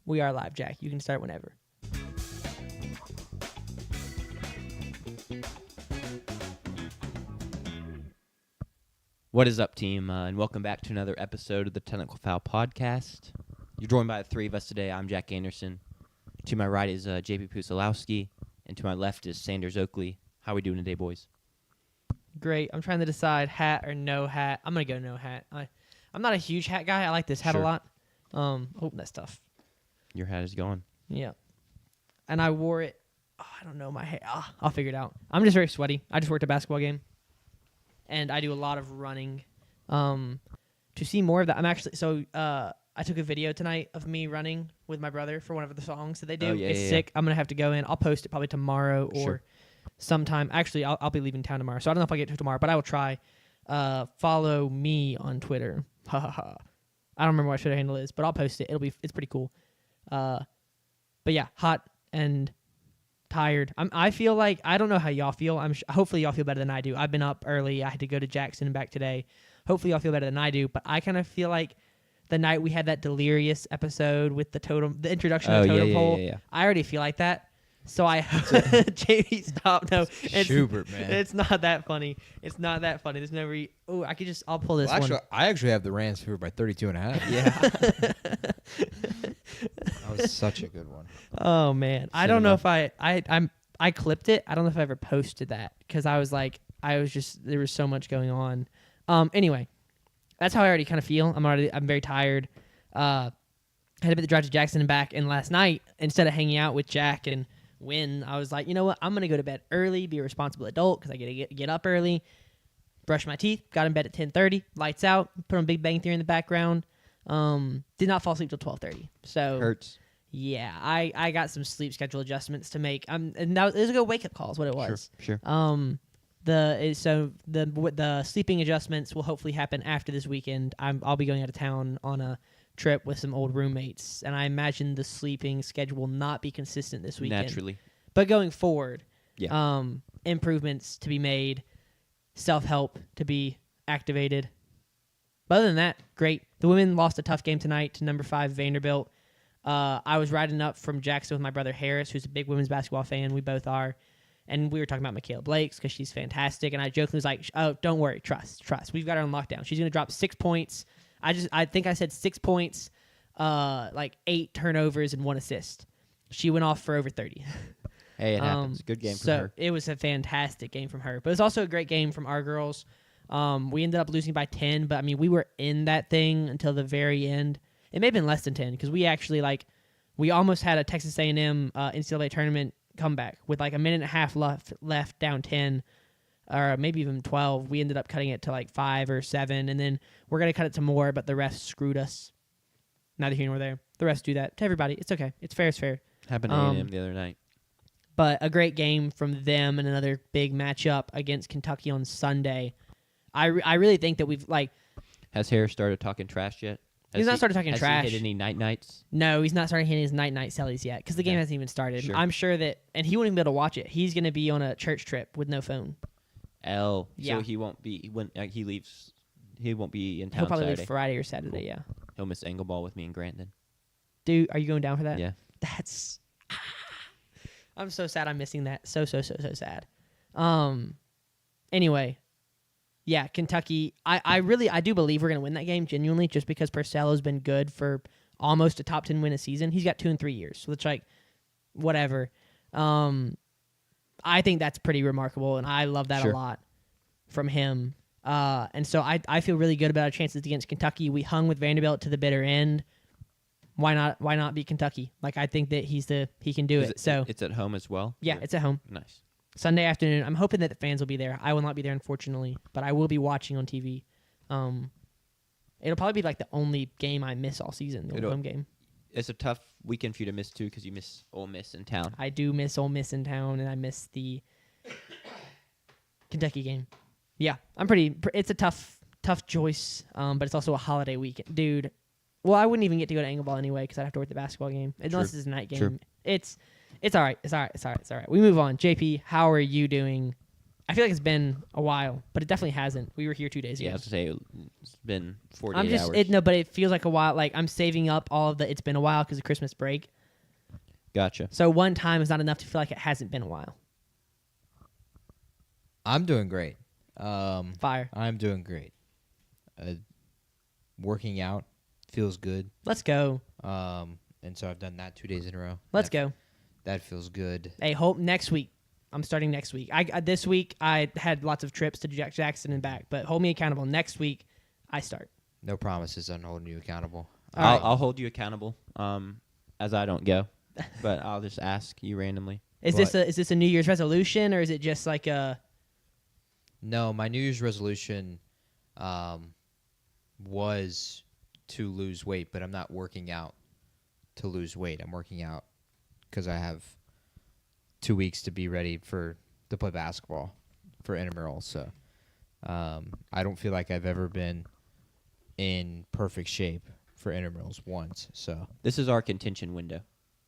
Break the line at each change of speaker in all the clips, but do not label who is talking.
We are live, Jack. You can start whenever.
What is up, team? And welcome back to another episode of the Technical Foul Podcast. You're joined by the three of us today. I'm Jack Anderson. To my right is JP Pusilowski, and to my left is Sanders Oakley. How are we doing today, boys?
Great. I'm trying to decide hat or no hat. I'm going to go no hat. I'm not a huge hat guy. I like this hat a lot. Oh, that's tough.
Your hat is gone.
Yeah. And I wore it. Oh, I don't know my hair. I'll figure it out. I'm just very sweaty. I just worked a basketball game. And I do a lot of running. To see more of that, I took a video tonight of me running with my brother for one of the songs that they do. It's sick. I'm going to have to go in. I'll post it probably tomorrow or sometime. Actually, I'll be leaving town tomorrow, so I don't know if I'll get to it tomorrow, but I will try. Follow me on Twitter. Ha ha ha. I don't remember what my Twitter handle is, but I'll post it. It's pretty cool. But yeah, hot and tired. I feel like, I don't know how y'all feel. Hopefully y'all feel better than I do. I've been up early. I had to go to Jackson and back today. Hopefully y'all feel better than I do, but I kind of feel like the night we had that delirious episode with the introduction of the totem pole.
Yeah.
I already feel like that. So JD, stop. No,
Schubert, man.
It's not that funny. It's not that funny. There's no I'll pull this one.
I actually have the Rams favored by 32.5.
Yeah.
That was such a good one.
Oh man, I don't know if I clipped it. I don't know if I ever posted that because there was so much going on. Anyway, that's how I already kind of feel. I'm very tired. I had to make the drive to Jackson and back, and last night instead of hanging out with Jack and Win, I was like, you know what? I'm gonna go to bed early, be a responsible adult because I get up early. Brush my teeth. Got in bed at 10:30. Lights out. Put on Big Bang Theory in the background. Did not fall asleep till 12:30. So
Hurts.
Yeah, I got some sleep schedule adjustments to make. And that was a good wake up call is what it was.
Sure.
The sleeping adjustments will hopefully happen after this weekend. I'll be going out of town on a trip with some old roommates, and I imagine the sleeping schedule will not be consistent this weekend.
Naturally.
But going forward,
Yeah.
Improvements to be made, self-help to be activated. But other than that, great. The women lost a tough game tonight to number 5 Vanderbilt. I was riding up from Jackson with my brother Harris, who's a big women's basketball fan. We both are. And we were talking about Michaela Blakes because she's fantastic. And I jokingly was like, oh, don't worry. Trust. We've got her on lockdown. She's going to drop 6 points. I think I said 6 points, 8 turnovers, and 1 assist. She went off for over 30.
Hey, it happens. Good game from her.
It was a fantastic game from her. But it was also a great game from our girls. We ended up losing by 10, but, we were in that thing until the very end. It may have been less than 10 because we actually, we almost had a Texas A&M NCAA tournament comeback with, a minute and a half left down 10, or maybe even 12. We ended up cutting it to, 5 or 7, and then we're going to cut it to more, but the refs screwed us. Neither here nor there. The refs do that to everybody. It's okay. It's fair. It's fair.
Happened to A&M the other night.
But a great game from them and another big matchup against Kentucky on Sunday. I really think that we've,
Has Harris started talking trash yet?
He's not started talking trash.
Has he hit any night-nights?
No, he's not starting hitting his night sellies yet because the game hasn't even started.
Sure.
I'm sure that, and he won't even be able to watch it. He's going to be on a church trip with no phone.
Yeah. So he won't be when he leaves. He won't be in town.
He'll probably
Saturday.
leave Friday or Saturday.
Cool.
Yeah.
He'll miss Angle Ball with me and Grant then.
Dude, are you going down for that?
Yeah.
That's. I'm so sad. I'm missing that. So sad. Anyway. Yeah, Kentucky. I do believe we're gonna win that game genuinely, just because Purcell's been good for almost a top 10 win a season. He's got 2 in 3 years, so it's whatever. I think that's pretty remarkable, and I love that a lot from him. And so I feel really good about our chances against Kentucky. We hung with Vanderbilt to the bitter end. Why not beat Kentucky? I think that he can do it. So
it's at home as well.
Yeah, it's at home.
Nice.
Sunday afternoon. I'm hoping that the fans will be there. I will not be there, unfortunately, but I will be watching on TV. It'll probably be the only game I miss all season, the home game.
It's a tough weekend for you to miss, too, because you miss Ole Miss in town.
I do miss Ole Miss in town, and I miss the Kentucky game. Yeah, it's a tough choice, but it's also a holiday weekend. Dude, well, I wouldn't even get to go to Angle Ball anyway because I'd have to work the basketball game. Unless it's a night game.
True.
It's all right. It's all right. We move on. JP, how are you doing I feel like it's been a while, but it definitely hasn't. We were here 2 days ago.
Yeah, I was going to say it's been 48
I'm just
hours.
but it feels like a while. Like I'm saving up all of the. It's been a while because of Christmas break.
Gotcha.
So one time is not enough to feel like it hasn't been a while.
I'm doing great.
Fire.
I'm doing great. Working out feels good.
Let's go.
And so I've done that 2 days in a row.
Let's go.
That feels good.
Hey, hope next week. I'm starting next week. This week I had lots of trips to Jackson and back, but hold me accountable. Next week I start.
No promises on holding you accountable.
All right.
I'll hold you accountable as I don't go, but I'll just ask you randomly.
Is this a New Year's resolution or is it just like a?
No, my New Year's resolution was to lose weight, but I'm not working out to lose weight. I'm working out because I have 2 weeks to be ready to play basketball for intramurals. So I don't feel like I've ever been in perfect shape for intramurals once. So
This is our contention window.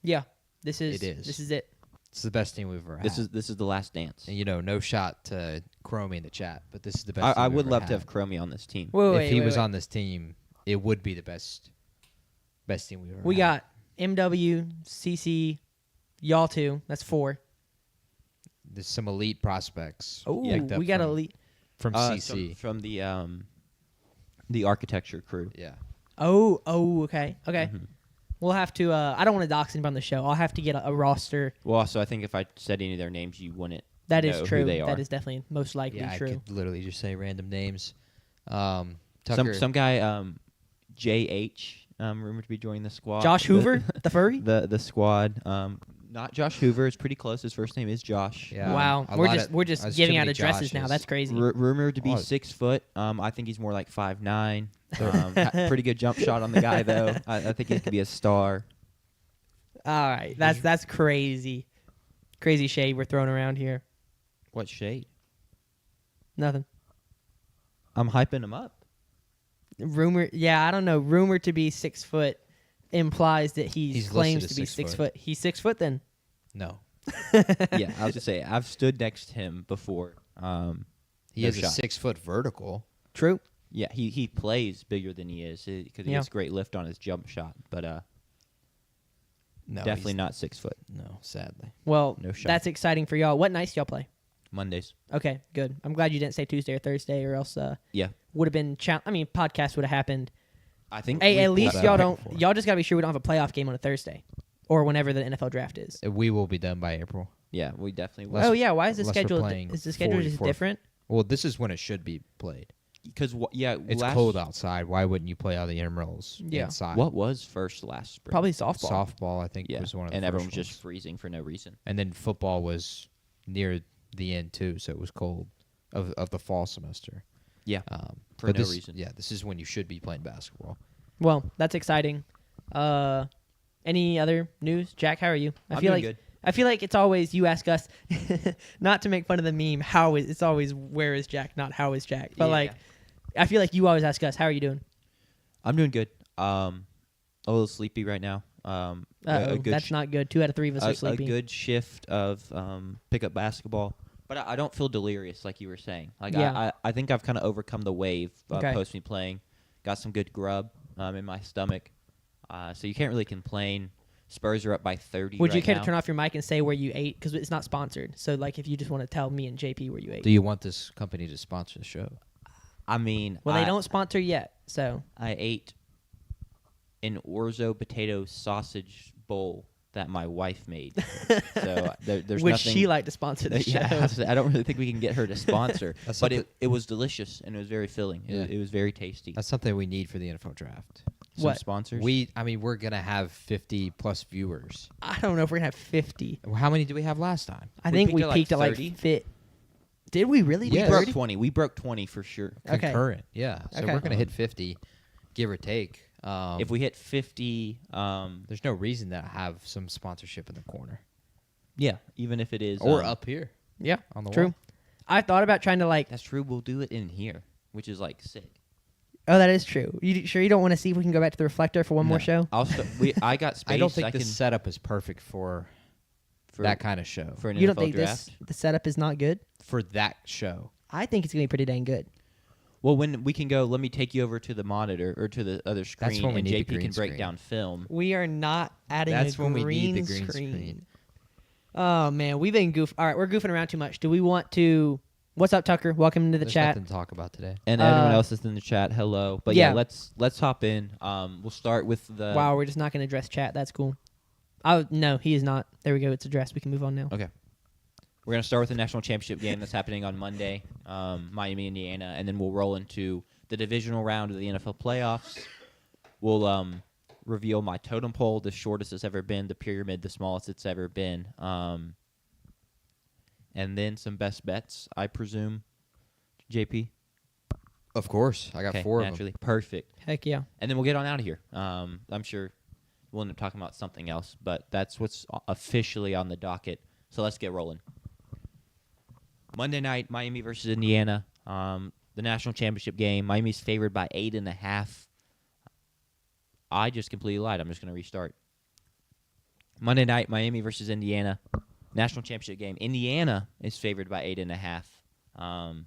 Yeah, this is.
It is.
This is it.
it's the best team we've ever had.
This is the last dance.
And no shot to Chromie in the chat, but this is the best.
I
team we've
would
ever
love to
had.
have Chromie on this team.
Wait,
If he was on this team, it would be the best team we've ever
We
had.
got MW, CC, y'all two. That's 4.
There's some elite prospects.
Oh,
picked up
we got
from,
elite.
from CC.
From the architecture crew.
Yeah.
Oh, okay.
Mhm.
We'll have to. I don't want to dox anybody on the show. I'll have to get a roster.
Well, also, I think if I said any of their names, you wouldn't
That is
know
true.
who they are.
That is definitely most likely
Yeah,
true.
I could literally just say random names. Tucker.
Some guy, JH, rumored to be joining the squad.
Josh Hoover, the furry.
The squad. Not Josh Hoover. It's pretty close. His first name is Josh.
Yeah.
Wow,
a
we're
lot
just
of-
we're just
there's
giving
too
out
many
addresses now.
Joshes.
That's crazy.
Rumored to be
Oh.
6 foot. I think he's more like 5'9". Pretty good jump shot on the guy though. I think he could be a star.
All right, that's crazy, crazy shade we're throwing around here.
What shade?
Nothing.
I'm hyping him up.
Rumor, yeah, I don't know. Rumor to be 6 foot implies that he
He's
claims
listed
to
as
be
6
6 foot. He's 6 foot then.
No.
Yeah, I was just say I've stood next to him before.
He
No
has
shot.
a 6 foot vertical.
True.
Yeah, he plays bigger than he is because he
Yeah.
has great lift on his jump shot, but
No.
definitely
he's-
not 6 foot.
No, sadly.
Well,
No shot.
that's exciting for y'all. What nights y'all play?
Mondays.
Okay, good. I'm glad you didn't say Tuesday or Thursday, or else
Yeah,
would have been. Podcast would have happened.
I think.
Hey,
we
at
pulled
least
that
y'all
out
don't.
before.
Y'all just gotta be sure we don't have a playoff game on a Thursday, or whenever the NFL draft is.
We will be done by April.
Yeah, we definitely
Unless-
Oh yeah, why is the
unless we're
schedule?
playing
Is the schedule just
44.
different?
Well, this is when it should be played.
because
It's cold outside. Why wouldn't you play all the intramurals
Yeah.
inside?
What was first last spring?
Probably softball.
Softball, I think,
Yeah,
was one of the
and
first
everyone was
ones.
just freezing for no reason.
And then football was near the end too, so it was cold of the fall semester.
Yeah, for
but
no
this,
reason.
Yeah, this is when you should be playing basketball.
Well, that's exciting. Any other news, Jack? How are you?
I'm doing good.
I feel like it's always you ask us, not to make fun of the meme. It's always where is Jack, not how is Jack. But
Yeah.
I feel like you always ask us, how are you doing?
I'm doing good. A little sleepy right now. A good
That's not good. 2 out of 3 of us are
a
sleeping.
good shift of pickup basketball, but I don't feel delirious like you were saying. Like
Yeah.
I think I've kind of overcome the wave
Okay.
post me playing. Got some good grub in my stomach, so you can't really complain. Spurs are up by 30.
Would you
right
care
now.
to turn off your mic and say where you ate? Because it's not sponsored. So, if you just want to tell me and JP where you ate.
Do you want this company to sponsor the show?
I mean,
Well, they don't sponsor yet. So,
I ate an orzo potato sausage bowl that my wife made. So there's
would
nothing.
she like to sponsor the show?
Yeah, I don't really think we can get her to sponsor.
That's
But
something-
it was delicious and it was very filling.
Yeah.
It was very tasty.
That's something we need for the NFL draft.
Some
What?
sponsors?
We're gonna have 50 plus viewers.
I don't know if we're going to have 50.
How many did we have last time?
I
We
think
peaked
we
at, like,
peaked at
30.
fit. Did we really?
Yeah.
do
broke
30?
20. We broke 20 for sure.
Okay.
Concurrent, yeah. So
Okay.
we're gonna hit 50, give or take.
If we hit 50,
there's no reason to have some sponsorship in the corner
yeah, even if it is
or up here
Yeah,
on the
true.
wall.
I thought about trying to
That's true. We'll do it in here, which is like sick.
Oh, that is true. You sure you don't want to see if we can go back to the reflector for one more
No.
show?
I got space.
I don't think
can
this setup is perfect for that kind of show.
for an
You
NFL
don't think
draft.
the setup is not good?
For that show.
I think it's gonna be pretty dang good.
Well, when we can go, let me take you over to the monitor or to the other screen,
when we
and
need the
JP
green
can break
screen.
down film.
We are not adding
That's
a
when
green,
we need the green
screen.
screen.
Oh man, we've been All right, we're goofing around too much. Do we want to? What's up, Tucker? Welcome to the
There's
chat.
nothing to talk about today.
And everyone
Uh,
else is in the chat. Hello, but yeah,
yeah.
let's hop in. We'll start with the.
Wow, we're just not going to address chat. That's cool. Oh no, he is not. There we go. It's addressed. We can move on now.
Okay. We're gonna start with the national championship game that's happening on Monday, Miami, Indiana, and then we'll roll into the divisional round of the NFL playoffs. We'll reveal my totem pole, the shortest it's ever been, the pyramid, the smallest it's ever been, and then some best bets, I presume. JP.
Of course. I got
Okay,
4 of them.
naturally. Perfect.
Heck yeah.
And then we'll get on out of here. I'm sure we'll end up talking about something else, but that's what's officially on the docket. So let's get rolling. Monday night, Miami versus Indiana. The national championship game. Miami's favored by 8.5. I just completely lied. I'm just going to restart. Monday night, Miami versus Indiana. National championship game. Indiana is favored by 8.5.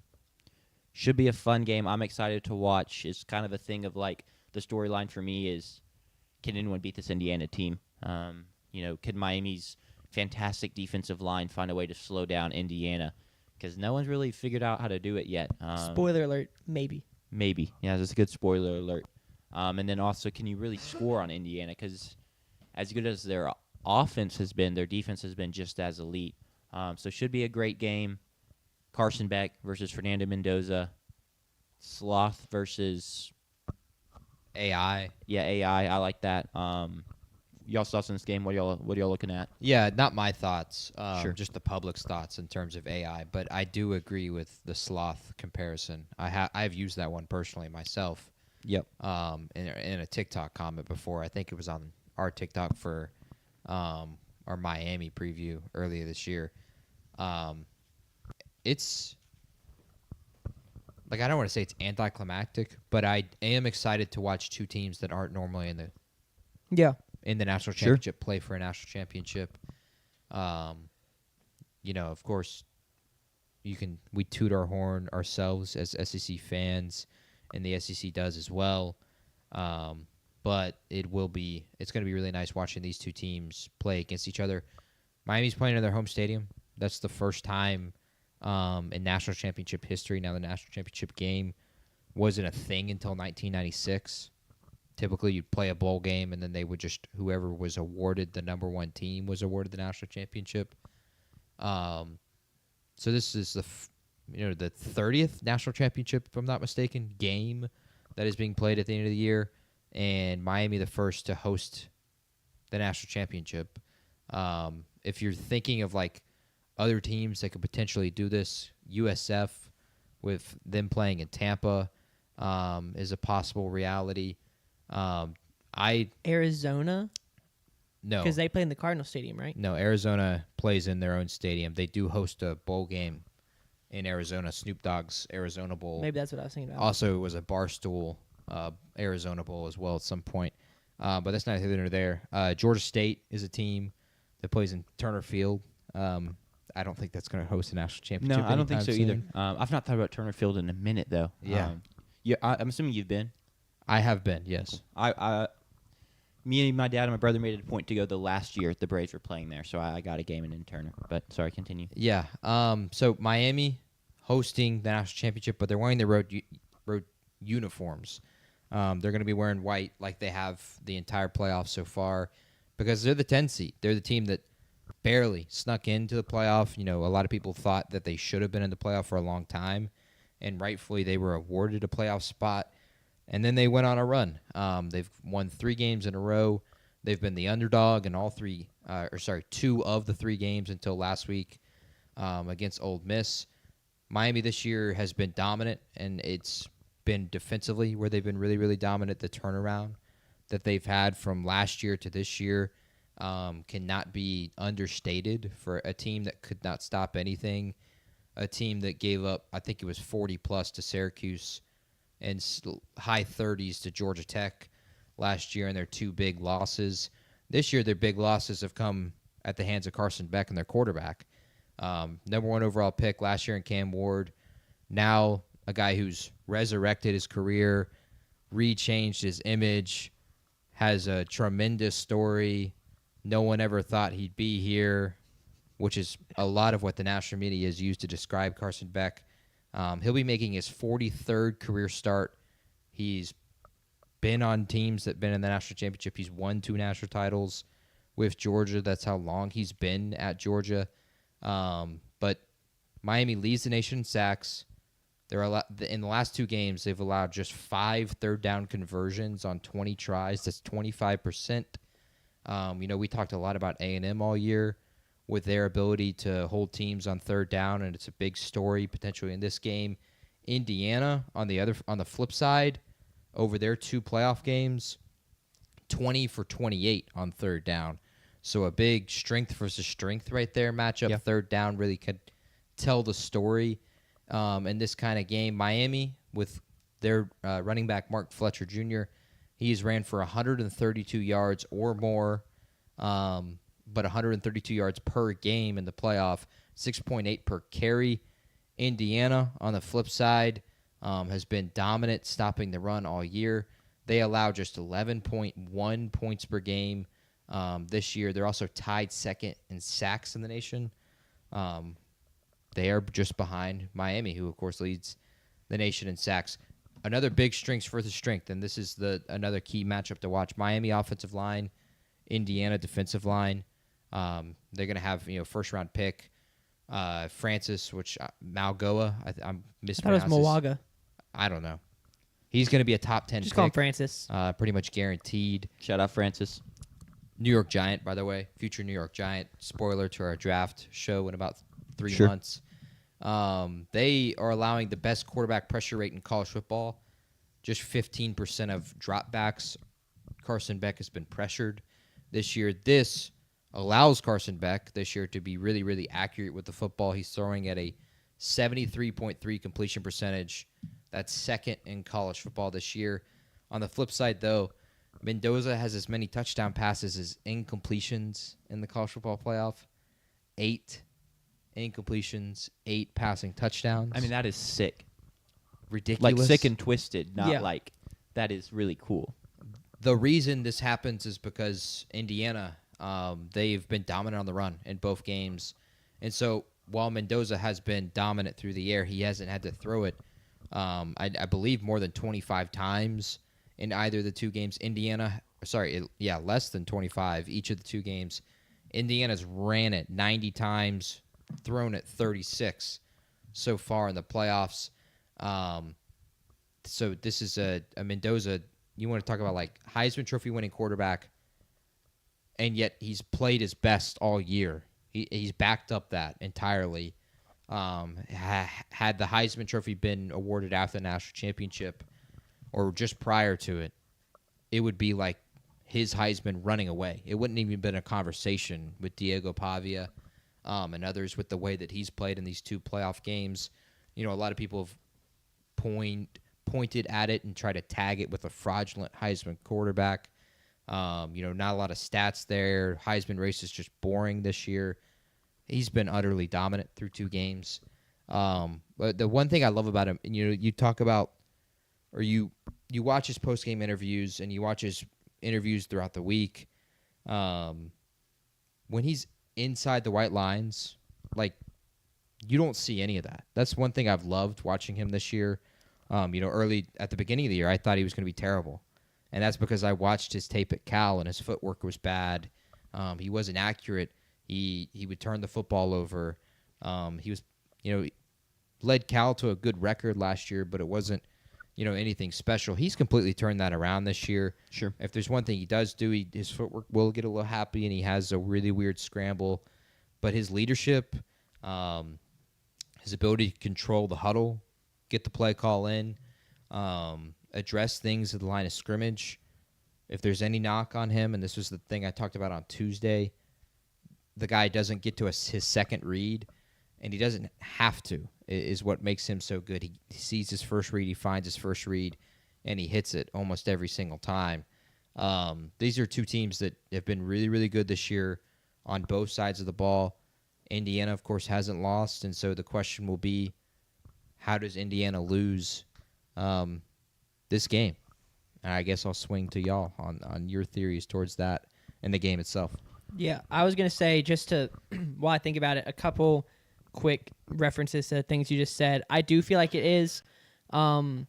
Should be a fun game. I'm excited to watch. It's kind of a thing of like the storyline for me is, can anyone beat this Indiana team? Could Miami's fantastic defensive line find a way to slow down Indiana? Because no one's really figured out how to do it yet.
Spoiler alert. Maybe.
Maybe. Yeah, that's a good spoiler alert. And then also, can you really score on Indiana? Because as good as their offense has been, their defense has been just as elite. So should be a great game. Carson Beck versus Fernando Mendoza. Sloth versus
AI.
Yeah, AI. I like that. Y'all saw some of this game. What y'all looking at?
Yeah, not my thoughts.
Sure.
Just the public's thoughts in terms of AI. But I do agree with the sloth comparison. I've used that one personally myself.
Yep.
In a TikTok comment before. I think it was on our TikTok for our Miami preview earlier this year. It's like, I don't want to say it's anticlimactic, but I am excited to watch two teams that aren't normally in the national championship play for a national championship. Of course, we toot our horn ourselves as SEC fans, and the SEC does as well. But it's going to be really nice watching these two teams play against each other. Miami's playing in their home stadium. That's the first time in national championship history. Now, the national championship game wasn't a thing until 1996. Typically, you'd play a bowl game, and then they would just, whoever was awarded the number one team was awarded the national championship. So this is the 30th national championship, if I'm not mistaken, game that is being played at the end of the year, and Miami the first to host the national championship. If you're thinking of like other teams that could potentially do this, USF with them playing in Tampa is a possible reality.
Arizona?
No.
Because they play in the Cardinal Stadium, right?
No, Arizona plays in their own stadium. They do host a bowl game in Arizona, Snoop Dogg's Arizona Bowl.
Maybe that's what I was thinking about.
Also, it was a Barstool Arizona Bowl as well at some point. But that's not here nor there. Georgia State is a team that plays in Turner Field. I don't think that's going to host a national championship.
No, I don't think so either.
soon.
I've not thought about Turner Field in a minute, though.
Yeah.
I'm assuming you've been.
I have been, yes.
Me and my dad and my brother made it a point to go the last year the Braves were playing there, so I got a game in Turner. But sorry, continue.
Yeah. So Miami hosting the national championship, but they're wearing their road uniforms. They're going to be wearing white like they have the entire playoffs so far because they're the 10 seed. They're the team that barely snuck into the playoff. A lot of people thought that they should have been in the playoff for a long time, and rightfully they were awarded a playoff spot. And then they went on a run. They've won 3 games in a row. They've been the underdog in two of the 3 games until last week against Ole Miss. Miami this year has been dominant, and it's been defensively where they've been really, really dominant. The turnaround that they've had from last year to this year cannot be understated for a team that could not stop anything, a team that gave up, I think it was 40-plus to Syracuse, and high 30s to Georgia Tech last year in their 2 big losses. This year, their big losses have come at the hands of Carson Beck and their quarterback. Number 1 overall pick last year in Cam Ward. Now a guy who's resurrected his career, rechanged his image, has a tremendous story. No one ever thought he'd be here, which is a lot of what the national media has used to describe Carson Beck. He'll be making his 43rd career start. He's been on teams that have been in the national championship. He's won 2 national titles with Georgia. That's how long he's been at Georgia. But Miami leads the nation in sacks. In the last 2 games, they've allowed just 5 third down conversions on 20 tries. That's 25%. We talked a lot about A&M all year with their ability to hold teams on third down, and it's a big story potentially in this game. Indiana, on the flip side, over their 2 playoff games, 20 for 28 on third down. So a big strength versus strength right there matchup.
Yeah.
Third down really could tell the story in this kind of game. Miami, with their running back Mark Fletcher Jr., he's ran for 132 yards or more, but 132 yards per game in the playoff, 6.8 per carry. Indiana, on the flip side, has been dominant stopping the run all year. They allow just 11.1 points per game this year. They're also tied second in sacks in the nation. They are just behind Miami, who, of course, leads the nation in sacks. Another big strength versus strength, and this is another key matchup to watch. Miami offensive line, Indiana defensive line. They're going to have first-round pick Francis, which Malgoa. I'm mispronouncing.
I thought it was Milwaga.
I don't know. He's going to be a top 10
Just
pick.
call him Francis.
Pretty much guaranteed.
Shout out Francis.
New York Giant, by the way. Future New York Giant. Spoiler to our draft show in about 3 months. They are allowing the best quarterback pressure rate in college football. Just 15% of dropbacks. Carson Beck has been pressured this year. This allows Carson Beck this year to be really, really accurate with the football. He's throwing at a 73.3 completion percentage. That's second in college football this year. On the flip side, though, Mendoza has as many touchdown passes as incompletions in the college football playoff. 8 incompletions, 8 passing touchdowns.
I mean, that is sick.
Ridiculous.
Like sick and twisted, not
Yeah.
like that is really cool.
The reason this happens is because Indiana, they've been dominant on the run in both games. And so while Mendoza has been dominant through the air, he hasn't had to throw it, I believe, more than 25 times in either of the 2 games. Less than 25 each of the 2 games. Indiana's ran it 90 times, thrown it 36 so far in the playoffs. So this is a Mendoza. You want to talk about like Heisman Trophy winning quarterback, and yet he's played his best all year. He's backed up that entirely. Had the Heisman Trophy been awarded after the national championship or just prior to it, it would be like his Heisman running away. It wouldn't even been a conversation with Diego Pavia and others with the way that he's played in these 2 playoff games. A lot of people have pointed at it and try to tag it with a fraudulent Heisman quarterback. Not a lot of stats there. Heisman race is just boring this year. He's been utterly dominant through 2 games. But the one thing I love about him, and you talk about, or you watch his post-game interviews and you watch his interviews throughout the week. When he's inside the white lines, like, you don't see any of that. That's one thing I've loved watching him this year. Early at the beginning of the year, I thought he was going to be terrible. And that's because I watched his tape at Cal, and his footwork was bad. He wasn't accurate. He would turn the football over. He was, led Cal to a good record last year, but it wasn't, anything special. He's completely turned that around this year.
Sure.
If there's one thing he does do, his footwork will get a little happy, and he has a really weird scramble. But his leadership, his ability to control the huddle, get the play call in, address things at the line of scrimmage. If there's any knock on him, and this was the thing I talked about on Tuesday, the guy doesn't get to his second read, and he doesn't have to, is what makes him so good. He sees his first read, he finds his first read, and he hits it almost every single time. These are 2 teams that have been really, really good this year on both sides of the ball. Indiana, of course, hasn't lost, and so the question will be, how does Indiana lose this game? And I guess I'll swing to y'all on your theories towards that and the game itself.
Yeah, I was going to say, just to, while I think about it, a couple quick references to things you just said. I do feel like it is kind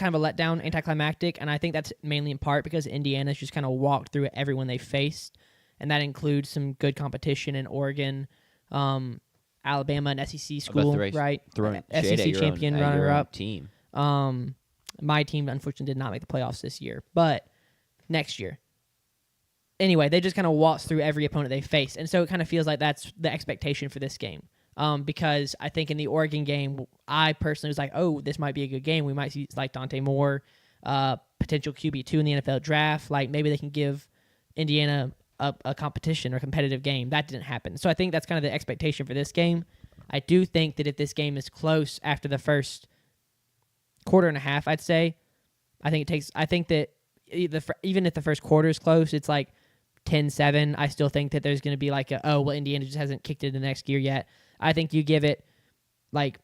of a letdown, anticlimactic, and I think that's mainly in part because Indiana's just kind of walked through everyone they faced, and that includes some good competition in Oregon, Alabama, an SEC school, right?
Throwing
SEC champion, runner-up
team.
My team, unfortunately, did not make the playoffs this year, but next year. Anyway, they just kind of waltzed through every opponent they faced, and so it kind of feels like that's the expectation for this game. Because I think in the Oregon game, I personally was like, oh, this might be a good game. We might see like Dante Moore, potential QB2 in the NFL draft. Like maybe they can give Indiana a competition or competitive game. That didn't happen. So I think that's kind of the expectation for this game. I do think that if this game is close after the first quarter and a half, I'd say, I think that even if the first quarter is close, it's like 10-7. I still think that there's going to be like Indiana just hasn't kicked it in the next gear yet. I think you give it like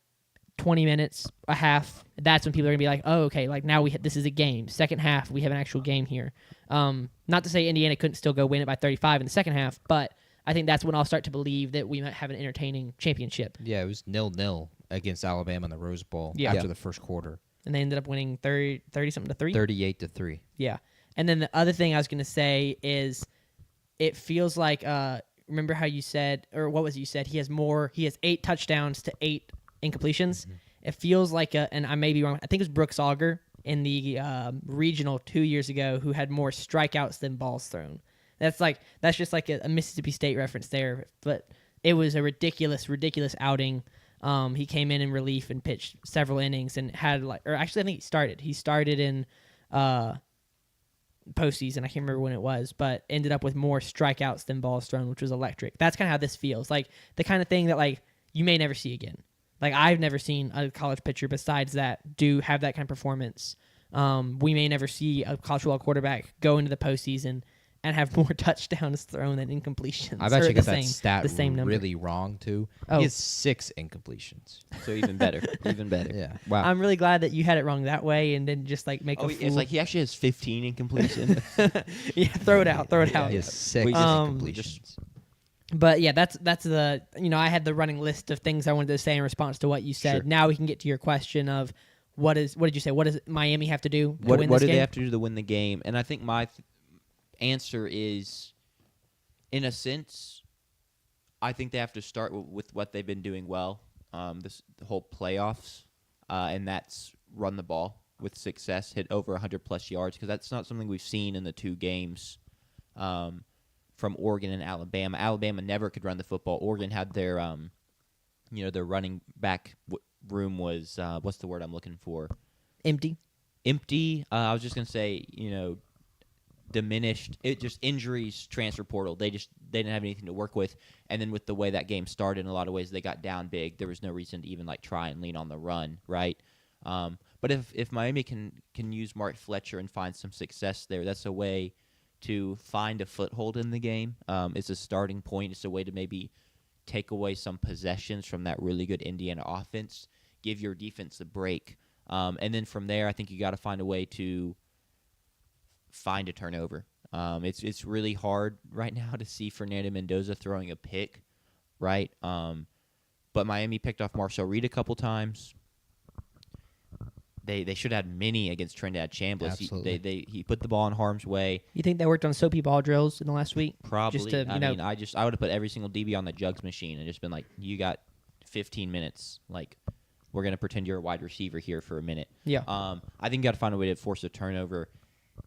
20 minutes, a half. That's when people are going to be like, oh, okay, like now this is a game. Second half, we have an actual game here. Not to say Indiana couldn't still go win it by 35 in the second half, but I think that's when I'll start to believe that we might have an entertaining championship.
Yeah, it was 0-0 against Alabama in the Rose Bowl after the first quarter.
And they ended up winning 30-something to 3?
38-3.
Yeah. And then the other thing I was going to say is it feels like remember how you said, or what was it you said? He has 8 touchdowns to 8 incompletions. Mm-hmm. It feels like and I may be wrong, I think it was Brooks Auger in the regional 2 years ago who had more strikeouts than balls thrown. That's just like a Mississippi State reference there, but it was a ridiculous outing. He came in relief and pitched several innings and had I think he started. He started in postseason. I can't remember when it was, but ended up with more strikeouts than balls thrown, which was electric. That's kind of how this feels. Like the kind of thing that like you may never see again. Like I've never seen a college pitcher besides that have that kind of performance. We may never see a college football quarterback go into the postseason and have more touchdowns thrown than incompletions.
I've actually got that stat really wrong, too.
Oh.
He has 6 incompletions.
So even better. Even better.
Yeah.
Wow.
I'm really glad that you had it wrong that way and then just like make a fool.
It's like he actually has 15 incompletions.
Yeah, throw it out.
He has 6 incompletions.
But yeah, that's the I had the running list of things I wanted to say in response to what you said.
Sure.
Now we can get to your question of what did you say? What does Miami have to do to win this game?
What do they have to do to win the game? And I think my answer is, in a sense, I think they have to start with what they've been doing well the whole playoffs, and that's run the ball with success, hit over 100-plus yards, because that's not something we've seen in the 2 games from Oregon and Alabama. Alabama never could run the football. Oregon had their running back room was, what's the word I'm looking for?
Empty.
I was just going to say, diminished. It just injuries, transfer portal. They didn't have anything to work with. And then with the way that game started, in a lot of ways, they got down big. There was no reason to even like try and lean on the run, right? But if Miami can use Mark Fletcher and find some success there, that's a way to find a foothold in the game. It's a starting point. It's a way to maybe take away some possessions from that really good Indiana offense, give your defense a break. And then from there, I think you got to find a way to find a turnover. It's really hard right now to see Fernando Mendoza throwing a pick, right? But Miami picked off Marcel Reed a couple times. They should have had many against Trinidad Chambliss.
Absolutely.
He put the ball in harm's way.
You think they worked on soapy ball drills in the last week?
Probably.
Just to,
I would have put every single DB on the jugs machine and just been like, you got 15 minutes. Like, we're going to pretend you're a wide receiver here for a minute.
Yeah.
I think you got to find a way to force a turnover.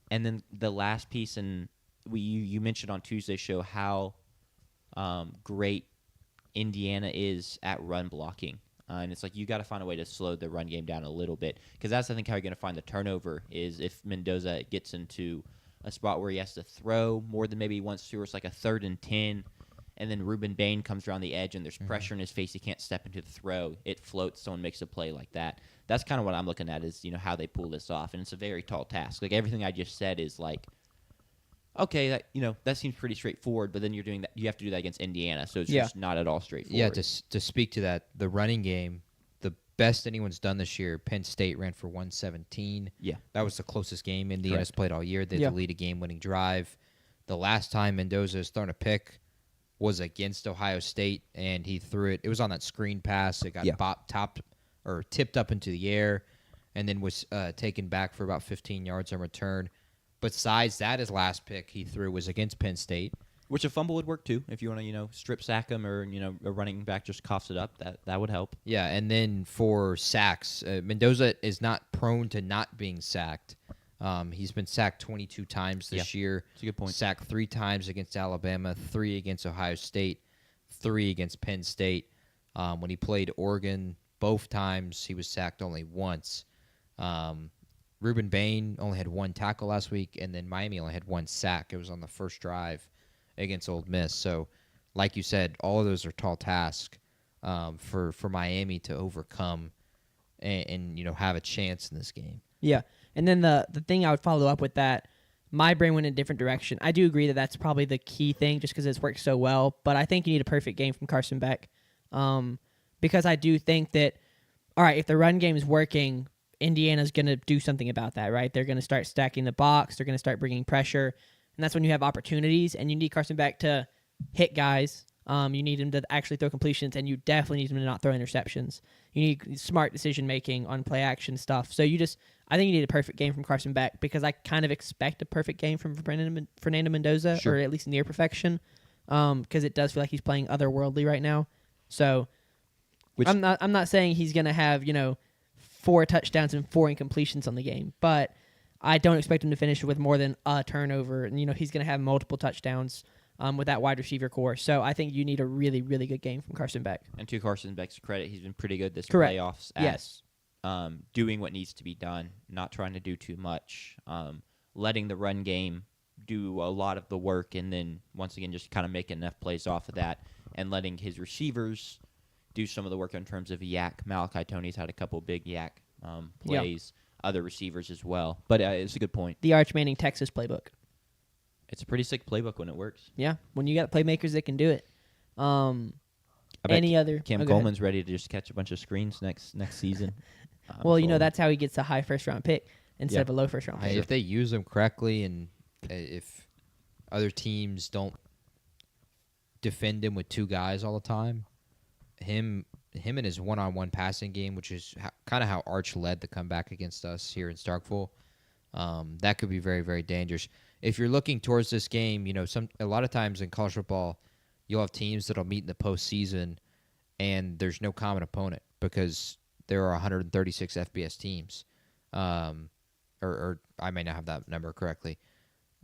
And then the last piece, and you mentioned on Tuesday's show how great Indiana is at run blocking. And it's like you got to find a way to slow the run game down a little bit, because that's, I think, how you're going to find the turnover is if Mendoza gets into a spot where he has to throw more than maybe he wants to, or it's like a 3rd and 10, and then Ruben Bain comes around the edge and there's pressure in his face. He can't step into the throw. It floats. Someone makes a play like that. That's kind of what I'm looking at is, how they pull this off. And it's a very tall task. Like everything I just said is like Okay, that seems pretty straightforward. But then you're doing that. You have to do that against Indiana, so it's
Yeah.
just not at all straightforward.
Yeah, to speak to that, the running game, the best anyone's done this year, Penn State ran for 117.
Yeah.
That was the closest game Indiana's
Correct.
played all year. They had to lead a game-winning drive. The last time Mendoza has thrown a pick was against Ohio State, and he threw it. It was on that screen pass. It got tipped up into the air, and then was taken back for about 15 yards on return. Besides that, his last pick he threw was against Penn State.
Which a fumble would work too. If you want to, strip sack him, or a running back just coughs it up, that would help.
Yeah, and then for sacks, Mendoza is not prone to not being sacked. He's been sacked 22 times this year.
That's a good point.
Sacked 3 times against Alabama, 3 against Ohio State, 3 against Penn State. When he played Oregon, both times he was sacked only once. Reuben Bain only had 1 tackle last week, and then Miami only had 1 sack. It was on the first drive against Ole Miss. So, like you said, all of those are tall tasks for Miami to overcome and have a chance in this game.
Yeah. And then the thing I would follow up with that, my brain went in a different direction. I do agree that that's probably the key thing just because it's worked so well, but I think you need a perfect game from Carson Beck because I do think that, all right, if the run game is working, Indiana's going to do something about that, right? They're going to start stacking the box. They're going to start bringing pressure, and that's when you have opportunities, and you need Carson Beck to hit guys. You need him to actually throw completions, and you definitely need him to not throw interceptions. You need smart decision-making on play-action stuff. So I think you need a perfect game from Carson Beck because I kind of expect a perfect game from Fernando Mendoza, or at least near perfection, because it does feel like he's playing otherworldly right now. So I'm not saying he's going to have 4 touchdowns and 4 incompletions on the game, but I don't expect him to finish with more than a turnover. And he's going to have multiple touchdowns with that wide receiver core. So I think you need a really, really good game from Carson Beck.
And to Carson Beck's credit, he's been pretty good this
Correct.
playoffs at doing what needs to be done, not trying to do too much, letting the run game do a lot of the work, and then once again just kind of making enough plays off of that, and letting his receivers do some of the work in terms of yak. Malachi Tony's had a couple big yak plays, other receivers as well. But it's a good point.
The Arch Manning Texas playbook.
It's a pretty sick playbook when it works.
Yeah, when you got playmakers that can do it.
I bet Cam
go
Coleman's ready to just catch a bunch of screens next season.
Well, that's how he gets a high first-round pick instead of a low first-round pick.
If they use him correctly, and if other teams don't defend him with 2 guys all the time, him and his one-on-one passing game, which is kind of how Arch led the comeback against us here in Starkville, that could be very, very dangerous. If you're looking towards this game, a lot of times in college football, you'll have teams that'll meet in the postseason, and there's no common opponent because there are 136 FBS teams, or I may not have that number correctly.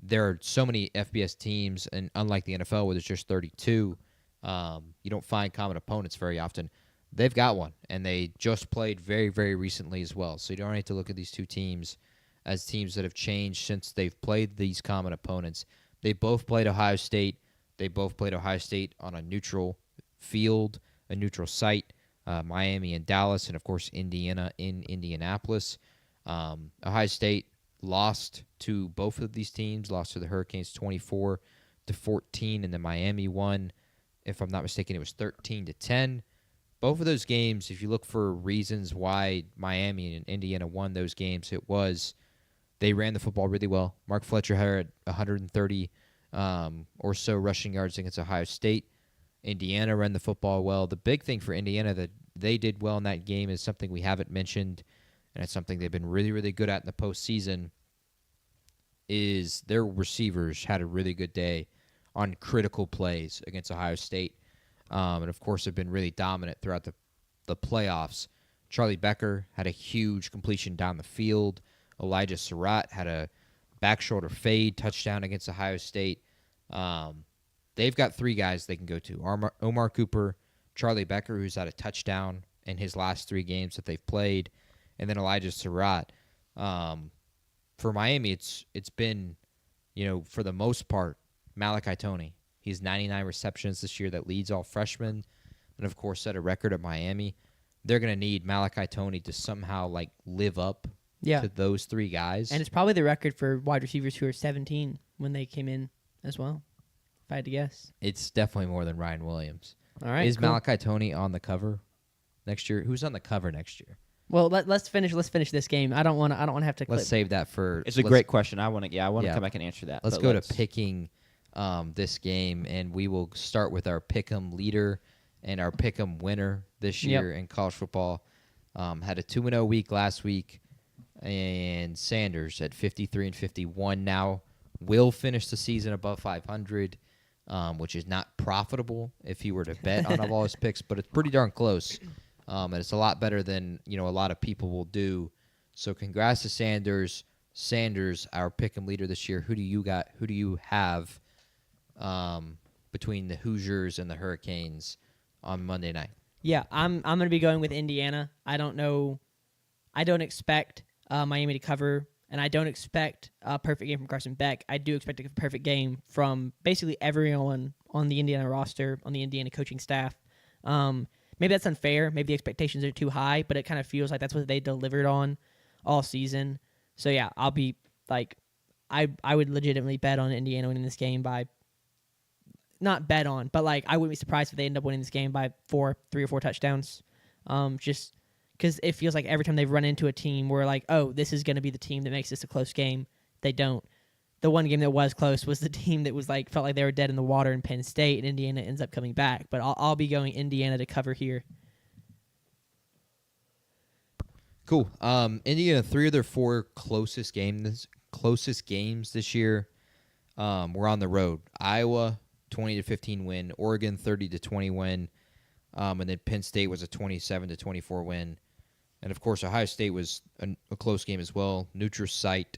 There are so many FBS teams, and unlike the NFL where there's just 32, you don't find common opponents very often. They've got one, and they just played very, very recently as well. So you don't have to look at these 2 teams as teams that have changed since they've played these common opponents. They both played Ohio State. They both played Ohio State on a neutral field, a neutral site, Miami and Dallas, and, of course, Indiana in Indianapolis. Ohio State lost to both of these teams, lost to the Hurricanes 24-14, and then Miami won, if I'm not mistaken, it was 13-10. Both of those games, if you look for reasons why Miami and Indiana won those games, it was they ran the football really well. Mark Fletcher had 130 or so rushing yards against Ohio State. Indiana ran the football well. The big thing for Indiana that they did well in that game is something we haven't mentioned, and it's something they've been really, really good at in the postseason, is their receivers had a really good day on critical plays against Ohio State. And, of course, have been really dominant throughout the playoffs. Charlie Becker had a huge completion down the field. Elijah Surratt had a back shoulder fade touchdown against Ohio State. They've got 3 guys they can go to. Omar Cooper, Charlie Becker, who's had a touchdown in his last 3 games that they've played, and then Elijah Surratt. For Miami, it's been, for the most part, Malachi Tony. He's 99 receptions this year. That leads all freshmen, and of course set a record at Miami. They're going to need Malachi Tony to somehow live up
Yeah.
to those three guys.
And it's probably the record for wide receivers who are 17 when they came in as well, if I had to guess.
It's definitely more than Ryan Williams.
All right.
Is
cool.
Malachi Toney on the cover next year? Who's on the cover next year?
Well, let's finish this game. I don't want to have to clip.
Let's save that for.
It's a great question. I want to come back and answer that.
Let's go to picking this game, and we will start with our pick'em leader and our pick'em winner this year in college football. Had a 2-0 week last week, and Sanders at 53-51 now will finish the season above 500, which is not profitable if you were to bet on all his picks, but it's pretty darn close, and it's a lot better than a lot of people will do. So congrats to Sanders. Sanders, our pick'em leader this year. Who do you got? Who do you have between the Hoosiers and the Hurricanes on Monday night?
Yeah, I'm going to be going with Indiana. I don't know. I don't expect Miami to cover, and I don't expect a perfect game from Carson Beck. I do expect a perfect game from basically everyone on the Indiana roster, on the Indiana coaching staff. Maybe that's unfair. Maybe the expectations are too high, but it kind of feels like that's what they delivered on all season. So, yeah, I'll be like, I would legitimately bet on Indiana winning this game by, not bet on, but like I wouldn't be surprised if they end up winning this game by 3 or 4 touchdowns. Just because it feels like every time they've run into a team, we're like, oh, this is going to be the team that makes this a close game. They don't. The one game that was close was the team that was like felt like they were dead in the water in Penn State, and Indiana ends up coming back. But I'll be going Indiana to cover here.
Cool. Indiana, 3 of their 4 closest games this year were on the road. Iowa, 20-15 win. Oregon, 30-20 win. And then Penn State was a 27-24 win. And, of course, Ohio State was a close game as well. Neutral site,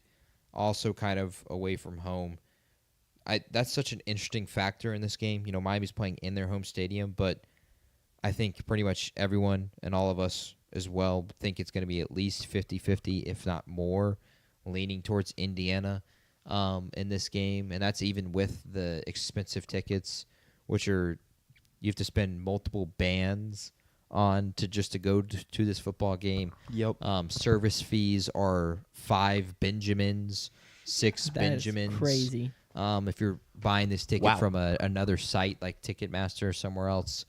also kind of away from home. That's such an interesting factor in this game. Miami's playing in their home stadium, but I think pretty much everyone and all of us as well think it's going to be at least 50-50, if not more, leaning towards Indiana in this game. And that's even with the expensive tickets, which are you have to spend multiple bands on to go to this football game.
Yep.
Service fees are 5 Benjamins, 6 Benjamins.
Is crazy.
If you're buying this ticket from another site like Ticketmaster or somewhere else.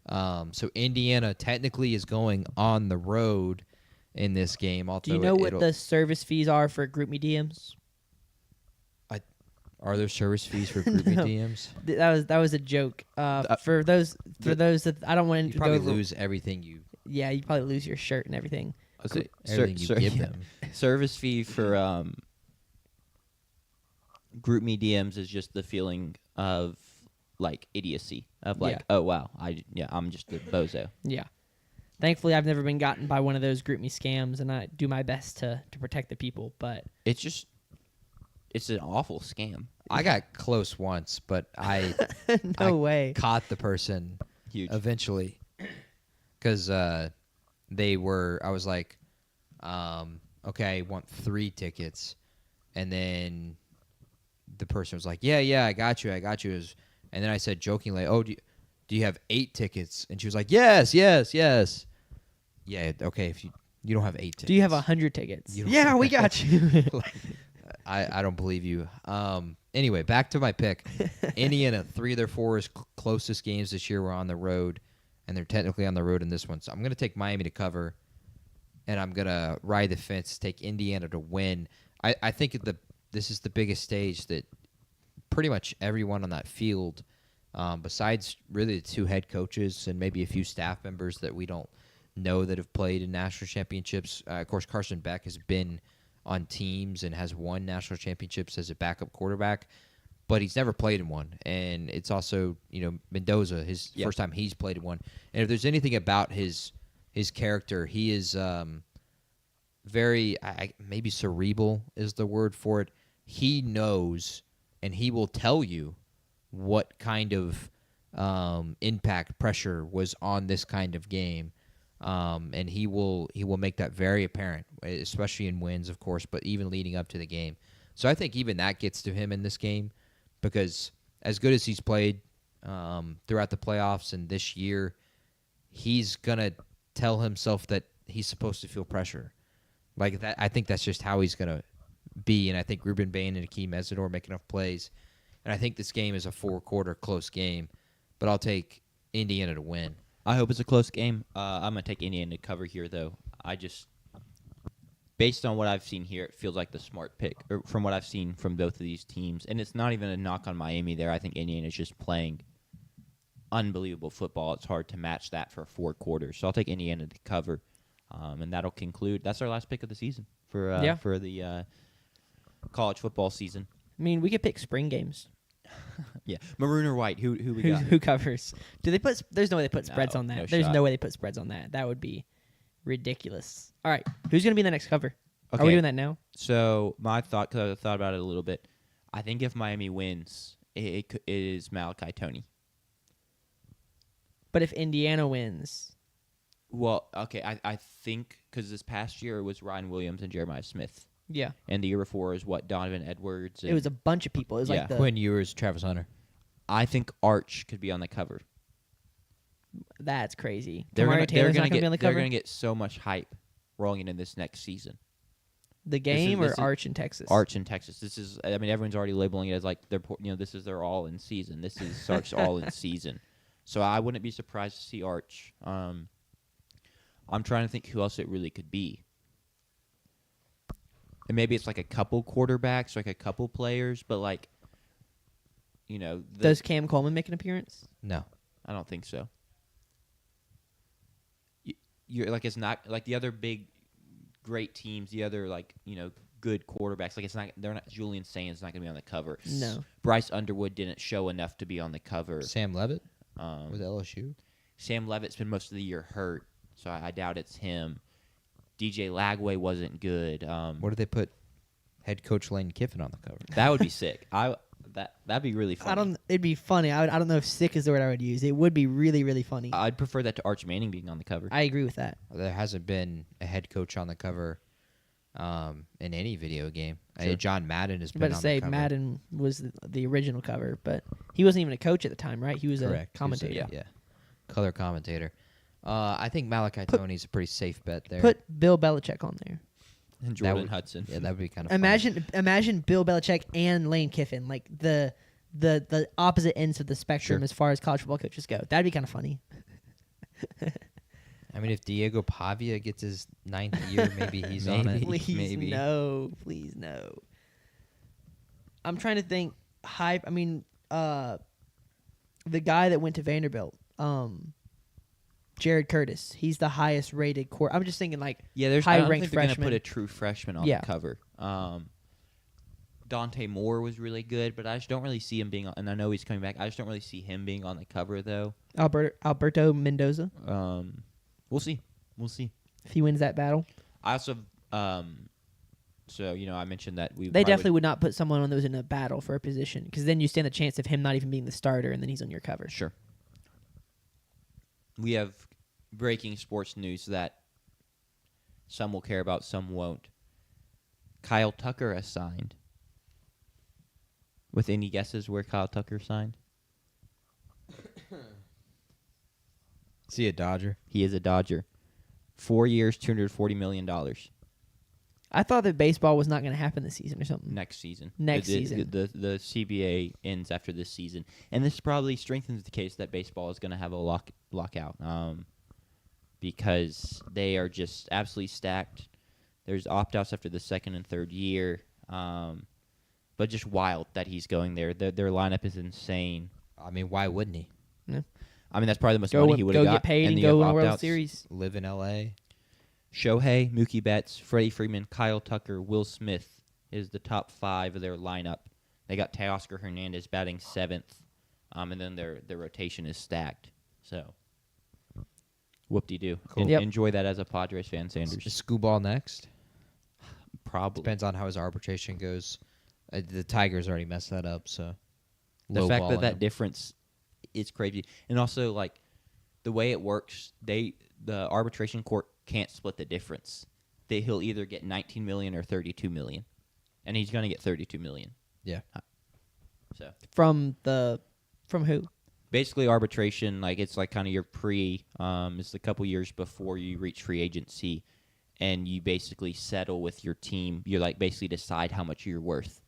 So Indiana technically is going on the road in this game.
Do you know what the service fees are for group mediums?
Are there service fees for group mediums?
That was a joke. For those that I don't want to
you probably lose everything you.
Yeah, you probably lose your shirt and everything.
Everything you give them.
Service fee for group mediums is just the feeling of like idiocy of like, oh wow, I'm just a bozo.
Yeah. Thankfully, I've never been gotten by one of those group me scams, and I do my best to protect the people. But
it's an awful scam.
I got close once, but I
way
caught the person eventually because I was like, okay, I want 3 tickets, and then the person was like, yeah, I got you. And then I said jokingly, oh, do you have 8 tickets? And she was like, yes. Yeah, okay, if you don't have 8 tickets.
Do you have 100 tickets? Yeah, we got you.
I don't believe you. Anyway, back to my pick. Indiana, 3 of their 4 closest games this year were on the road, and they're technically on the road in this one. So I'm going to take Miami to cover, and I'm going to ride the fence, take Indiana to win. I think this is the biggest stage that pretty much everyone on that field, besides really the 2 head coaches and maybe a few staff members that we don't know that have played in national championships. Of course, Carson Beck has been on teams and has won national championships as a backup quarterback, but he's never played in one. And it's also, Mendoza, his first time he's played in one. And if there's anything about his character, he is very, maybe cerebral is the word for it. He knows, and he will tell you what kind of impact pressure was on this kind of game. And he will make that very apparent, especially in wins, of course, but even leading up to the game. So I think even that gets to him in this game because as good as he's played throughout the playoffs and this year, he's going to tell himself that he's supposed to feel pressure. Like that, I think that's just how he's gonna be. And I think Ruben Bain and Akeem Mesidor make enough plays. And I think this game is a 4-quarter close game, but I'll take Indiana to win.
I hope it's a close game. I'm gonna take Indiana to cover here, though. Based on what I've seen here, it feels like the smart pick, or from what I've seen from both of these teams. And it's not even a knock on Miami there. I think Indiana's just playing unbelievable football. It's hard to match that for 4 quarters. So I'll take Indiana to cover, and that'll conclude. That's our last pick of the season for the college football season.
I mean, we could pick spring games.
Yeah, maroon or white. Who we got?
Who covers? Do they put? There's no way they put spreads on that.
No
There's
shot.
no way they put spreads on that. That would be ridiculous. All right, who's gonna be the next cover?
Okay.
Are we doing that now?
So my thought, because I thought about it a little bit, I think if Miami wins, it is Malachi Toney.
But if Indiana wins,
Well, okay, I think because this past year it was Ryan Williams and Jeremiah Smith,
yeah,
and the year before is Donovan Edwards.
it was a bunch of people. It was
Yeah.
like the
Quinn Ewers, Travis Hunter.
I think Arch could be on the cover.
that's crazy.
They're
Kamari
gonna
Taylor's not gonna be on the
they're
cover.
gonna get so much hype rolling into this next season.
The game
this
or
is-
Arch in Texas?
Arch in Texas. This is, I mean, everyone's already labeling it as like this is their all in season. This is Sark's all in season. So I wouldn't be surprised to see Arch. I'm trying to think who else it really could be. And maybe it's like a couple quarterbacks, like a couple players, but like,
Does Cam Coleman make an appearance?
No.
I don't think so. You're like, it's not like the other big, great teams, the other good quarterbacks. Like they're not. Julian Sands not going to be on the cover.
No.
Bryce Underwood didn't show enough to be on the cover.
Sam Levitt with LSU.
Sam Levitt's been most of the year hurt, so I doubt it's him. DJ Lagway wasn't good.
What did they put head coach Lane Kiffin on the cover?
That would be sick. That'd be really funny.
It'd be funny. I don't know if sick is the word I would use. It would be really, really funny.
I'd prefer that to Arch Manning being on the cover.
I agree with that.
There hasn't been a head coach on the cover in any video game.
Sure.
John Madden has
I
been
was
on
about to say
the cover.
Madden was the original cover, but he wasn't even a coach at the time, right? He was
Correct.
a commentator.
He was yeah. Color commentator. I think Malachi Toney's a pretty safe bet there.
Put Bill Belichick on there.
And Jordan Hudson.
Yeah, that would be kind of
Imagine Bill Belichick and Lane Kiffin, like the opposite ends of the spectrum
Sure.
as far as college football coaches go. That'd be kind of funny.
I mean, if Diego Pavia gets his 9th year, maybe he's on it.
Please
Maybe.
no. Please no. I'm trying to think hype. I mean, the guy that went to Vanderbilt, Jared Curtis. He's the highest rated I'm just thinking like
Yeah, I don't
high
think
ranked
they're gonna
freshman.
put a true freshman on
Yeah.
the cover. Dante Moore was really good, but I just don't really see him being on, and I know he's coming back. I just don't really see him being on the cover though.
Alberto Mendoza.
We'll see. We'll see.
If he wins that battle,
I also I mentioned that
they definitely would not put someone on those in a battle for a position because then you stand the chance of him not even being the starter and then he's on your cover.
Sure. We have breaking sports news that some will care about, some won't. Kyle Tucker has signed. With any guesses where Kyle Tucker signed?
Is he a Dodger?
He is a Dodger. 4 years, $240 million
I thought that baseball was not going to happen this season or something.
next season.
Next
The
season.
The CBA ends after this season. And this probably strengthens the case that baseball is going to have a lockout because they are just absolutely stacked. There's opt-outs after the second and third year. But just wild that he's going there. Their lineup is insane.
I mean, why wouldn't he?
I mean, that's probably the most money he would have
Go
got.
get paid and
you
go
have
win a World
opt-outs.
Series.
Live in L.A.?
Shohei, Mookie Betts, Freddie Freeman, Kyle Tucker, Will Smith is the top 5 of their lineup. They got Teoscar Hernandez batting 7th, and then their rotation is stacked. So, whoop-de-doo.
Cool.
Yep.
Enjoy that as a Padres fan, Sanders.
Is Scooball next?
Probably.
Depends on how his arbitration goes. The Tigers already messed that up, so
The fact
lowballing
that
him.
difference is crazy. And also, like, the way it works, the arbitration court can't split the difference. He'll either get $19 million or $32 million. And he's going to get $32 million.
Yeah.
So
From who?
basically arbitration, like it's like kind of your it's a couple years before you reach free agency, and you basically settle with your team. You like basically decide how much you're worth.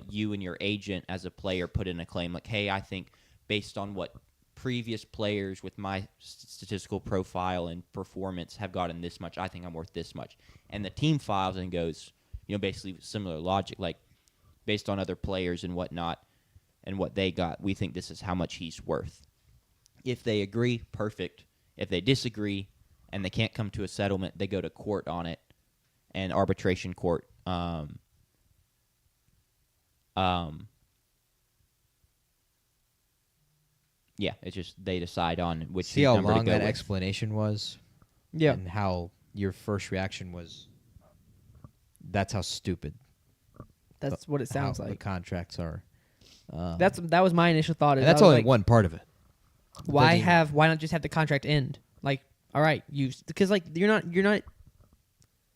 You and your agent as a player put in a claim like, hey, I think based on what previous players with my statistical profile and performance have gotten this much, I think I'm worth this much. And the team files and goes, basically similar logic, like based on other players and whatnot and what they got, we think this is how much he's worth. If they agree, perfect. If they disagree and they can't come to a settlement, they go to court on it, and arbitration court. Yeah, it's just they decide on which
See how
number to
long
go
that
with.
explanation was?
Yeah.
And how your first reaction was, that's how stupid
That's what it sounds
how the
like.
contracts are.
That was my initial thought.
And that's only one part of it.
Why not just have the contract end? Like, all right, because like you're not.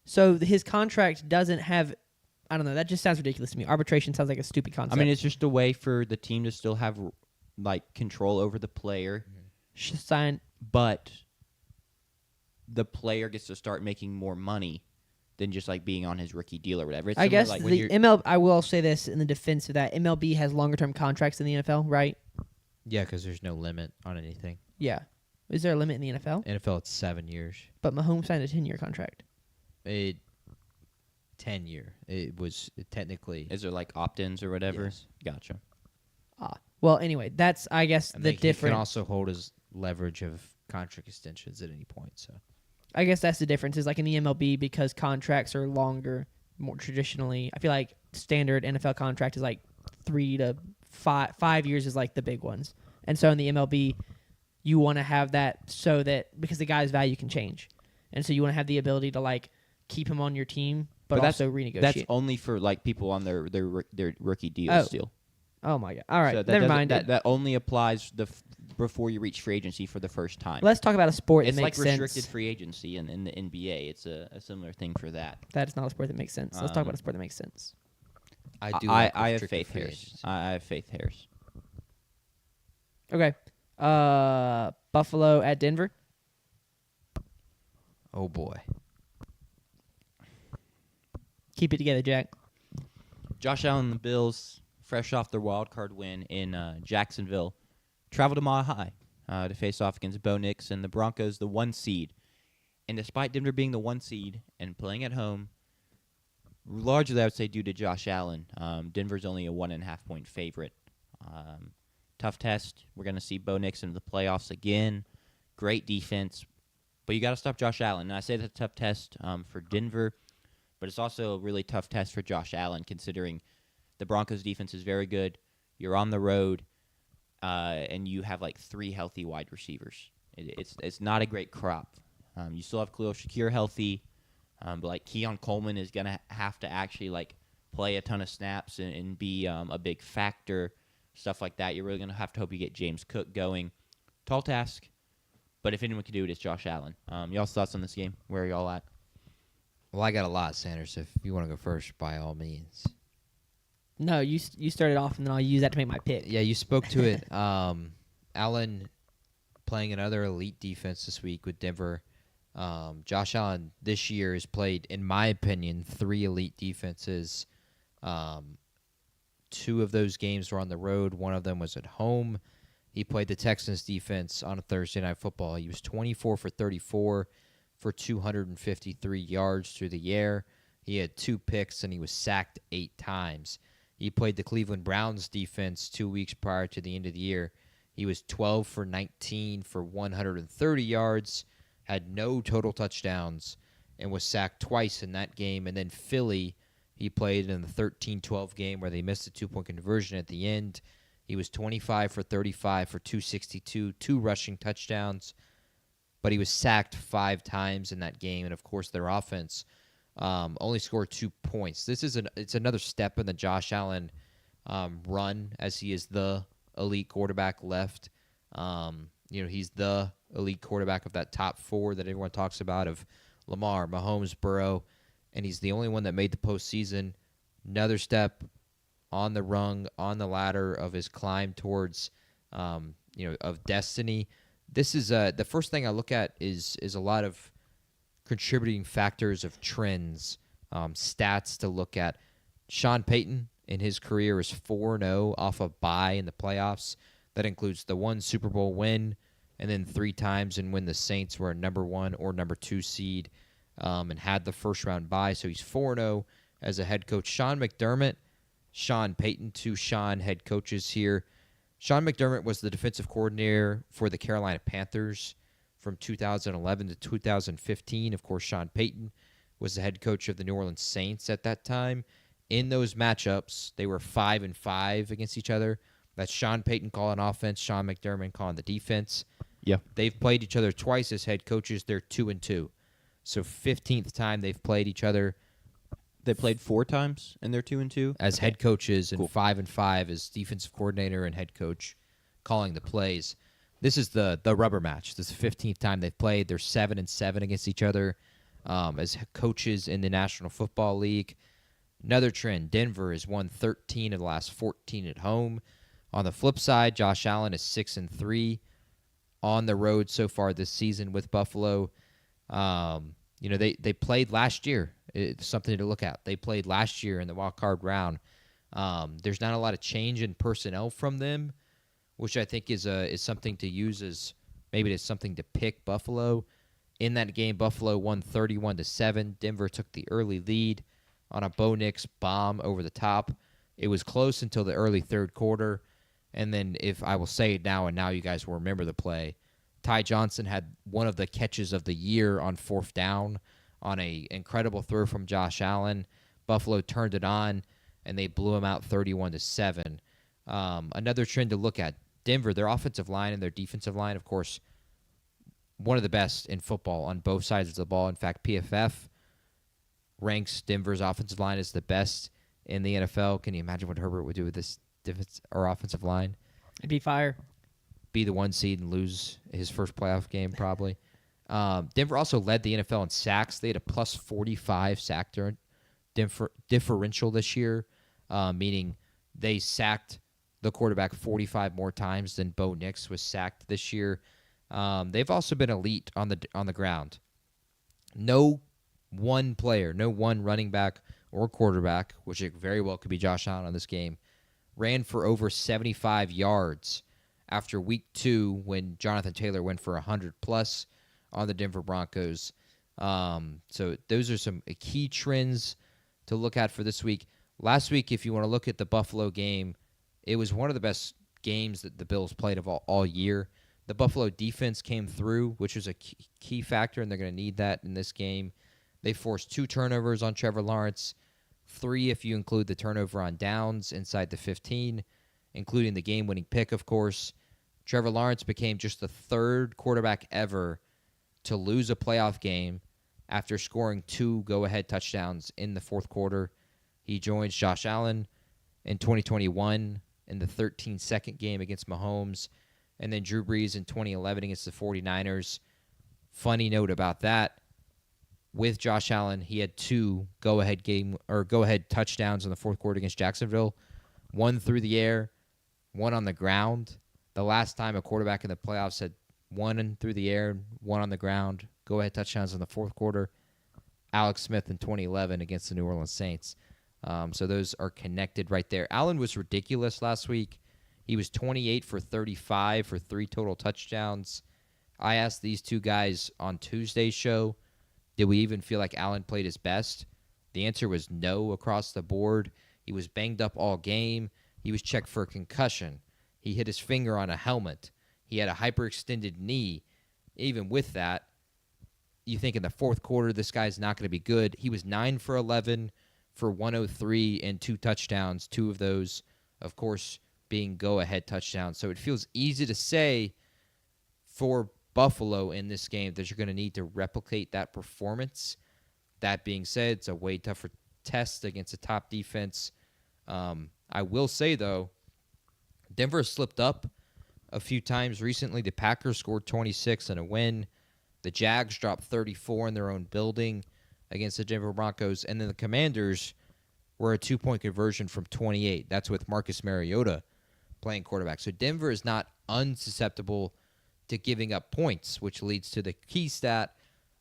So his contract doesn't have. I don't know. That just sounds ridiculous to me. Arbitration sounds like a stupid concept.
I mean, it's just a way for the team to still have like control over the player,
sign,
but the player gets to start making more money than just like being on his rookie deal or whatever. It's
I
similar,
guess
like
the MLB. I will say this in the defense of that: MLB has longer term contracts than the NFL, right?
Yeah, because there's no limit on anything.
Yeah. Is there a limit in the NFL?
NFL, it's 7 years.
But Mahomes signed a 10-year contract.
10-year. It was technically.
Is there like opt-ins or whatever?
Yes.
Gotcha.
Well, anyway, that's I guess
And
the
he
difference.
can also hold his leverage of contract extensions at any point. So
I guess that's the difference. Is like in the MLB because contracts are longer, more traditionally. I feel like standard NFL contract is like 3 to 5 years is like the big ones, and so in the MLB, you want to have that so that because the guy's value can change, and so you want to have the ability to like keep him on your team, but also renegotiate.
That's only for like people on their rookie deals still.
Oh my god! All right,
So
never mind.
That only applies before you reach free agency for the first time.
Let's talk about a sport
It's
that
like
makes sense.
restricted free agency in the NBA. It's a similar thing for that.
That is not a sport that makes sense. Let's talk about a sport that makes sense.
I do.
I
like
have
restricted
faith
free
Harris.
agency.
I have faith Harris.
Okay. Buffalo at Denver.
Oh boy.
Keep it together, Jack.
Josh Allen and the Bills, fresh off their wild card win in Jacksonville, traveled to Mile High to face off against Bo Nix and the Broncos, the 1 seed. And despite Denver being the 1 seed and playing at home, largely I would say due to Josh Allen, Denver's only a 1.5 point favorite. Tough test. We're going to see Bo Nix in the playoffs again. Great defense. But you got to stop Josh Allen. And I say that's a tough test for Denver, but it's also a really tough test for Josh Allen considering the Broncos' defense is very good. You're on the road, and you have like 3 healthy wide receivers. It's not a great crop. You still have Khalil Shakir healthy, but like Keon Coleman is going to have to actually like play a ton of snaps and be a big factor. Stuff like that. You're really going to have to hope you get James Cook going. Tall task, but if anyone can do it, it's Josh Allen. Y'all's thoughts on this game? Where are y'all at?
Well, I got a lot, Sanders. If you want to go first, by all means.
No, you started off, and then I'll use that to make my pick.
Yeah, you spoke to it. Allen playing another elite defense this week with Denver. Josh Allen this year has played, in my opinion, 3 elite defenses. 2 of those games were on the road. 1 of them was at home. He played the Texans defense on a Thursday Night Football. He was 24 for 34 for 253 yards through the air. He had 2 picks, and he was sacked 8 times. He played the Cleveland Browns defense 2 weeks prior to the end of the year. He was 12 for 19 for 130 yards, had no total touchdowns, and was sacked twice in that game. And then Philly, he played in the 13-12 game where they missed a 2-point conversion at the end. He was 25 for 35 for 262, 2 rushing touchdowns, but he was sacked 5 times in that game. And, of course, their offense only scored 2 points. It's another step in the Josh Allen run, as he is the elite quarterback left. He's the elite quarterback of that top 4 that everyone talks about of Lamar, Mahomes, Burrow, and he's the only one that made the postseason. Another step on the rung, on the ladder of his climb towards, of destiny. This is the first thing I look at is a lot of contributing factors of trends, stats to look at. Sean Payton in his career is 4-0 off a bye in the playoffs. That includes the one Super Bowl win and then 3 times and when the Saints were a number 1 or number 2 seed and had the first round bye. So he's 4-0 as a head coach. Sean McDermott, Sean Payton, 2 Sean head coaches here. Sean McDermott was the defensive coordinator for the Carolina Panthers from 2011 to 2015. Of course, Sean Payton was the head coach of the New Orleans Saints at that time. In those matchups, they were 5-5 against each other. That's Sean Payton calling offense, Sean McDermott calling the defense.
Yeah.
They've played each other twice as head coaches. They're 2-2. So 15th time they've played each other.
They played 4 times, and they're 2-2
as head coaches, and
Cool.
5-5 as defensive coordinator and head coach calling the plays. This is the rubber match. This is the 15th time they've played. They're 7-7 against each other as coaches in the National Football League. Another trend, Denver has won 13 of the last 14 at home. On the flip side, Josh Allen is 6-3 on the road so far this season with Buffalo. They played last year. It's something to look at. They played last year in the wild card round. There's not a lot of change in personnel from them, which I think is something to use as maybe it's something to pick Buffalo. In that game, Buffalo won 31-7. Denver took the early lead on a Bo Nix bomb over the top. It was close until the early third quarter. And then if I will say it now, and now you guys will remember the play, Ty Johnson had one of the catches of the year on 4th down on a incredible throw from Josh Allen. Buffalo turned it on, and they blew him out 31-7. Another trend to look at, Denver, their offensive line and their defensive line, of course, one of the best in football on both sides of the ball. In fact, PFF ranks Denver's offensive line as the best in the NFL. Can you imagine what Herbert would do with this defense or offensive line?
It'd be fire.
Be the 1 seed and lose his first playoff game probably. Denver also led the NFL in sacks. They had a plus 45 sack differential this year, meaning they sacked the quarterback 45 more times than Bo Nix was sacked this year. They've also been elite on the ground. No one player, no one running back or quarterback, which it very well could be Josh Allen on this game, ran for over 75 yards after week 2 when Jonathan Taylor went for 100+ on the Denver Broncos. So those are some key trends to look at for this week. Last week, if you want to look at the Buffalo game, it was one of the best games that the Bills played of all year. The Buffalo defense came through, which was a key factor, and they're going to need that in this game. They forced 2 turnovers on Trevor Lawrence, 3 if you include the turnover on downs inside the 15, including the game-winning pick, of course. Trevor Lawrence became just the 3rd quarterback ever to lose a playoff game after scoring 2 go-ahead touchdowns in the 4th quarter. He joins Josh Allen in 2021 in the 13-second game against Mahomes, and then Drew Brees in 2011 against the 49ers. Funny note about that, with Josh Allen, he had 2 go-ahead touchdowns in the 4th quarter against Jacksonville, 1 through the air, 1 on the ground. The last time a quarterback in the playoffs had 1 through the air, 1 on the ground, go-ahead touchdowns in the 4th quarter, Alex Smith in 2011 against the New Orleans Saints. So those are connected right there. Allen was ridiculous last week. He was 28 for 35 for 3 total touchdowns. I asked these 2 guys on Tuesday's show, did we even feel like Allen played his best? The answer was no across the board. He was banged up all game. He was checked for a concussion. He hit his finger on a helmet. He had a hyperextended knee. Even with that, you think in the 4th quarter, this guy's not going to be good. He was 9 for 11 for 103 and 2 touchdowns, 2 of those, of course, being go-ahead touchdowns. So it feels easy to say for Buffalo in this game that you're going to need to replicate that performance. That being said, it's a way tougher test against a top defense. I will say, though, Denver slipped up a few times recently. The Packers scored 26 in a win. The Jags dropped 34 in their own building against the Denver Broncos. And then the Commanders were a 2-point conversion from 28. That's with Marcus Mariota playing quarterback. So Denver is not unsusceptible to giving up points, which leads to the key stat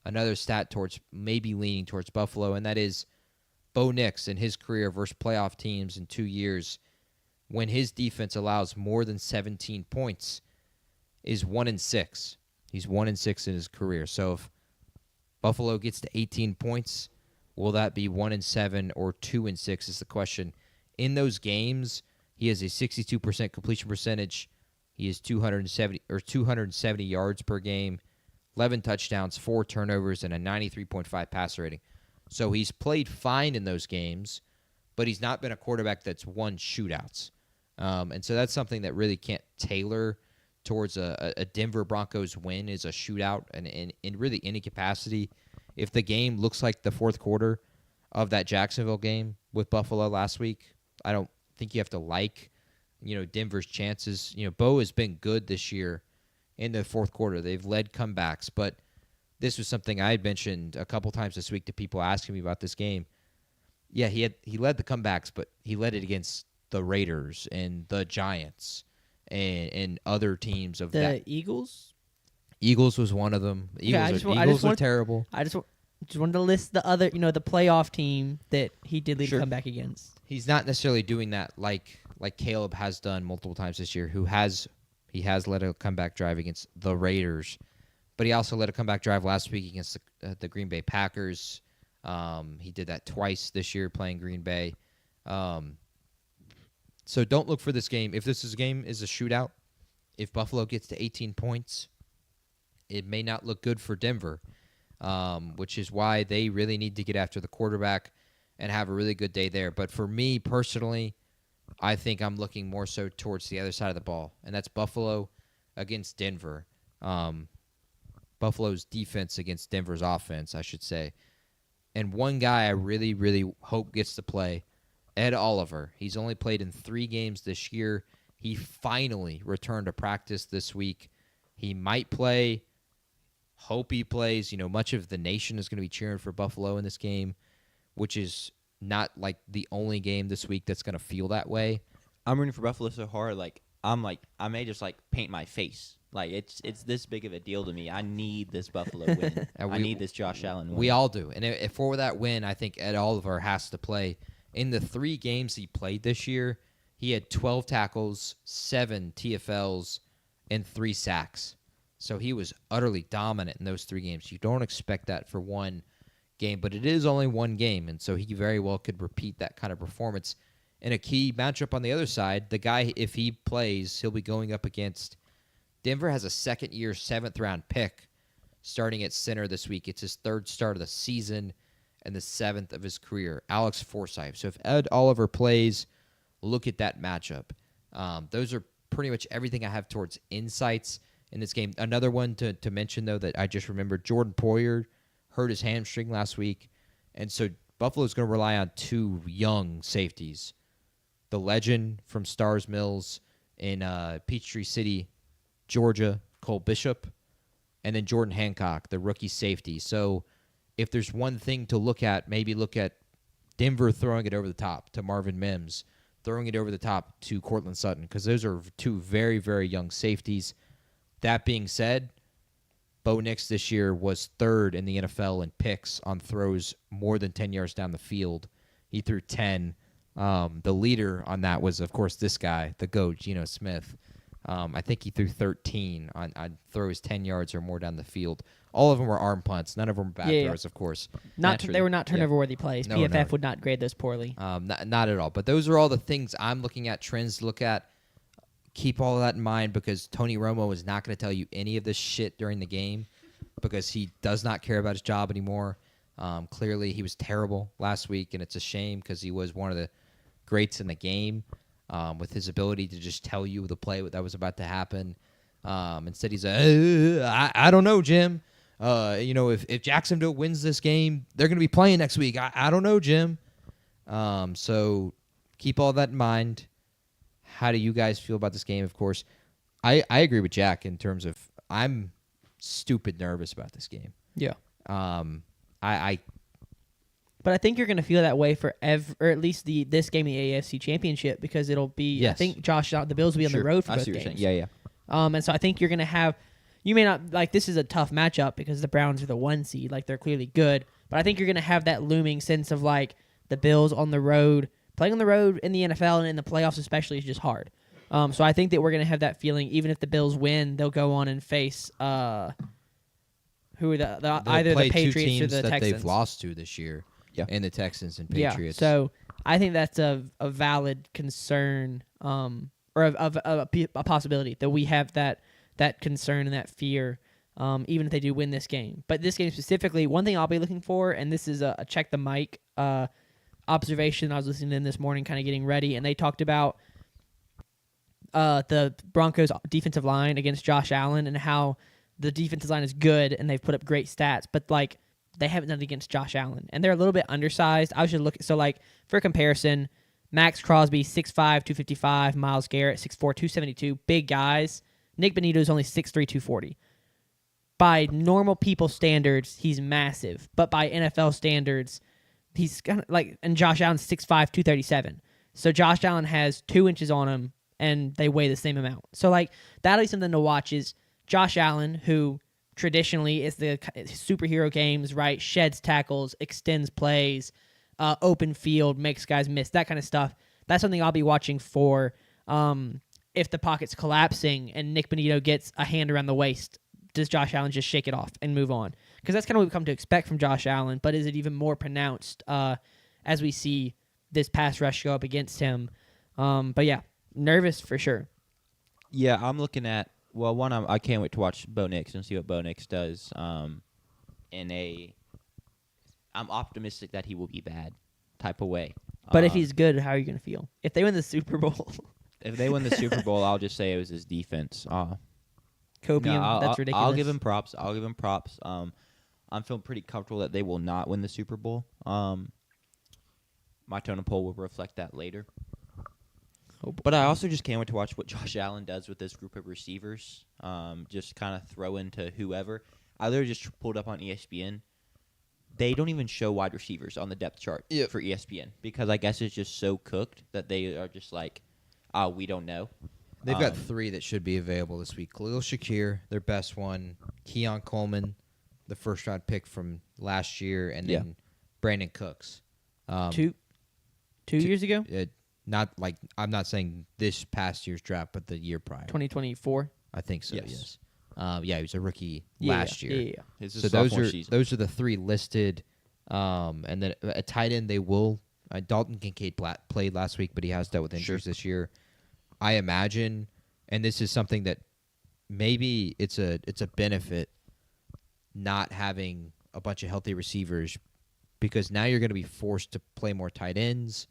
another stat towards maybe leaning towards Buffalo, and that is Bo Nix in his career versus playoff teams in 2 years, when his defense allows more than 17 points, is 1-6. He's 1-6 in his career. So if Buffalo gets to 18 points, will that be 1-7 or 2-6 is the question. In those games, he has a 62% completion percentage. He is 270 yards per game, 11 touchdowns, 4 turnovers, and a 93.5 passer rating. So he's played fine in those games, but he's not been a quarterback that's won shootouts. And so that's something that really can't tailor towards a Denver Broncos win is a shootout and in really any capacity. If the game looks like the fourth quarter of that Jacksonville game with Buffalo last week, I don't think you have to like, Denver's chances. Bo has been good this year in the fourth quarter. They've led comebacks, but this was something I had mentioned a couple times this week to people asking me about this game. Yeah, he led the comebacks, but he led it against the Raiders and the Giants and other teams of that.
The Eagles?
Eagles was one of them. Eagles are terrible.
I just wanted to list the other, the playoff team that he did lead a comeback against.
He's not necessarily doing that like Caleb has done multiple times this year, he has led a comeback drive against the Raiders, but he also led a comeback drive last week against the Green Bay Packers. He did that twice this year playing Green Bay. So don't look for this game. If this game is a shootout, if Buffalo gets to 18 points, it may not look good for Denver, which is why they really need to get after the quarterback and have a really good day there. But for me personally, I think I'm looking more so towards the other side of the ball, and that's Buffalo against Denver. Buffalo's defense against Denver's offense, I should say. And one guy I really, really hope gets to play, Ed Oliver. He's only played in 3 games this year. He finally returned to practice this week. He might play. Hope he plays. Much of the nation is going to be cheering for Buffalo in this game, which is not like the only game this week that's going to feel that way.
I'm rooting for Buffalo so hard. I may just paint my face. It's this big of a deal to me. I need this Buffalo win. I need this Josh Allen win.
We all do. And if for that win, I think Ed Oliver has to play. In the 3 games he played this year, he had 12 tackles, 7 TFLs, and 3 sacks. So he was utterly dominant in those 3 games. You don't expect that for one game, but it is only one game, and so he very well could repeat that kind of performance. In a key matchup on the other side, the guy, if he plays, he'll be going up against Denver has a second-year, 7th-round pick starting at center this week. It's his 3rd start of the season and the 7th of his career, Alex Forsythe. So if Ed Oliver plays, look at that matchup. Those are pretty much everything I have towards insights in this game. Another one to mention, though, that I just remembered, Jordan Poyer hurt his hamstring last week, and so Buffalo's going to rely on 2 young safeties. The legend from Stars Mills in Peachtree City, Georgia, Cole Bishop, and then Jordan Hancock, the rookie safety. So if there's one thing to look at, maybe look at Denver throwing it over the top to Marvin Mims, throwing it over the top to Cortland Sutton, because those are 2 very, very young safeties. That being said, Bo Nix this year was 3rd in the NFL in picks on throws more than 10 yards down the field. He threw 10. The leader on that was, of course, this guy, the GOAT, Geno Smith. I think he threw 13 on throws 10 yards or more down the field. All of them were arm punts. None of them were bad throws, of course.
They were not turnover-worthy plays.
No,
PFF would not grade those poorly.
Not at all. But those are all the things I'm looking at, trends to look at. Keep all of that in mind, because Tony Romo is not going to tell you any of this shit during the game, because he does not care about his job anymore. Clearly, he was terrible last week, and it's a shame because he was one of the greats in the game with his ability to just tell you the play that was about to happen. Instead, he's I don't know, Jim. If Jacksonville wins this game, they're going to be playing next week. I don't know, Jim. So keep all that in mind. How do you guys feel about this game? Of course, I agree with Jack in terms of I'm stupid nervous about this game.
Yeah.
But
I think you're going to feel that way for or at least this game in the AFC Championship, because it'll be.
Yes.
I think the Bills will be on the road for both games.
Yeah.
And so I think you're going to have. you may not like this is a tough matchup because the Browns are the 1 seed, like they're clearly good. But I think you're gonna have that looming sense of like the Bills on the road, playing on the road in the NFL and in the playoffs especially is just hard. So I think that we're gonna have that feeling. Even if the Bills win, they'll go on and face who are either
play
the Patriots
two teams
or the
that
Texans.
they've lost to this year.
Yeah.
And the Texans and
Yeah,
Patriots.
so I think that's a valid concern, or a possibility that we have that concern and that fear, even if they do win this game. But this game specifically, one thing I'll be looking for, and this is a check the mic observation I was listening in this morning, kind of getting ready, and they talked about the Broncos' defensive line against Josh Allen and how the defensive line is good and they've put up great stats, but like they haven't done it against Josh Allen, and they're a little bit undersized. I should look. So, like, for comparison, Max Crosby, 6'5", 255. Myles Garrett, 6'4", 272. Big guys. Nick Bonito is only 6'3", 240. By normal people standards, he's massive. But by NFL standards, he's kind of like, and Josh Allen's 6'5", 237. So Josh Allen has 2 inches on him, and they weigh the same amount. So, like, that'll be something to watch is Josh Allen, who traditionally is the superhero games, right? Sheds tackles, extends plays, open field, makes guys miss, that kind of stuff. That's something I'll be watching for if the pocket's collapsing and Nick Bonito gets a hand around the waist. Does Josh Allen just shake it off and move on? Because that's kind of what we've come to expect from Josh Allen, but is it even more pronounced as we see this pass rush go up against him? But yeah, nervous for sure.
Yeah, I'm looking at, well, one, I can't wait to watch Bo Nix and see what Bo Nix does. I'm optimistic that he will be bad type of way.
But if he's good, how are you going to feel? If they win the Super Bowl.
If they win the Super Bowl, I'll just say it was his defense.
Copium, that's ridiculous.
I'll give him props. I'm feeling pretty comfortable that they will not win the Super Bowl. My totem pole will reflect that later. But I also just can't wait to watch what Josh Allen does with this group of receivers. Just kind of throw into whoever. I literally just pulled up on ESPN. They don't even show wide receivers on the depth chart for ESPN because I guess it's just so cooked that they are just like, we don't know.
They've got 3 that should be available this week. Khalil Shakir, their best one. Keon Coleman, the first-round pick from last year. And then Brandon Cooks.
2 years ago?
Not like I'm not saying this past year's draft, but the year prior.
2024?
I think so,
yes.
Yeah, he was a rookie last year.
Yeah.
So those are the 3 listed. And then a tight end they will. Dalton Kincaid played last week, but he has dealt with injuries this year. I imagine, and this is something that maybe it's a benefit not having a bunch of healthy receivers because now you're going to be forced to play more tight ends.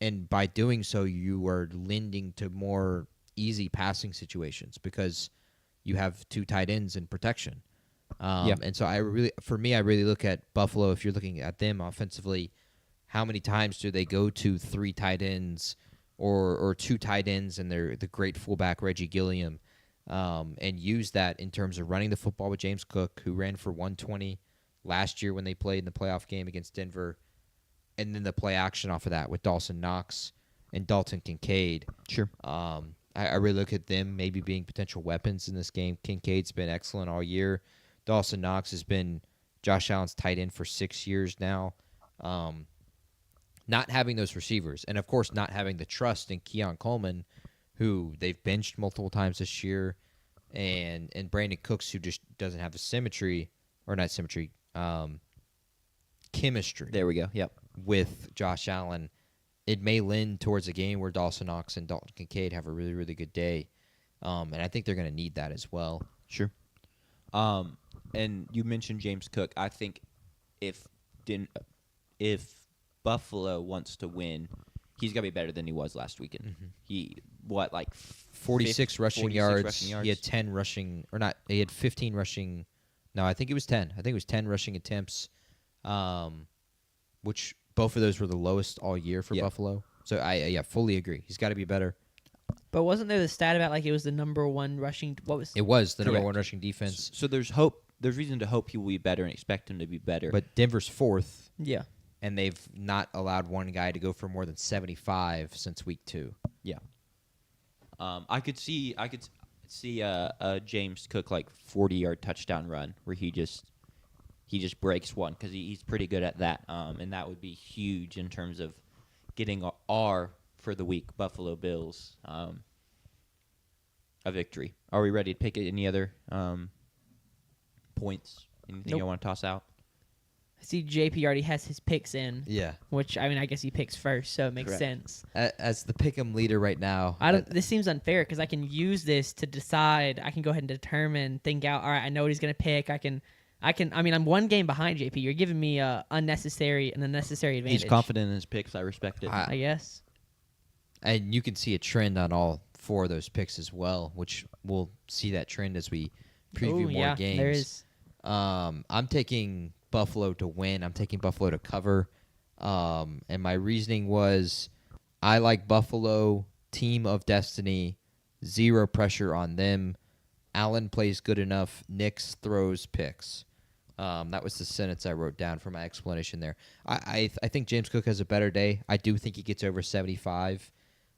And by doing so, you are lending to more easy passing situations because you have 2 tight ends in protection. And so I really look at Buffalo. If you're looking at them offensively, how many times do they go to 3 tight ends or 2 tight ends and they're the great fullback Reggie Gilliam and use that in terms of running the football with James Cook, who ran for 120 last year when they played in the playoff game against Denver. And then the play action off of that with Dawson Knox and Dalton Kincaid.
Sure.
I really look at them maybe being potential weapons in this game. Kincaid's been excellent all year. Dawson Knox has been Josh Allen's tight end for 6 years now. Not having those receivers, and of course not having the trust in Keon Coleman, who they've benched multiple times this year, and Brandon Cooks, who just doesn't have the chemistry.
There we go. Yep.
With Josh Allen, it may lend towards a game where Dawson Knox and Dalton Kincaid have a really, really good day. And I think they're going to need that as well.
Sure. And you mentioned James Cook. I think if Buffalo wants to win, he's got to be better than he was last weekend. Mm-hmm. He,
46 rushing yards. He had 10 rushing, or not, he had 15 rushing. No, I think it was 10. I think it was 10 rushing attempts, which both of those were the lowest all year for Buffalo. So I fully agree. He's got to be better.
But wasn't there the stat about like it was the number 1 rushing?
It was the number 1 rushing defense.
So there's hope. There's reason to hope he will be better and expect him to be better.
But Denver's 4th.
Yeah.
And they've not allowed one guy to go for more than 75 since week 2.
Yeah. see a James Cook 40-yard touchdown run where he just breaks one because he's pretty good at that, and that would be huge in terms of getting our for the week Buffalo Bills a victory. Are we ready to pick any other points? Anything you want to toss out?
I see JP already has his picks in.
Yeah.
Which, I guess he picks first, so it makes
Correct.
sense.
As the pick'em leader right now,
This seems unfair because I can use this to decide. I can go ahead and determine, think out. All right, I know what he's gonna pick. I'm one game behind JP. You're giving me an unnecessary advantage.
He's confident in his picks. I respect it.
I guess.
and you can see a trend on all 4 of those picks as well, which we'll see that trend as we preview more games.
There is.
I'm taking Buffalo to win. I'm taking Buffalo to cover. And my reasoning was I like Buffalo, team of destiny, 0 pressure on them. Allen plays good enough. Nix throws picks. That was the sentence I wrote down for my explanation there. I think James Cook has a better day. I do think he gets over 75.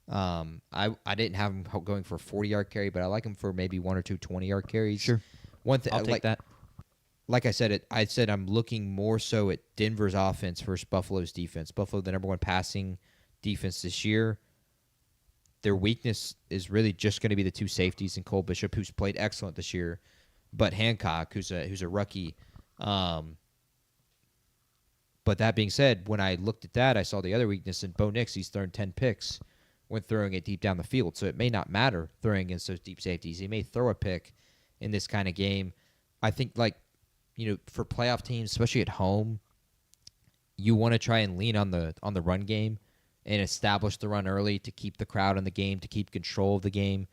I didn't have him going for a 40-yard carry, but I like him for maybe 1 or 2 20-yard carries.
Sure.
One thing,
I'll take that.
Like I said, I'm looking more so at Denver's offense versus Buffalo's defense. Buffalo, the number 1 passing defense this year. Their weakness is really just going to be the 2 safeties and Cole Bishop, who's played excellent this year, but Hancock, who's a rookie. But that being said, when I looked at that, I saw the other weakness in Bo Nix. He's thrown 10 picks when throwing it deep down the field, so it may not matter throwing against those deep safeties. He may throw a pick in this kind of game. I think, for playoff teams, especially at home, you want to try and lean on the run game and establish the run early to keep the crowd in the game, to keep control of the game.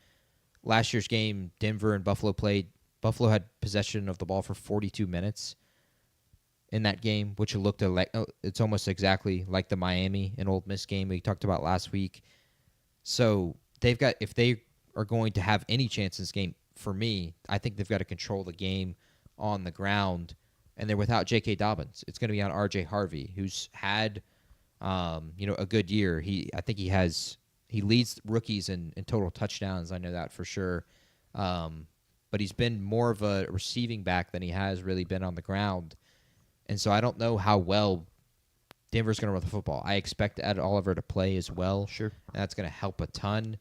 Last year's game, Denver and Buffalo played. Buffalo had possession of the ball for 42 minutes in that game, which looked like it's almost exactly like the Miami and Ole Miss game we talked about last week. So if they are going to have any chance in this game, for me, I think they've got to control the game on the ground, and they're without J.K. Dobbins. It's going to be on R.J. Harvey, who's had a good year. I think he leads rookies in total touchdowns. I know that for sure. But he's been more of a receiving back than he has really been on the ground. And so I don't know how well Denver's going to run the football. I expect Ed Oliver to play as well.
Sure.
And that's going to help a ton.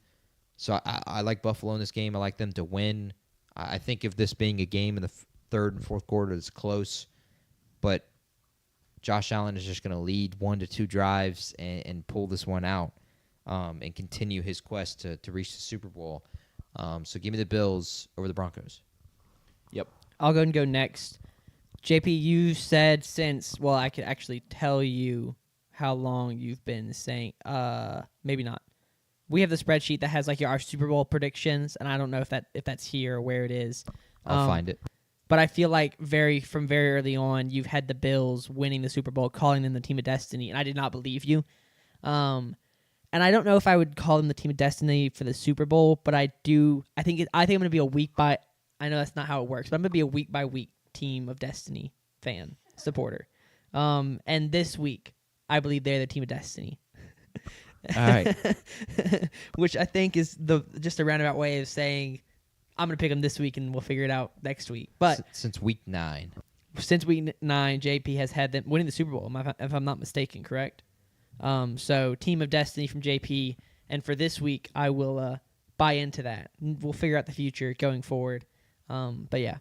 So I like Buffalo in this game. I like them to win. I think of this being a game in the third and fourth quarter that's close, but Josh Allen is just going to lead 1 to 2 drives and pull this one out and continue his quest to reach the Super Bowl. So give me the Bills over the Broncos.
Yep.
I'll go and go next. JP, you said I could actually tell you how long you've been saying, maybe not. We have the spreadsheet that has our Super Bowl predictions, and I don't know if that's here or where it is.
I'll find it.
But I feel like from very early on, you've had the Bills winning the Super Bowl, calling them the team of destiny, and I did not believe you. And I don't know if I would call them the team of destiny for the Super Bowl, but I do. I think I'm going to be a week by. I know that's not how it works, but I'm going to be a week by week team of destiny fan supporter. And this week, I believe they're the team of destiny.
All right.
Which I think is just a roundabout way of saying I'm going to pick them this week and we'll figure it out next week. But
since week 9.
Since week 9, JP has had them winning the Super Bowl, if I'm not mistaken, correct? So team of destiny from JP, and for this week, I will buy into that. We'll figure out the future going forward. But yeah.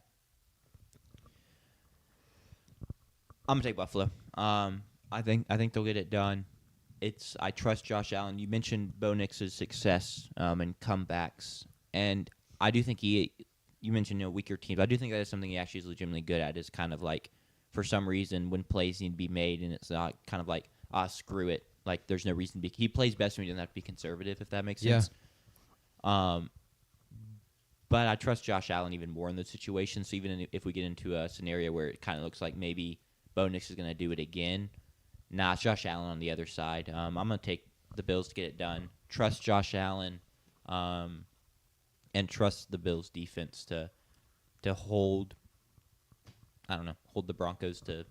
I'm gonna take Buffalo. I think they'll get it done. I trust Josh Allen. You mentioned Bo Nix's success and comebacks, and I do think you mentioned weaker teams. I do think that is something he actually is legitimately good at. Is kind of for some reason when plays need to be made, and it's not kind of screw it. There's no reason to be. He plays best when he doesn't have to be conservative, if that makes sense. But I trust Josh Allen even more in those situations. So even if we get into a scenario where it kind of looks like maybe Bo Nix is going to do it again, it's Josh Allen on the other side. I'm going to take the Bills to get it done. Trust Josh Allen, and trust the Bills defense to hold the Broncos to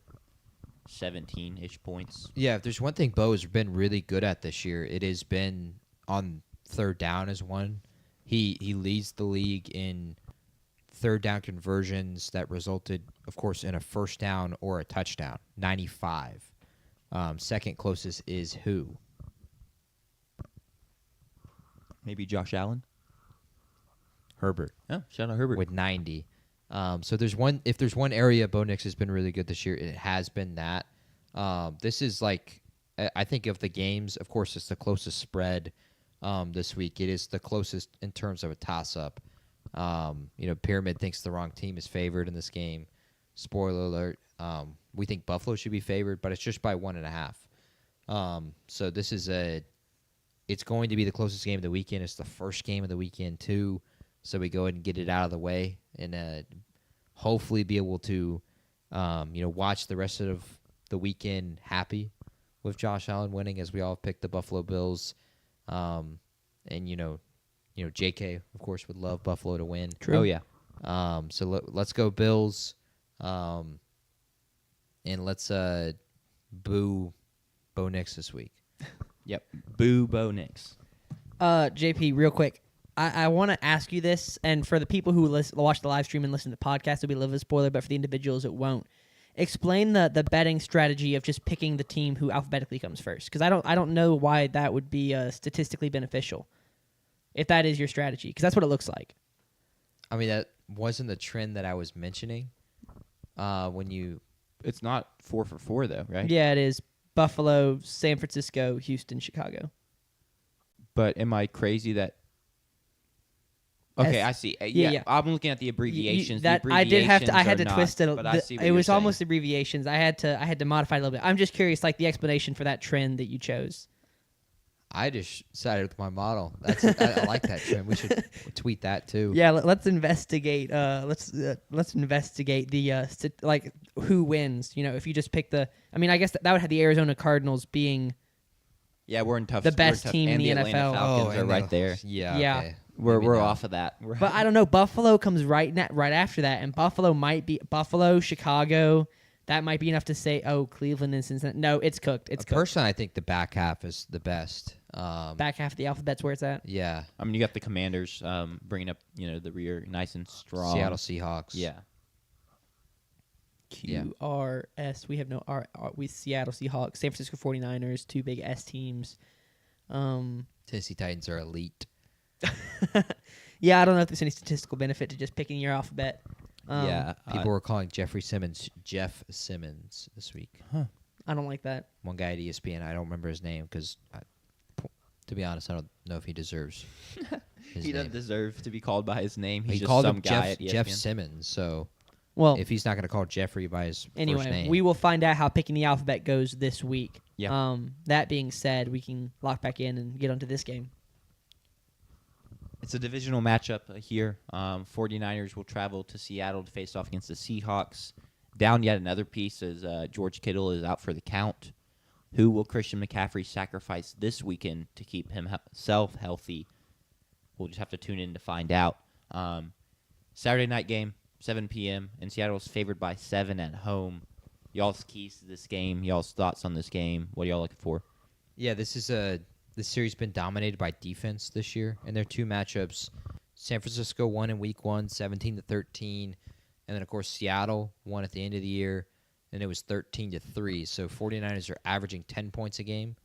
17-ish points.
Yeah, if there's one thing Bo has been really good at this year, it has been on third down as one. He leads the league in third down conversions that resulted, of course, in a first down or a touchdown. 95. Second closest is who?
Maybe Josh Allen.
Herbert.
Oh, shout out Herbert.
With 90. So if there's one area Bo Nix has been really good this year, it has been that. This is like, I think of the games, of course, it's the closest spread this week. It is the closest in terms of a toss-up. Pyramid thinks the wrong team is favored in this game. Spoiler alert. We think Buffalo should be favored, but it's just by 1.5. So this is it's going to be the closest game of the weekend. It's the first game of the weekend, too. So we go ahead and get it out of the way and hopefully be able to, watch the rest of the weekend happy with Josh Allen winning, as we all picked the Buffalo Bills. And JK, of course, would love Buffalo to win.
True.
Oh, yeah.
So let's go Bills. And let's boo Bo Nix this week.
Yep. Boo Bo Nix.
JP, real quick. I want to ask you this, and for the people who watch the live stream and listen to the podcast, it'll be a little bit of a spoiler, but for the individuals, it won't. Explain the betting strategy of just picking the team who alphabetically comes first, because I don't know why that would be statistically beneficial, if that is your strategy, because that's what it looks like.
I mean, that wasn't the trend that I was mentioning.
It's not 4 for 4 though, right?
Yeah, it is. Buffalo, San Francisco, Houston, Chicago.
But am I crazy that? Okay,
S-
I see.
yeah.
I'm looking at the abbreviations.
I had to twist it.
But I see what
it
you're
was
saying.
almost abbreviations. I had to modify it a little bit. I'm just curious, like the explanation for that trend that you chose.
I just sided with my model. I like that trend. We should tweet that too.
Yeah, let's investigate. Let's investigate the like who wins. If you just pick I guess that would have the Arizona Cardinals being.
Yeah, we're in tough.
The best
we're tough,
team in
and
the
Atlanta
NFL.
Falcons are right there.
Yeah.
Yeah.
Okay.
We're
Maybe not.
off of that.
But I don't know. Buffalo comes right after that, and Buffalo might be Chicago. That might be enough to say, oh, Cleveland and Cincinnati. No, it's cooked. It's cooked.
Personally, I think the back half is the best.
Back half of the alphabet's where it's at.
Yeah.
I mean, you got the Commanders bringing up the rear nice and strong.
Seattle Seahawks.
Yeah.
QRS. We have no R. We Seattle Seahawks, San Francisco 49ers, two big S teams.
Tennessee Titans are elite.
Yeah, I don't know if there's any statistical benefit to just picking your alphabet.
Yeah.
People were calling Jeffrey Simmons Jeff Simmons this week.
I don't like that.
One guy at ESPN, I don't remember his name because, to be honest, I don't know if he deserves his
He
name.
doesn't deserve to be called by his name. He's
He
just
called
some
him
guy at E
Jeff
ESPN.
Simmons, so
Well,
if he's not going to call Jeffrey by his first
anyway,
name.
we will find out how picking the alphabet goes this week.
Yeah.
That being said, we can lock back in and get onto this game.
It's a divisional matchup here. 49ers will travel to Seattle to face off against the Seahawks. Down yet another piece as George Kittle is out for the count. Who will Christian McCaffrey sacrifice this weekend to keep himself healthy? We'll just have to tune in to find out. Saturday night game, 7 p.m., and Seattle's favored by 7 at home. Y'all's keys to this game, y'all's thoughts on this game. What are y'all looking for?
Yeah, this series been dominated by defense this year, and their two matchups. San Francisco won in Week 1, 17-13, and then of course Seattle won at the end of the year, and it was 13-3. So 49ers are averaging 10 points a game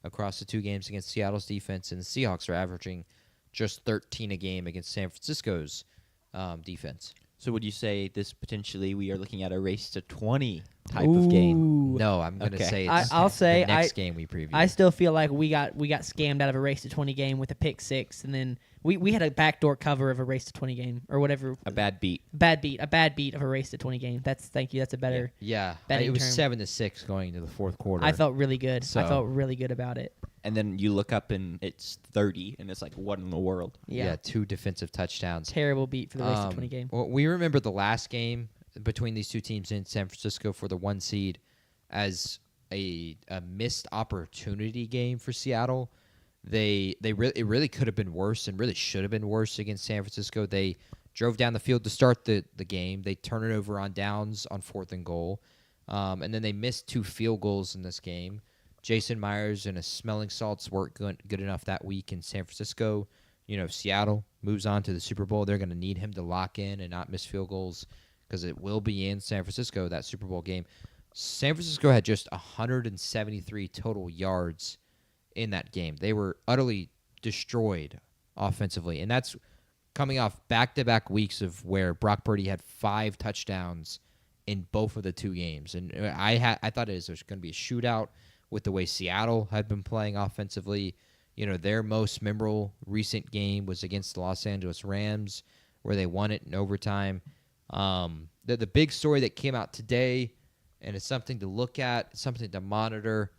across the two games against Seattle's defense, and the Seahawks are averaging just 13 a game against San Francisco's defense.
So would you say this potentially we are looking at a race to 20 type of game?
No, I'm going to
Okay.
say it's
I'll say
the next game we previewed.
I still feel like we got scammed out of a race to 20 game with a pick six, and then we had a backdoor cover of a race to 20 game or whatever.
A bad beat.
A bad beat of a race to 20 game. Thank you. That's a better.
Yeah,
betting
it was
term.
7-6 going into the fourth quarter.
I felt really good.
So-
I felt really good about it.
And then you look up and it's 30, and it's like, what in the world?
Yeah.
two defensive touchdowns.
Terrible beat for the race to 20 game.
Well, we remember the last game between these two teams in San Francisco for the 1 seed as a missed opportunity game for Seattle. It really could have been worse and really should have been worse against San Francisco. They drove down the field to start the game. They turn it over on downs on 4th and goal. And then they missed 2 field goals in this game. Jason Myers and a smelling salts weren't good enough that week in San Francisco if Seattle moves on to the Super Bowl, they're going to need him to lock in and not miss field goals because it will be in San Francisco, that Super Bowl game. San Francisco had just 173 total yards in that game. They were utterly destroyed offensively, and that's coming off back-to-back weeks of where Brock Purdy had 5 touchdowns in both of the 2 games. And I thought there's going to be a shootout with the way Seattle had been playing offensively. Their most memorable recent game was against the Los Angeles Rams, where they won it in overtime. The big story that came out today, and it's something to look at, something to monitor,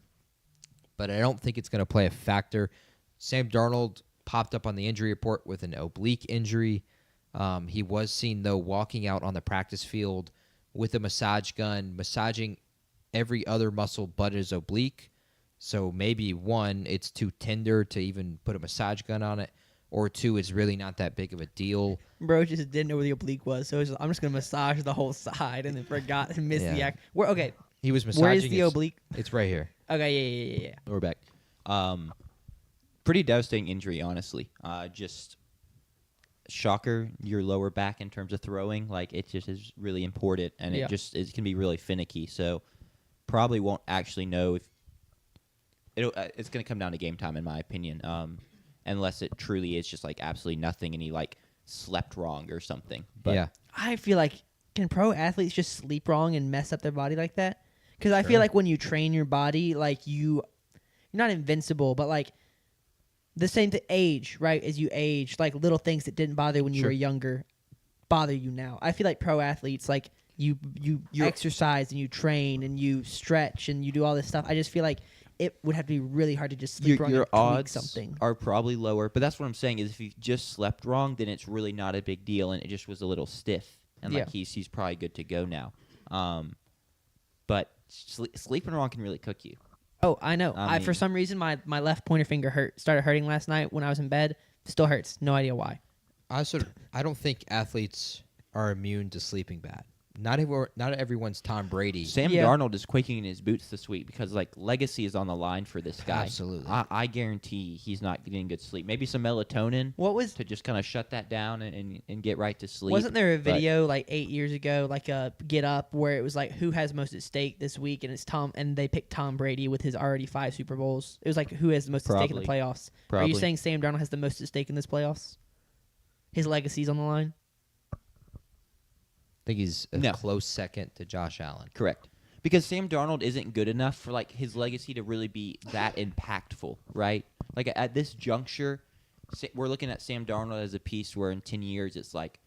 but I don't think it's going to play a factor. Sam Darnold popped up on the injury report with an oblique injury. He was seen, though, walking out on the practice field with a massage gun, massaging every other muscle but his oblique. So maybe 1, it's too tender to even put a massage gun on it, or 2, it's really not that big of a deal.
Bro just didn't know where the oblique was, so I'm just gonna massage the whole side, and then forgot and missed the act. Okay,
He was massaging.
where is the oblique?
It's right here.
Okay, yeah.
We're back. Pretty devastating injury, honestly. Just shocker, your lower back in terms of throwing. Like, it just is really important, and it can be really finicky. So probably won't actually know if it's going to come down to game time, in my opinion, unless it truly is just like absolutely nothing and he like slept wrong or something. But
yeah.
I feel like, can pro athletes just sleep wrong and mess up their body like that? Because I feel like when you train your body, like you're not invincible, but like the same age, right? As you age, like little things that didn't bother when you were younger bother you now. I feel like pro athletes, like you exercise and you train and you stretch and you do all this stuff. I just feel like it would have to be really hard to just sleep wrong
your
and tweak
odds
something.
are probably lower, but that's what I'm saying is if you just slept wrong, then it's really not a big deal, and it just was a little stiff, and like he's probably good to go now. But sleeping wrong can really cook you.
Oh, I know. For some reason, my left pointer finger started hurting last night when I was in bed. Still hurts. No idea why.
I don't think athletes are immune to sleeping bad. Not everyone's Tom Brady.
Sam Darnold is quaking in his boots this week because like legacy is on the line for this guy.
Absolutely.
I guarantee he's not getting good sleep. Maybe some melatonin to just kind of shut that down and get right to sleep.
Wasn't there a video like 8 years ago, like a Get Up, where it was like who has most at stake this week, and it's Tom, and they picked Tom Brady with his already 5 Super Bowls. It was like who has the most at stake in the playoffs. Are you saying Sam Darnold has the most at stake in this playoffs? His legacy's on the line.
I think he's a close second to Josh Allen.
Correct. Because Sam Darnold isn't good enough for like his legacy to really be that impactful, right? Like at this juncture, we're looking at Sam Darnold as a piece where in 10 years it's like,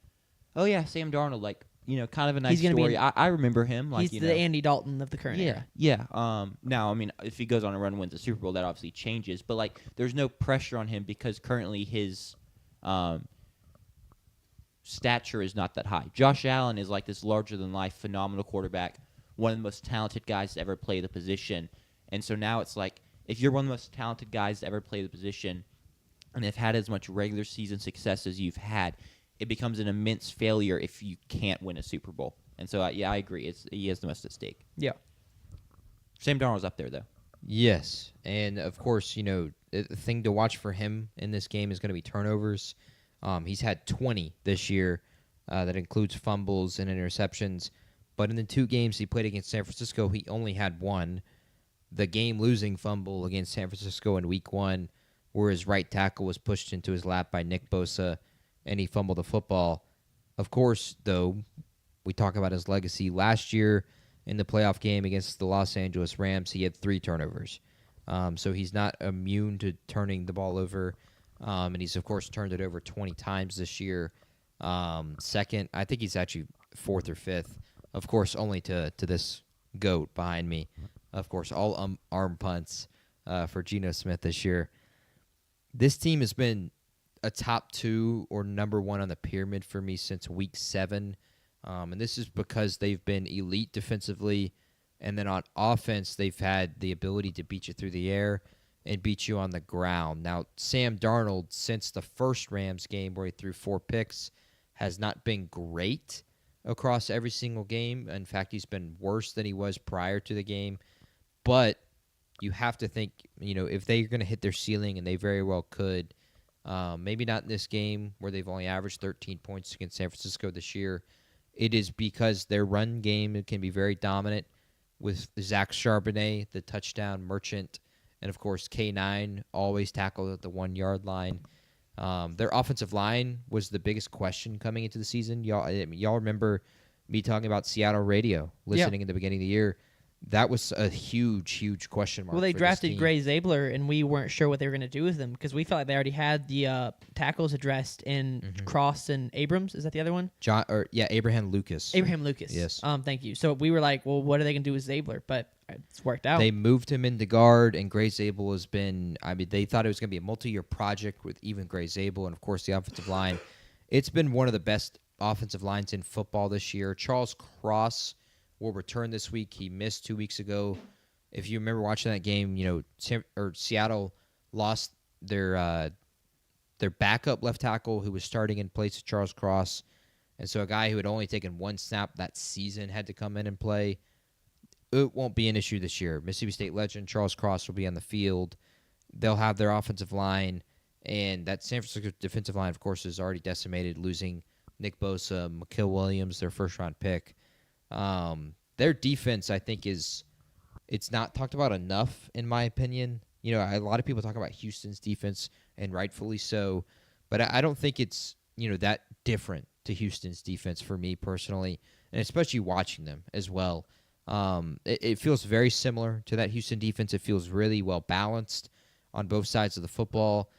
oh yeah, Sam Darnold, like, kind of a nice story. I remember him. Like,
he's the Andy Dalton of the current era.
Yeah. Now, I mean, if he goes on a run and wins the Super Bowl, that obviously changes. But like, there's no pressure on him because currently his stature is not that high. Josh Allen is like this larger-than-life, phenomenal quarterback, one of the most talented guys to ever play the position. And so now it's like, if you're one of the most talented guys to ever play the position and have had as much regular season success as you've had, it becomes an immense failure if you can't win a Super Bowl. And so, I agree. He has the most at stake.
Yeah.
Sam Darnold's up there, though.
Yes. And, of course, the thing to watch for him in this game is going to be turnovers. He's had 20 this year. That includes fumbles and interceptions. But in the 2 games he played against San Francisco, he only had 1. The game-losing fumble against San Francisco in Week 1, where his right tackle was pushed into his lap by Nick Bosa, and he fumbled the football. Of course, though, we talk about his legacy. Last year in the playoff game against the Los Angeles Rams, he had 3 turnovers. So he's not immune to turning the ball over. And he's, of course, turned it over 20 times this year. Second, I think he's actually 4th or 5th. Of course, only to this GOAT behind me. Of course, all arm punts for Geno Smith this year. This team has been a top 2 or number 1 on the pyramid for me since Week 7. And this is because they've been elite defensively. And then on offense, they've had the ability to beat you through the air and beat you on the ground. Now, Sam Darnold, since the first Rams game where he threw 4 picks, has not been great across every single game. In fact, he's been worse than he was prior to the game. But you have to think, if they're going to hit their ceiling, and they very well could, Maybe not in this game where they've only averaged 13 points against San Francisco this year. It is because their run game can be very dominant with Zach Charbonnet, the touchdown merchant, and, of course, K9 always tackled at the 1-yard line. Their offensive line was the biggest question coming into the season. Y'all remember me talking about Seattle radio, listening in the beginning of the year. That was a huge, huge question mark.
Well, they
for
drafted
this team.
Gray Zabler, and we weren't sure what they were going to do with him because we felt like they already had the tackles addressed in Cross and Abrams. Is that the other one?
Abraham Lucas.
Abraham Lucas.
Yes.
Thank you. So we were like, well, what are they going to do with Zabler? But it's worked out.
They moved him into guard, and Gray Zabel has been. They thought it was going to be a multi-year project with even Gray Zabel, and of course the offensive line. It's been one of the best offensive lines in football this year. Charles Cross will return this week. He missed 2 weeks ago. If you remember watching that game, Seattle lost their backup left tackle who was starting in place of Charles Cross, and so a guy who had only taken one snap that season had to come in and play. It won't be an issue this year. Mississippi State legend Charles Cross will be on the field. They'll have their offensive line, and that San Francisco defensive line, of course, is already decimated, losing Nick Bosa, Mikael Williams, their first-round pick. Their defense, I think, it's not talked about enough, in my opinion. A lot of people talk about Houston's defense, and rightfully so, but I don't think it's that different to Houston's defense for me personally, and especially watching them as well. It feels very similar to that Houston defense. It feels really well balanced on both sides of the football.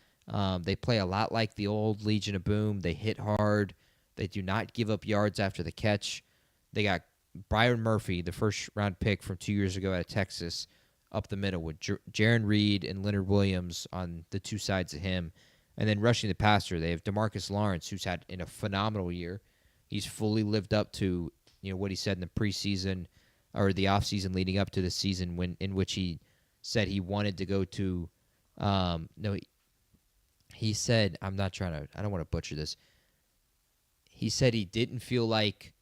They play a lot like the old Legion of Boom. They hit hard. They do not give up yards after the catch. They got Byron Murphy, the first-round pick from 2 years ago out of Texas, up the middle with Jaron Reed and Leonard Williams on the two sides of him. And then rushing the passer, they have DeMarcus Lawrence, who's had a phenomenal year. He's fully lived up to what he said in the preseason or the offseason leading up to the season in which he said he wanted to go to he said, I don't want to butcher this. He said he didn't feel like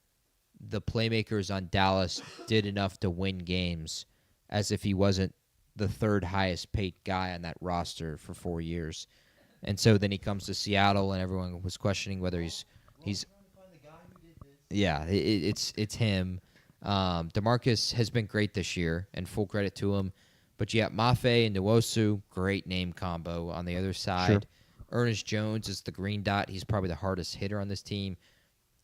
the playmakers on Dallas did enough to win games, as if he wasn't the third highest paid guy on that roster for 4 years. And so then he comes to Seattle, and everyone was questioning whether he's yeah, it's him. DeMarcus has been great this year, and full credit to him. But you got Mafe and Nwosu, great name combo on the other side.
Sure.
Ernest Jones is the green dot. He's probably the hardest hitter on this team.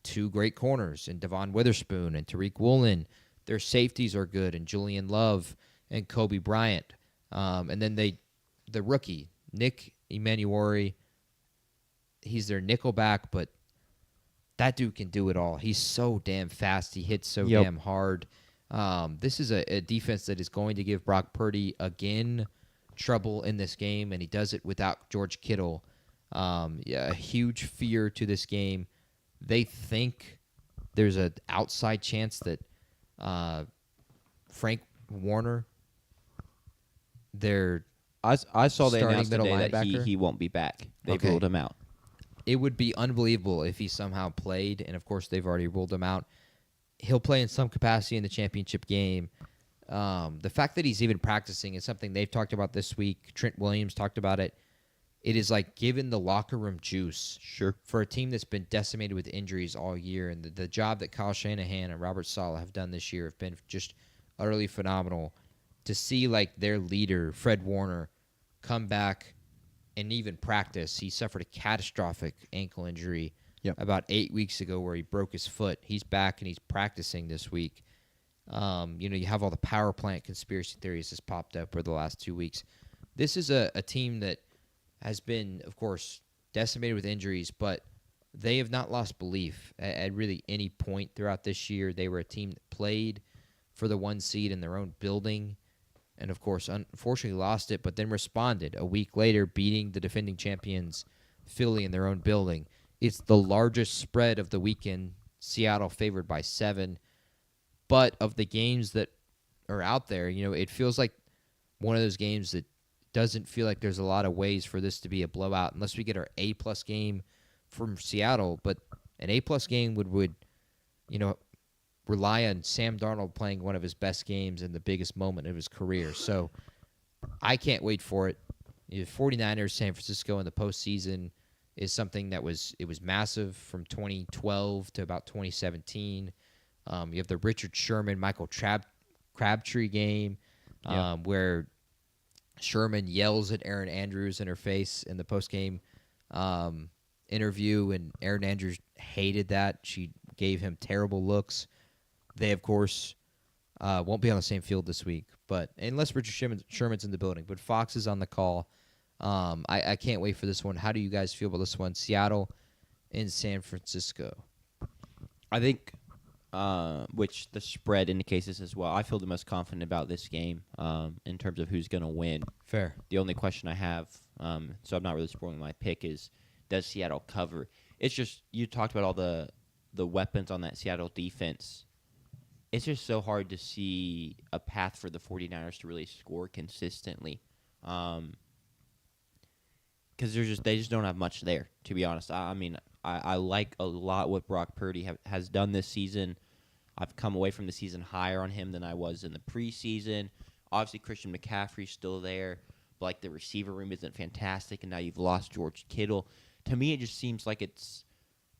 Two great corners in Devon Witherspoon and Tariq Woolen. Their safeties are good, and Julian Love and Kobe Bryant. And then the rookie, Nick Emanuori, he's their nickelback, but that dude can do it all. He's so damn fast. He hits so damn hard. This is a defense that is going to give Brock Purdy, again, trouble in this game, and he does it without George Kittle. A huge fear to this game. They think there's an outside chance that Frank Warner,
I saw they
starting
announced
middle
today that
linebacker?
he won't be back. They've
Okay.
ruled him out.
It would be unbelievable if he somehow played, and of course they've already ruled him out. He'll play in some capacity in the championship game. The fact that he's even practicing is something they've talked about this week. Trent Williams talked about it. It is like giving the locker room juice for a team that's been decimated with injuries all year. And the job that Kyle Shanahan and Robert Saleh have done this year have been just utterly phenomenal. To see like their leader, Fred Warner, come back and even practice. He suffered a catastrophic ankle injury about 8 weeks ago where he broke his foot. He's back and he's practicing this week. You have all the power plant conspiracy theories that's popped up over the last 2 weeks. This is a team that has been, of course, decimated with injuries, but they have not lost belief at really any point throughout this year. They were a team that played for the 1 seed in their own building and, of course, unfortunately lost it, but then responded a week later, beating the defending champions Philly in their own building. It's the largest spread of the weekend, Seattle favored by 7. But of the games that are out there, it feels like one of those games that doesn't feel like there's a lot of ways for this to be a blowout unless we get our A-plus game from Seattle. But an A-plus game would rely on Sam Darnold playing one of his best games in the biggest moment of his career. So I can't wait for it. 49ers, San Francisco in the postseason is something that was massive from 2012 to about 2017. You have the Richard Sherman, Michael Crabtree game where Sherman yells at Aaron Andrews in her face in the postgame interview, and Aaron Andrews hated that. She gave him terrible looks. They, of course, won't be on the same field this week, but unless Richard Sherman's in the building. But Fox is on the call. I can't wait for this one. How do you guys feel about this one? Seattle and San Francisco.
I think, which the spread indicates this as well, I feel the most confident about this game in terms of who's going to win.
Fair.
The only question I have, so I'm not really spoiling my pick, is does Seattle cover? It's just, you talked about all the weapons on that Seattle defense. It's just so hard to see a path for the 49ers to really score consistently. Because they just don't have much there, to be honest. I mean, I like a lot what Brock Purdy has done this season. I've come away from the season higher on him than I was in the preseason. Obviously, Christian McCaffrey's still there, but like the receiver room isn't fantastic, and now you've lost George Kittle. To me, it just seems like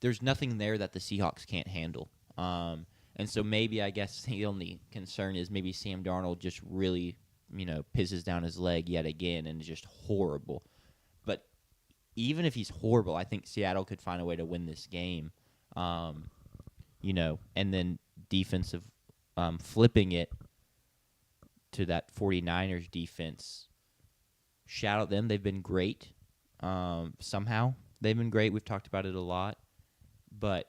there's nothing there that the Seahawks can't handle. And so maybe, I guess, the only concern is maybe Sam Darnold just really, pisses down his leg yet again and is just horrible. But even if he's horrible, I think Seattle could find a way to win this game. And then defensive flipping it to that 49ers defense. Shout out them. They've been great. Somehow they've been great. We've talked about it a lot. But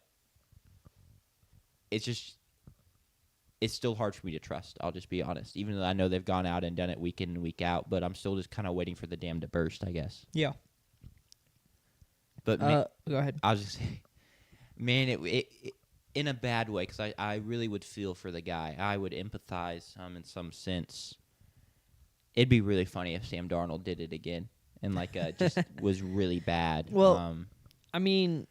it's still hard for me to trust. I'll just be honest. Even though I know they've gone out and done it week in and week out, but I'm still just kind of waiting for the dam to burst, I guess.
Yeah.
But
go ahead.
I was just saying, man, it in a bad way, because I really would feel for the guy. I would empathize in some sense. It'd be really funny if Sam Darnold did it again and just was really bad.
Well, I mean,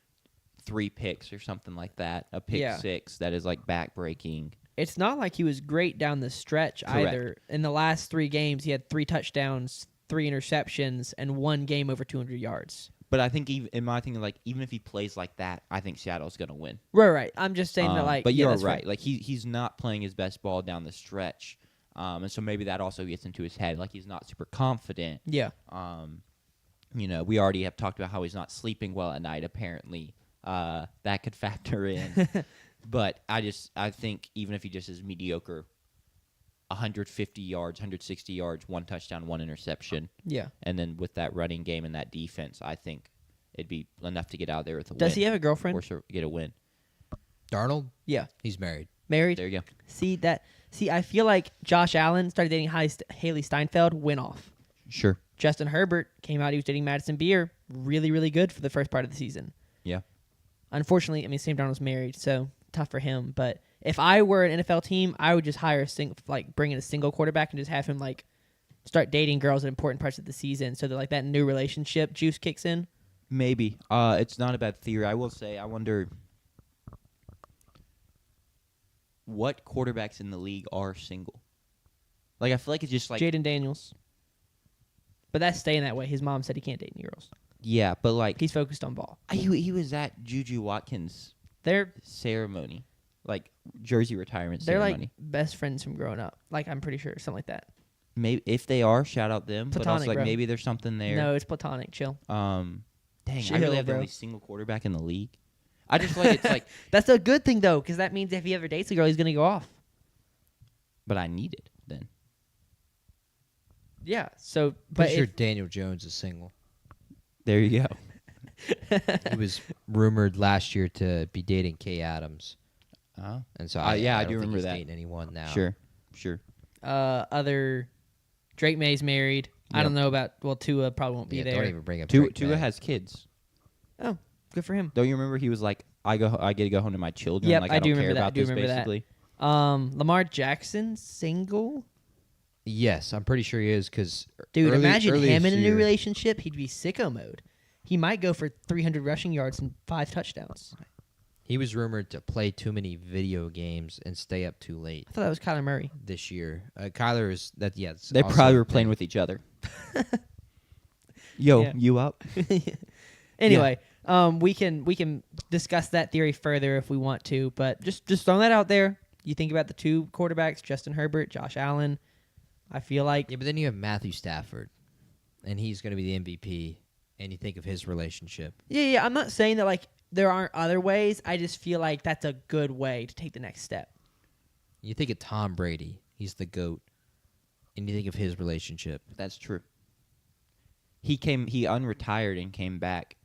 3 picks or something like that. A pick 6 that is back-breaking.
It's not like he was great down the stretch either. In the last 3 games, he had 3 touchdowns, 3 interceptions, and 1 game over 200 yards.
But I think, in my opinion, even if he plays like that, I think Seattle's going to win.
Right. I'm just saying that,
But you're right.
Right.
He's not playing his best ball down the stretch. And so maybe that also gets into his head. He's not super confident.
Yeah.
We already have talked about how he's not sleeping well at night, apparently. That could factor in. But I think even if he just is mediocre, 150 yards, 160 yards, 1 touchdown, 1 interception.
Yeah.
And then with that running game and that defense, I think it'd be enough to get out there with a win.
Does he have a girlfriend?
Or get a win.
Darnold?
Yeah.
He's married.
Married?
There you go.
See, I feel like Josh Allen started dating Haley Steinfeld, went off.
Sure.
Justin Herbert came out, he was dating Madison Beer, really, really good for the first part of the season.
Yeah.
Unfortunately, Sam Darnold's married, so tough for him. But if I were an NFL team, I would just hire bring in a single quarterback and just have him start dating girls at important parts of the season, so that that new relationship juice kicks in.
Maybe. It's not a bad theory. I will say, I wonder what quarterbacks in the league are single. I feel like it's just
Jaden Daniels. But that's staying that way. His mom said he can't date any girls.
Yeah, but
he's focused on ball.
He was at Juju Watkins' ceremony, jersey retirement ceremony.
They're best friends from growing up. I'm pretty sure something like that.
Maybe if they are, shout out them.
Platonic,
but also
bro.
Maybe there's something there.
No, it's platonic. Chill.
Dang,
Chill,
I really have the
bro.
only single quarterback in the league. I just feel like it's
That's a good thing though, because that means if he ever dates a girl, he's gonna go off.
But I need it then.
Yeah. So,
But sure, Daniel Jones is single.
There you go.
He was rumored last year to be dating Kay Adams. And so I
do
don't
remember
think he's
that.
dating anyone now.
Sure.
Other Drake May's married. I don't know about Tua probably won't be there.
Don't even bring up
Tua has kids.
Oh, good for him.
Don't you remember he was like, I get to go home to my children.
Yep,
I
I do
don't care
remember that.
about
I do
this,
remember that.
basically.
Lamar Jackson single.
Yes, I'm pretty sure he is because
Dude, imagine him in a new
year,
relationship. He'd be sicko mode. He might go for 300 rushing yards and 5 touchdowns.
He was rumored to play too many video games and stay up too late
I thought that was Kyler Murray.
this year. Kyler is that. Yeah,
They probably were playing with each other. Yo,
Yeah.
you up?
Anyway, we can discuss that theory further if we want to, but just throwing that out there. You think about the two quarterbacks, Justin Herbert, Josh Allen. I feel like
Yeah, but then you have Matthew Stafford, and he's going to be the MVP, and you think of his relationship.
yeah. I'm not saying that like there aren't other ways. I just feel like that's a good way to take the next step.
You think of Tom Brady, he's the GOAT, and you think of his relationship.
That's true. He unretired and came back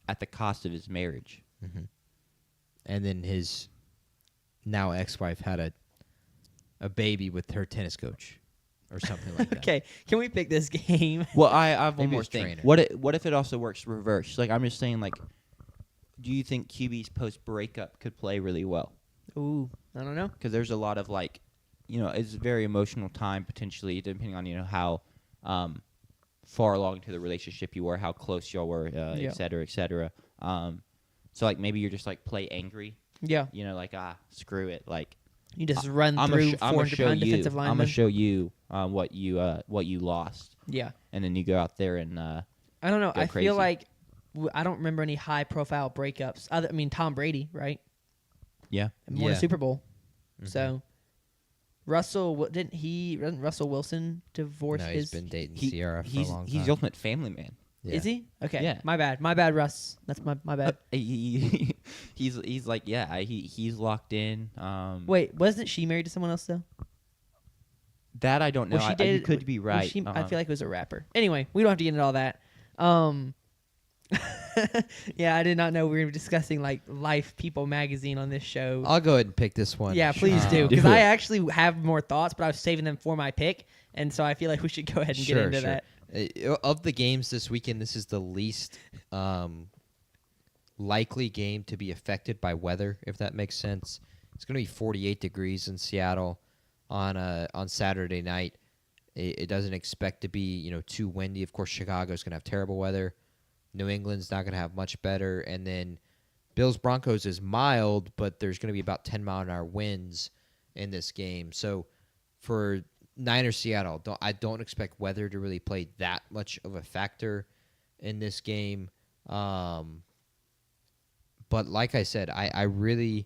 at the cost of his marriage.
Mm-hmm. And then his now ex-wife had a baby with her tennis coach or something like that.
Okay, can we pick this game?
Well, I have one
Maybe
more
his
thing.
trainer.
What if it also works reverse? Like, I'm just saying, like, do you think QBs post-breakup could play really well?
Ooh, I don't know.
Because there's a lot of, like, it's a very emotional time, potentially, depending on, how far along into the relationship you were, how close y'all were, et cetera, et cetera. So, like, maybe you're just, like, play angry.
Yeah,
Like, screw it. Like,
you just run through 400-pound defensive linemen.
I'm going to show you what you lost.
Yeah.
And then you go out there and
I don't know.
go
I
crazy.
feel like I don't remember any high-profile breakups. Tom Brady, right?
Yeah.
And won a
Yeah.
Super Bowl.
Mm-hmm.
So doesn't Russell Wilson divorce
No,
his?
he's been dating Sierra for a long time.
He's the ultimate family man.
Yeah.
Is he? Okay.
Yeah.
My bad, Russ. That's my bad.
He's like, yeah, he's locked in.
Wait, wasn't she married to someone else though?
That I don't know.
Was she
You
dated-
could be
Was
right.
she- I feel like it was a rapper. Anyway, we don't have to get into all that. Yeah, I did not know we were going to be discussing like Life People magazine on this show.
I'll go ahead and pick this one.
Yeah, please do,
Do
because
it.
I actually have more thoughts, but I was saving them for my pick, and so I feel like we should go ahead and get into that.
Of the games this weekend, this is the least likely game to be affected by weather, if that makes sense. It's going to be 48 degrees in Seattle on Saturday night. It doesn't expect to be too windy. Of course, Chicago's going to have terrible weather. New England's not going to have much better. And then Bills-Broncos is mild, but there's going to be about 10-mile-an-hour winds in this game. So for Niners-Seattle, I don't expect weather to really play that much of a factor in this game. But like I said, I'm going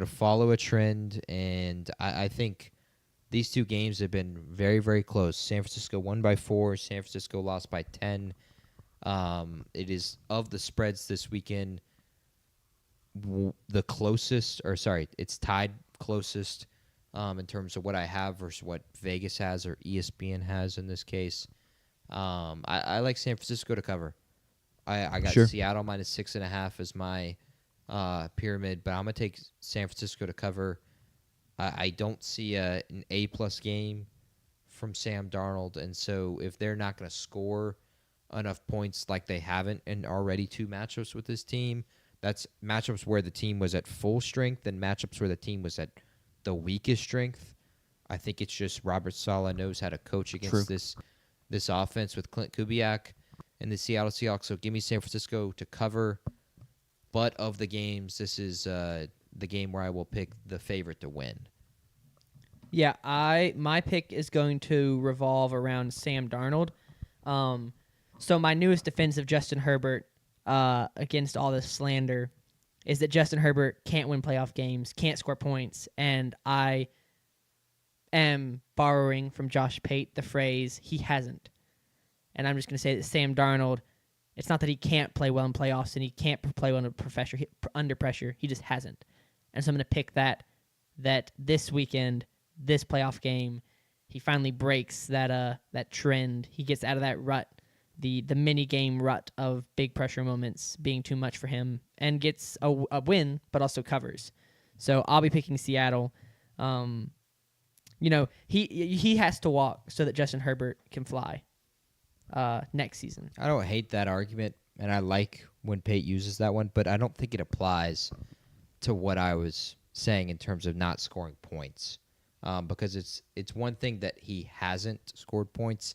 to follow a trend, and I think these two games have been very, very close. San Francisco won by 4. San Francisco lost by 10. It is, of the spreads this weekend, it's tied closest in terms of what I have versus what Vegas has or ESPN has in this case. I like San Francisco to cover. I got Seattle minus 6.5 as my pyramid, but I'm going to take San Francisco to cover. I don't see an A-plus game from Sam Darnold, and so if they're not going to score enough points like they haven't in already 2 matchups with this team, that's matchups where the team was at full strength and matchups where the team was at the weakest strength. I think it's just Robert Saleh knows how to coach against this offense with Clint Kubiak and the Seattle Seahawks. So give me San Francisco to cover. But of the games, this is the game where I will pick the favorite to win.
Yeah, my pick is going to revolve around Sam Darnold. So my newest defense of Justin Herbert against all this slander is that Justin Herbert can't win playoff games, can't score points, and I am borrowing from Josh Pate the phrase, he hasn't. And I'm just going to say that Sam Darnold, it's not that he can't play well in playoffs and he can't play well under pressure. He just hasn't. And so I'm going to pick that this weekend, this playoff game, he finally breaks that trend. He gets out of that rut, the mini game rut of big pressure moments being too much for him, and gets a win, but also covers. So I'll be picking Seattle. He has to walk so that Justin Herbert can fly next season.
I don't hate that argument, and I like when Pate uses that one, but I don't think it applies to what I was saying in terms of not scoring points. Because it's one thing that he hasn't scored points.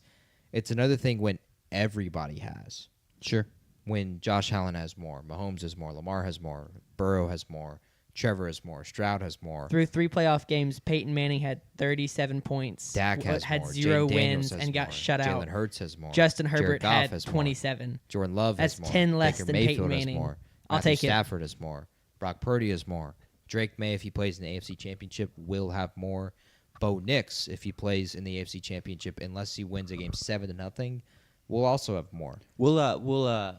It's another thing when everybody has.
Sure.
When Josh Allen has more, Mahomes has more, Lamar has more, Burrow has more, Trevor has more. Stroud has more.
Through 3 playoff games, Peyton Manning had 37 points.
Dak has
had
more.
0
Jaden Daniels
wins
has
and got
more.
shut out.
Jalen Hurts has more.
Justin
Jared
Herbert
Goff
had
has more.
27.
Jordan Love
That's
has more.
10 less
Baker
than
Mayfield
Peyton
has
Manning.
more.
I'll
Matthew
take it.
Stafford has more. Brock Purdy has more. Drake May, if he plays in the AFC Championship, will have more. Bo Nix, if he plays in the AFC Championship, unless he wins a game 7-0, will also have more.
We'll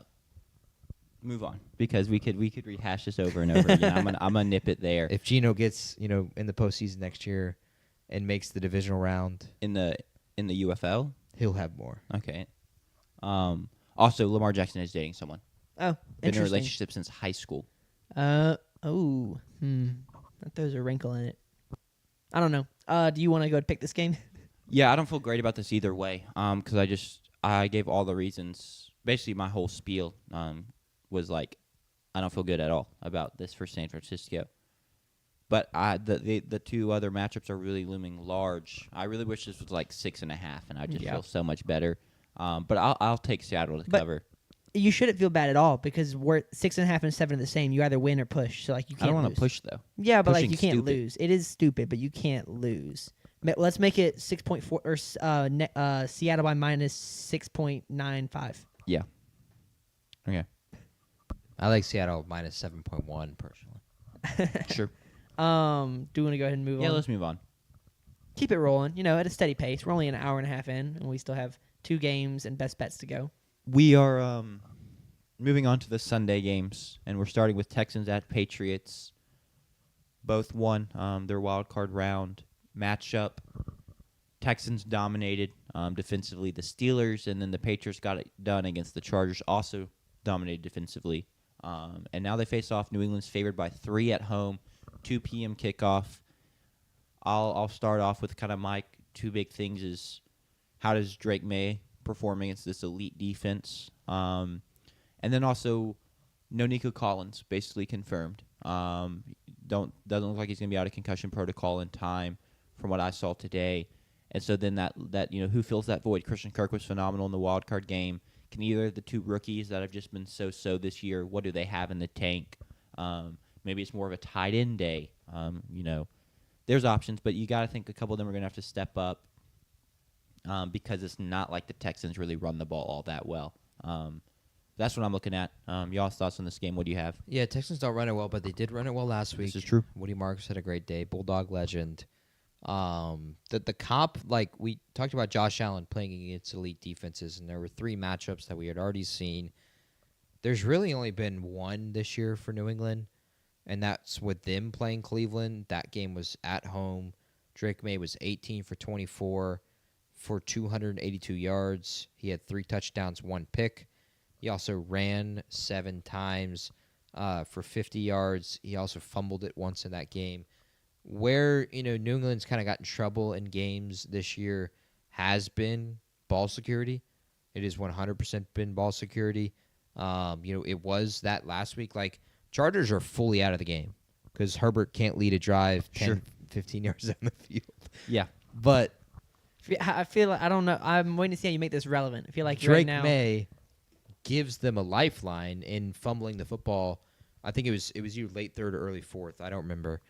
move on because we could rehash this over and over again. I'm gonna nip it there.
If Geno gets in the postseason next year and makes the divisional round
in the UFL,
he'll have more.
Okay. Also, Lamar Jackson is dating someone.
Oh,
Been in a
interesting.
relationship since high school.
That throws a wrinkle in it. I don't know. Do you want to go and pick this game?
Yeah, I don't feel great about this either way. Because I gave all the reasons. Basically, my whole spiel was like, I don't feel good at all about this for San Francisco. But the 2 other matchups are really looming large. I really wish this was like 6.5, and I just feel so much better. But I'll take Seattle to cover.
You shouldn't feel bad at all because we're 6.5 and 7 are the same. You either win or push. So like you can't.
I don't
want
to push though.
Yeah, but like
Pushing's
you can't
stupid.
lose. It is stupid, but you can't lose. Let's make it 6.4 or Seattle by minus 6.95.
Yeah. Okay.
I like Seattle minus 7.1 personally.
Sure.
Do you want to go ahead and move on?
Yeah, let's move on.
Keep it rolling. At a steady pace. We're only an hour and a half in, and we still have 2 games and best bets to go.
We are moving on to the Sunday games, and we're starting with Texans at Patriots. Both won their wild card round matchup. Texans dominated defensively the Steelers, and then the Patriots got it done against the Chargers, also dominated defensively. And now they face off. New England's favored by 3 at home, 2 p.m. kickoff. I'll start off with kind of my 2 big things is how does Drake May perform against this elite defense? And then also no Nico Collins, basically confirmed. Doesn't look like he's going to be out of concussion protocol in time from what I saw today. And so then that who fills that void? Christian Kirk was phenomenal in the wild card game. Can either of the 2 rookies that have just been so this year, what do they have in the tank? Maybe it's more of a tight end day. There's options, but you got to think a couple of them are going to have to step up because it's not like the Texans really run the ball all that well. That's what I'm looking at. Y'all's thoughts on this game? What do you have?
Yeah, Texans don't run it well, but they did run it well last week.
This is true.
Woody Marks had a great day. Bulldog legend. The comp, like we talked about Josh Allen playing against elite defenses, and there were 3 matchups that we had already seen. There's really only been 1 this year for New England, and that's with them playing Cleveland. That game was at home. Drake May was 18 for 24 for 282 yards. He had 3 touchdowns, 1 pick. He also ran 7 times for 50 yards. He also fumbled it once in that game. Where, New England's kind of got in trouble in games this year has been ball security. It has 100% been ball security. It was that last week. Like, Chargers are fully out of the game because Herbert can't lead a drive 10, 15 yards down the field.
Yeah.
But
I feel like, I don't know. I'm waiting to see how you make this relevant. I feel like
Drake
right now,
May gives them a lifeline in fumbling the football. I think it was you late 3rd or early 4th. I don't remember.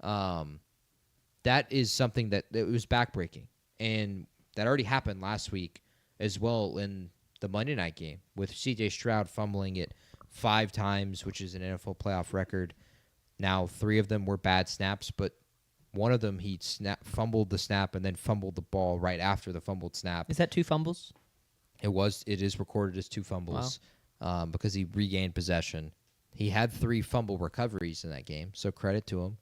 That is something that it was backbreaking, and that already happened last week as well in the Monday night game with C.J. Stroud fumbling it 5 times, which is an NFL playoff record. Now 3 of them were bad snaps, but one of them he fumbled the snap and then fumbled the ball right after the fumbled snap.
is that 2 fumbles?
It is recorded as 2 fumbles because he regained possession. He had 3 fumble recoveries in that game, so credit to him.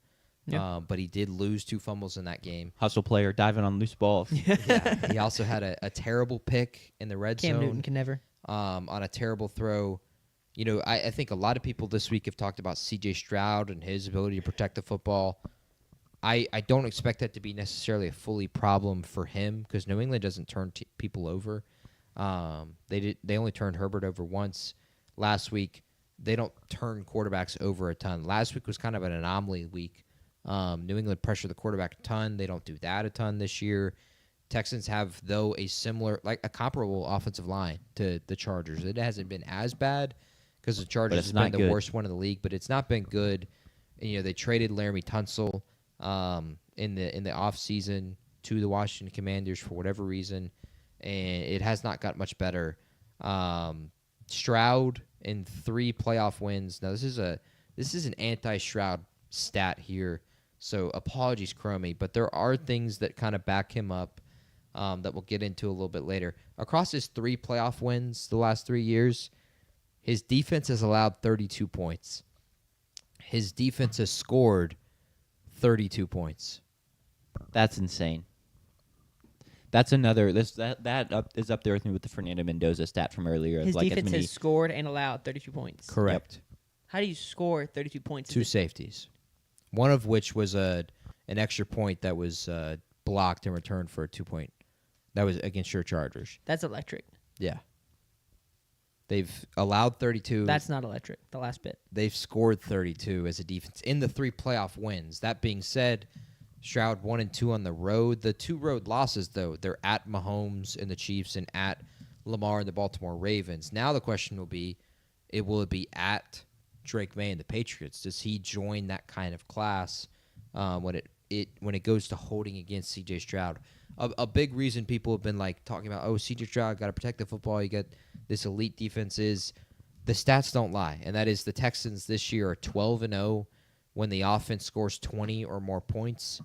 Yeah.
But he did lose 2 fumbles in that game.
Hustle player diving on loose balls.
Yeah. He also had a terrible pick in the red
Cam
zone.
Newton can never.
On a terrible throw. I think a lot of people this week have talked about C.J. Stroud and his ability to protect the football. I don't expect that to be necessarily a fully problem for him because New England doesn't turn people over. They only turned Herbert over once last week. They don't turn quarterbacks over a ton. Last week was kind of an anomaly week. New England pressured the quarterback a ton. They don't do that a ton this year. Texans have, though, a comparable offensive line to the Chargers. It hasn't been as bad because the Chargers has been the worst one in the league, but it's not been good. And, they traded Laramie Tunsil in the offseason to the Washington Commanders for whatever reason, and it has not got much better. Stroud in 3 playoff wins. Now this is an anti-Stroud stat here, so apologies, Cromie, but there are things that kind of back him up that we'll get into a little bit later. Across his 3 playoff wins the last 3 years, his defense has allowed 32 points. His defense has scored 32 points.
That's insane. That's another. That is up there with me with the Fernando Mendoza stat from earlier.
His
like
defense has scored and allowed 32 points.
Correct.
How do you score 32 points?
2 safeties, one of which was an extra point that was blocked in return for a 2-point. That was against your Chargers.
That's electric.
Yeah. They've allowed 32.
That's not electric, the last bit.
They've scored 32 as a defense in the 3 playoff wins. That being said, Stroud 1-2 on the road. The 2 road losses, though, they're at Mahomes and the Chiefs and at Lamar and the Baltimore Ravens. Now the question will be, will it be at Drake May and the Patriots? Does he join that kind of class when it goes to holding against C.J. Stroud? A big reason people have been talking about, C.J. Stroud got to protect the football. You got this elite defense. Is the stats don't lie, and that is the Texans this year are 12-0 when the offense scores 20 or more points.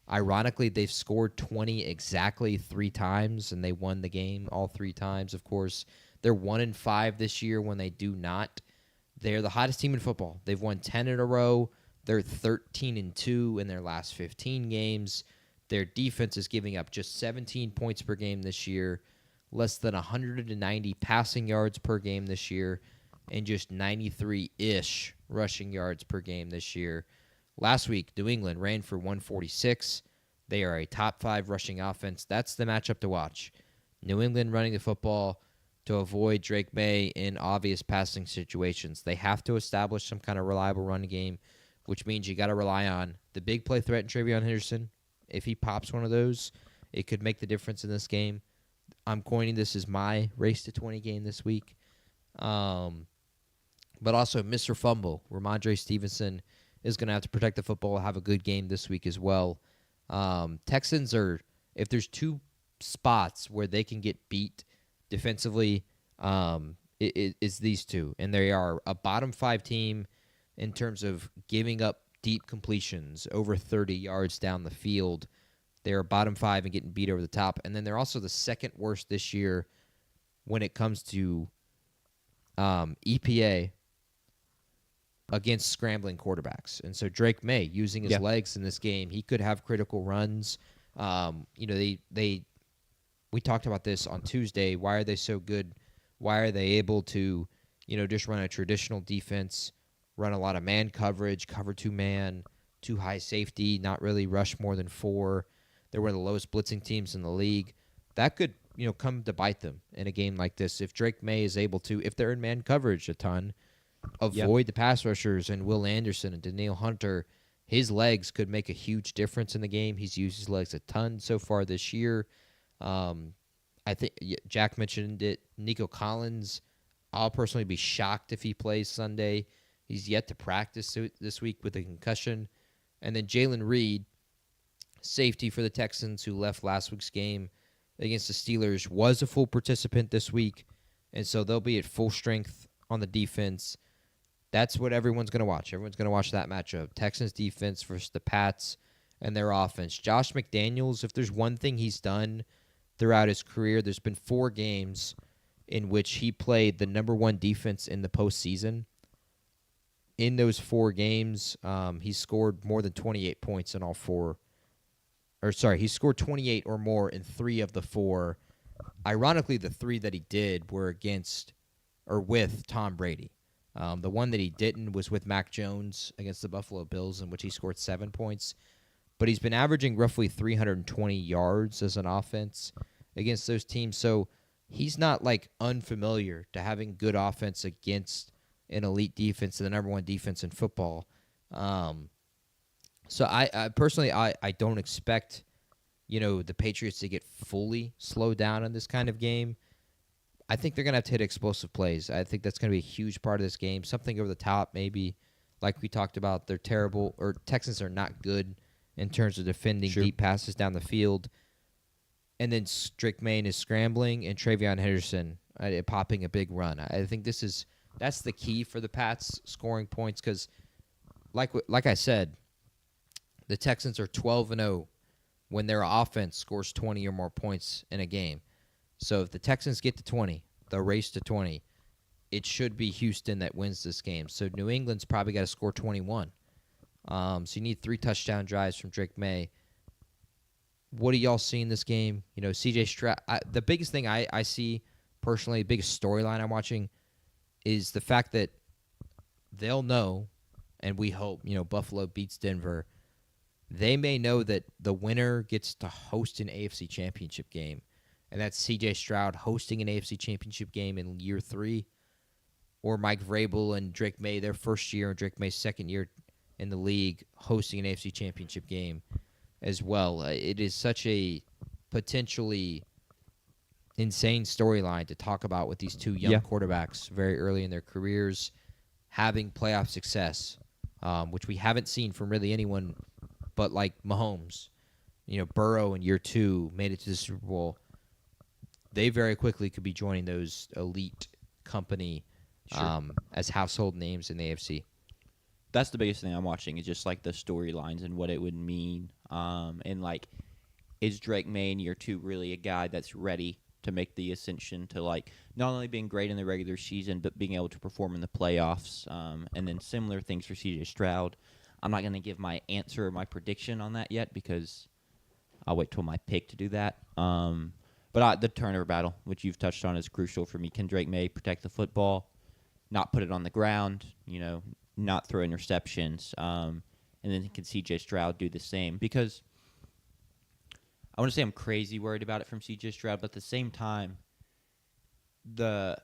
Ironically, they've scored 20 exactly 3 times, and they won the game all 3 times. Of course, they're 1-5 this year when they do not. They're the hottest team in football. They've won 10 in a row. They're 13-2 in their last 15 games. Their defense is giving up just 17 points per game this year, less than 190 passing yards per game this year, and just 93-ish rushing yards per game this year. Last week, New England ran for 146. They are a top 5 rushing offense. That's the matchup to watch. New England running the football to avoid Drake May in obvious passing situations. They have to establish some kind of reliable run game, which means you got to rely on the big play threat in Travion Henderson. If he pops one of those, it could make the difference in this game. I'm coining this as my race to 20 game this week. But also Mr. Fumble, Ramondre Stevenson is going to have to protect the football, have a good game this week as well. Texans are, if there's 2 spots where they can get beat defensively, it's these 2. And they are a bottom 5 team in terms of giving up deep completions over 30 yards down the field. They're bottom 5 and getting beat over the top. And then they're also the second worst this year when it comes to EPA against scrambling quarterbacks. And so Drake May, using his legs in this game, he could have critical runs. We talked about this on Tuesday. Why are they so good? Why are they able to, just run a traditional defense, run a lot of man coverage, cover 2-man, 2 high safety, not really rush more than 4. They're one of the lowest blitzing teams in the league. That could, come to bite them in a game like this. If Drake May is able to, if they're in man coverage a ton, avoid the pass rushers and Will Anderson and Danielle Hunter, his legs could make a huge difference in the game. He's used his legs a ton so far this year. I think Jack mentioned it. Nico Collins, I'll personally be shocked if he plays Sunday. He's yet to practice this week with a concussion. And then Jalen Reed, safety for the Texans, who left last week's game against the Steelers, was a full participant this week. And so they'll be at full strength on the defense. That's what everyone's going to watch. Everyone's going to watch that matchup. Texans defense versus the Pats and their offense. Josh McDaniels, if there's one thing he's done throughout his career, there's been 4 games in which he played the number 1 defense in the postseason. In those 4 games, he scored more than 28 points in all 4. He scored 28 or more in 3 of the 4. Ironically, the 3 that he did were with Tom Brady. The one that he didn't was with Mac Jones against the Buffalo Bills, in which he scored 7 points. But he's been averaging roughly 320 yards as an offense against those teams. So he's not unfamiliar to having good offense against an elite defense, the number 1 defense in football. So I personally don't expect, the Patriots to get fully slowed down in this kind of game. I think they're going to have to hit explosive plays. I think that's going to be a huge part of this game. Something over the top, maybe like we talked about, they're terrible, or Texans are not good in terms of defending
Sure.
deep passes down the field. And then Drake May is scrambling, and Travion Henderson popping a big run. I think that's the key for the Pats scoring points because, like I said, the Texans are 12-0 when their offense scores 20 or more points in a game. So if the Texans get to 20, they'll race to 20. It should be Houston that wins this game. So New England's probably got to score 21. So you need 3 touchdown drives from Drake May. What do y'all see in this game? You know, C.J. Stroud. The biggest thing I see personally, the biggest storyline I'm watching is the fact that they'll know, and we hope, Buffalo beats Denver. They may know that the winner gets to host an AFC championship game, and that's C.J. Stroud hosting an AFC championship game in year 3, or Mike Vrabel and Drake May, their first year, and Drake May's second year in the league, hosting an AFC championship game as well. It is such a potentially insane storyline to talk about with these two young quarterbacks very early in their careers having playoff success, which we haven't seen from really anyone but like Mahomes. Burrow in year 2 made it to the Super Bowl. They very quickly could be joining those elite company as household names in the AFC.
That's the biggest thing I'm watching is just like the storylines and what it would mean. And like, is Drake May in year 2 really a guy that's ready to make the ascension to like not only being great in the regular season but being able to perform in the playoffs? And then similar things for C.J. Stroud. I'm not going to give my answer or my prediction on that yet because I'll wait till my pick to do that. But the turnover battle, which you've touched on, is crucial for me. Can Drake May protect the football, not put it on the ground, not throw interceptions, and then can C.J. Stroud do the same? Because I want to say I'm crazy worried about it from C.J. Stroud, but at the same time, the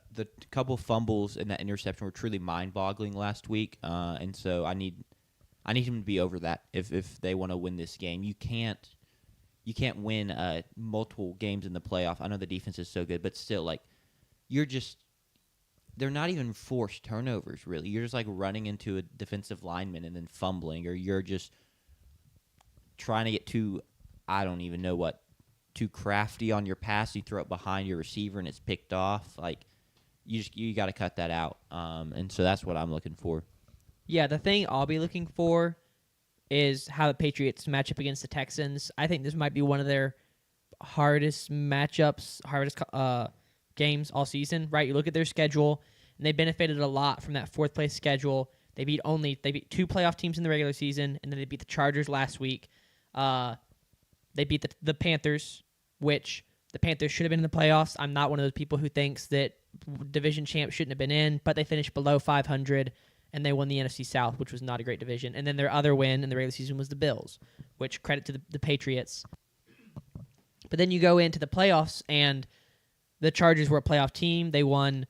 couple fumbles and that interception were truly mind-boggling last week, and so I need him to be over that if they want to win this game. You can't win multiple games in the playoff. I know the defense is so good, but still, like, they're not even forced turnovers, really. You're just, like, running into a defensive lineman and then fumbling, or you're just trying to get too crafty on your pass. You throw it behind your receiver and it's picked off. Like, you got to cut that out. And so that's what I'm looking for.
Yeah, the thing I'll be looking for is how the Patriots match up against the Texans. I think this might be one of their hardest matchups, hardest games all season, right? You look at their schedule, and they benefited a lot from that fourth-place schedule. They beat 2 playoff teams in the regular season, and then they beat the Chargers last week. They beat the Panthers, which the Panthers should have been in the playoffs. I'm not one of those people who thinks that division champs shouldn't have been in, but they finished below 500, and they won the NFC South, which was not a great division. And then their other win in the regular season was the Bills, which credit to the Patriots. But then you go into the playoffs, and the Chargers were a playoff team. They won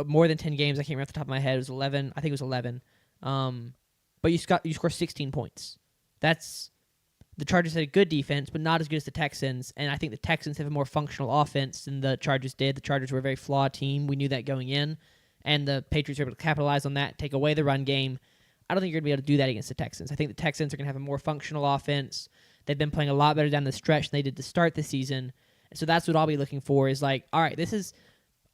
more than 10 games. I can't remember off the top of my head. It was 11. I think it was 11. But you score 16 points. The Chargers had a good defense, but not as good as the Texans. And I think the Texans have a more functional offense than the Chargers did. The Chargers were a very flawed team. We knew that going in. And the Patriots were able to capitalize on that, take away the run game. I don't think you're going to be able to do that against the Texans. I think the Texans are going to have a more functional offense. They've been playing a lot better down the stretch than they did to start the season. And so that's what I'll be looking for is like, all right,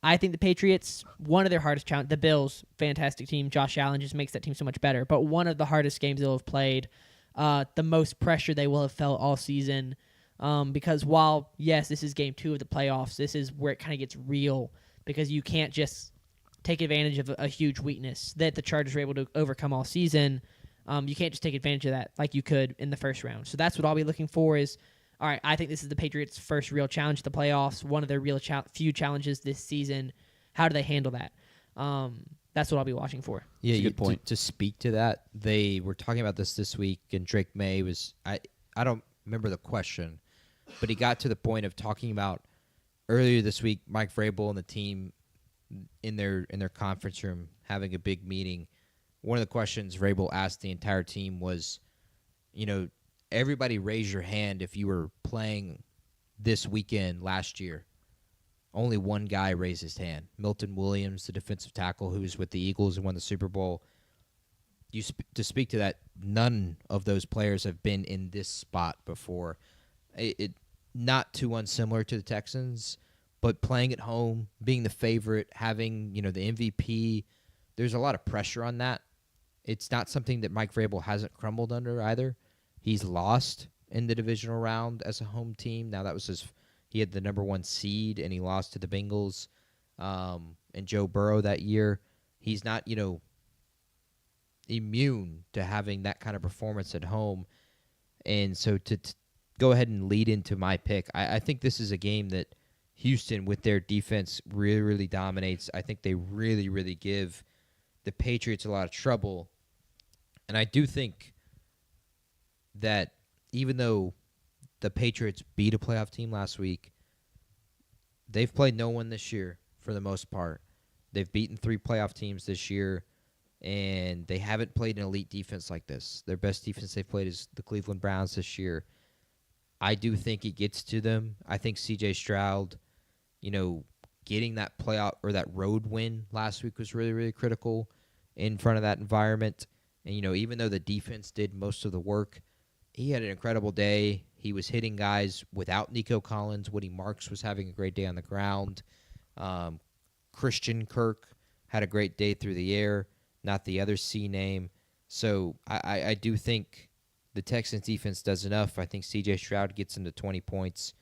I think the Patriots, one of their hardest challenges. The Bills, fantastic team. Josh Allen just makes that team so much better. But one of the hardest games they'll have played, the most pressure they will have felt all season. Because while, yes, this is game 2 of the playoffs, this is where it kind of gets real because you can't just take advantage of a huge weakness that the Chargers were able to overcome all season. You can't just take advantage of that like you could in the first round. So that's what I'll be looking for is, all right, I think this is the Patriots' first real challenge at the playoffs, one of their real few challenges this season. How do they handle that? That's what I'll be watching for.
Yeah,
good point.
To speak to that, they were talking about this week, and Drake May was I don't remember the question, but he got to the point of talking about earlier this week, Mike Vrabel and the team in their conference room having a big meeting. One of the questions Vrabel asked the entire team was, everybody raise your hand if you were playing this weekend last year. Only one guy raised his hand. Milton Williams, the defensive tackle who was with the Eagles and won the Super Bowl. to speak to that, none of those players have been in this spot before. It not too unsimilar to the Texans, but playing at home, being the favorite, having the MVP, there's a lot of pressure on that. It's not something that Mike Vrabel hasn't crumbled under either. He's lost in the divisional round as a home team. Now that was he had the number 1 seed and he lost to the Bengals and Joe Burrow that year. He's not immune to having that kind of performance at home. And so to go ahead and lead into my pick, I think this is a game that Houston, with their defense, really, really dominates. I think they really, really give the Patriots a lot of trouble. And I do think that even though the Patriots beat a playoff team last week, they've played no one this year for the most part. They've beaten 3 playoff teams this year, and they haven't played an elite defense like this. Their best defense they've played is the Cleveland Browns this year. I do think it gets to them. I think C.J. Stroud, getting that playoff or that road win last week was really, really critical in front of that environment. And, even though the defense did most of the work, he had an incredible day. He was hitting guys without Nico Collins. Woody Marks was having a great day on the ground. Christian Kirk had a great day through the air, not the other C name. So I do think the Texans defense does enough. I think C.J. Stroud gets into 20 points.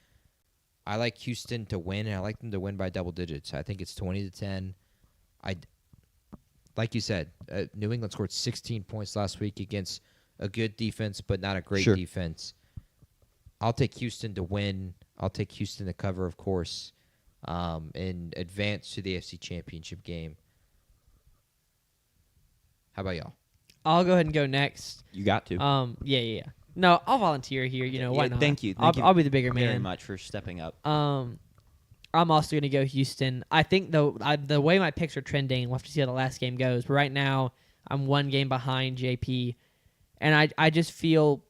I like Houston to win, and I like them to win by double digits. I think it's 20-10. Like you said, New England scored 16 points last week against a good defense, but not a great defense. I'll take Houston to win. I'll take Houston to cover, of course, and advance to the AFC Championship game. How about y'all?
I'll go ahead and go next.
You got to.
Yeah. No, I'll volunteer here. Why not?
Thank you.
I'll be the bigger man.
Very much for stepping up.
I'm also going to go Houston. I think, though, the way my picks are trending, we'll have to see how the last game goes. But right now, I'm 1 game behind JP. And I just feel,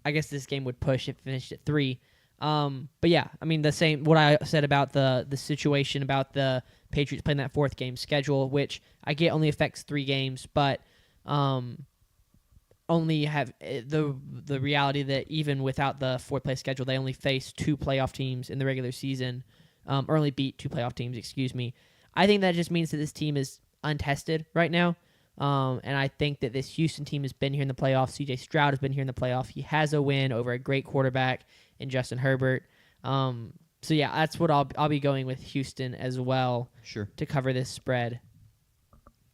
I guess this game would push if it finished at 3. But yeah, I mean, the same, what I said about the situation about the Patriots playing that 4th game schedule, which I get only affects 3 games, but only have the reality that even without the 4th place schedule, they only face 2 playoff teams in the regular season, or only beat 2 playoff teams, excuse me. I think that just means that this team is untested right now. And I think that this Houston team has been here in the playoffs. C.J. Stroud has been here in the playoffs. He has a win over a great quarterback in Justin Herbert. So yeah, that's what I'll be going with Houston as well.
Sure.
To cover this spread.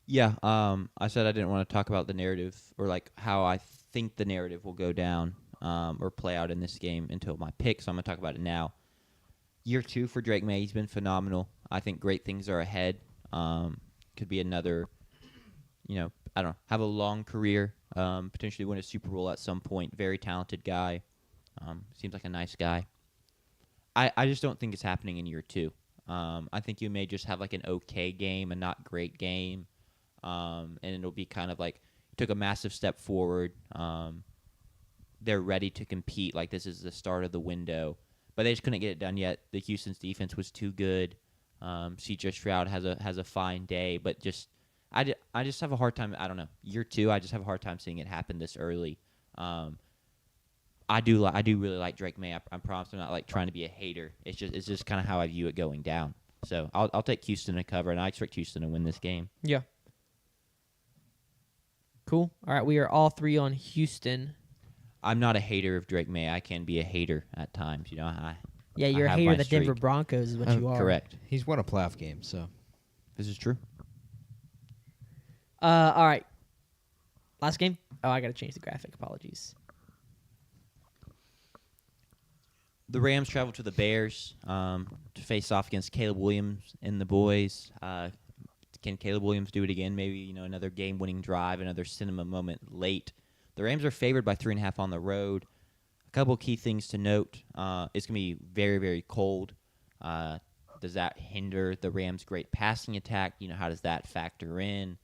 Yeah. I said I didn't want to talk about the narrative or like how I think the narrative will go down or play out in this game until my pick. So I'm going to talk about it now. Year 2 for Drake May. He's been phenomenal. I think great things are ahead. Could be another. I don't know, have a long career, potentially win a Super Bowl at some point. Very talented guy. Seems like a nice guy. I just don't think it's happening in year 2. I think you may just have like an okay game, a not great game, and it'll be kind of like took a massive step forward. They're ready to compete. Like this is the start of the window, but they just couldn't get it done yet. The Houston's defense was too good. C.J. Stroud has a fine day, but just. I just have a hard time. I don't know. Year 2, I just have a hard time seeing it happen this early. I do really like Drake May. I promise I'm not like trying to be a hater. It's just kind of how I view it going down. So I'll take Houston to cover, and I expect Houston to win this game.
Yeah. Cool. All right, we are all 3 on Houston.
I'm not a hater of Drake May. I can be a hater at times.
Yeah, you're a hater of the Denver Broncos, is what you are.
Correct.
He's won a playoff game, so
this is true.
All right. Last game? Oh, I got to change the graphic. Apologies.
The Rams travel to the Bears to face off against Caleb Williams and the boys. Can Caleb Williams do it again? Maybe another game-winning drive, another cinema moment late. The Rams are favored by 3.5 on the road. A couple key things to note. It's going to be very, very cold. Does that hinder the Rams' great passing attack? How does that factor in?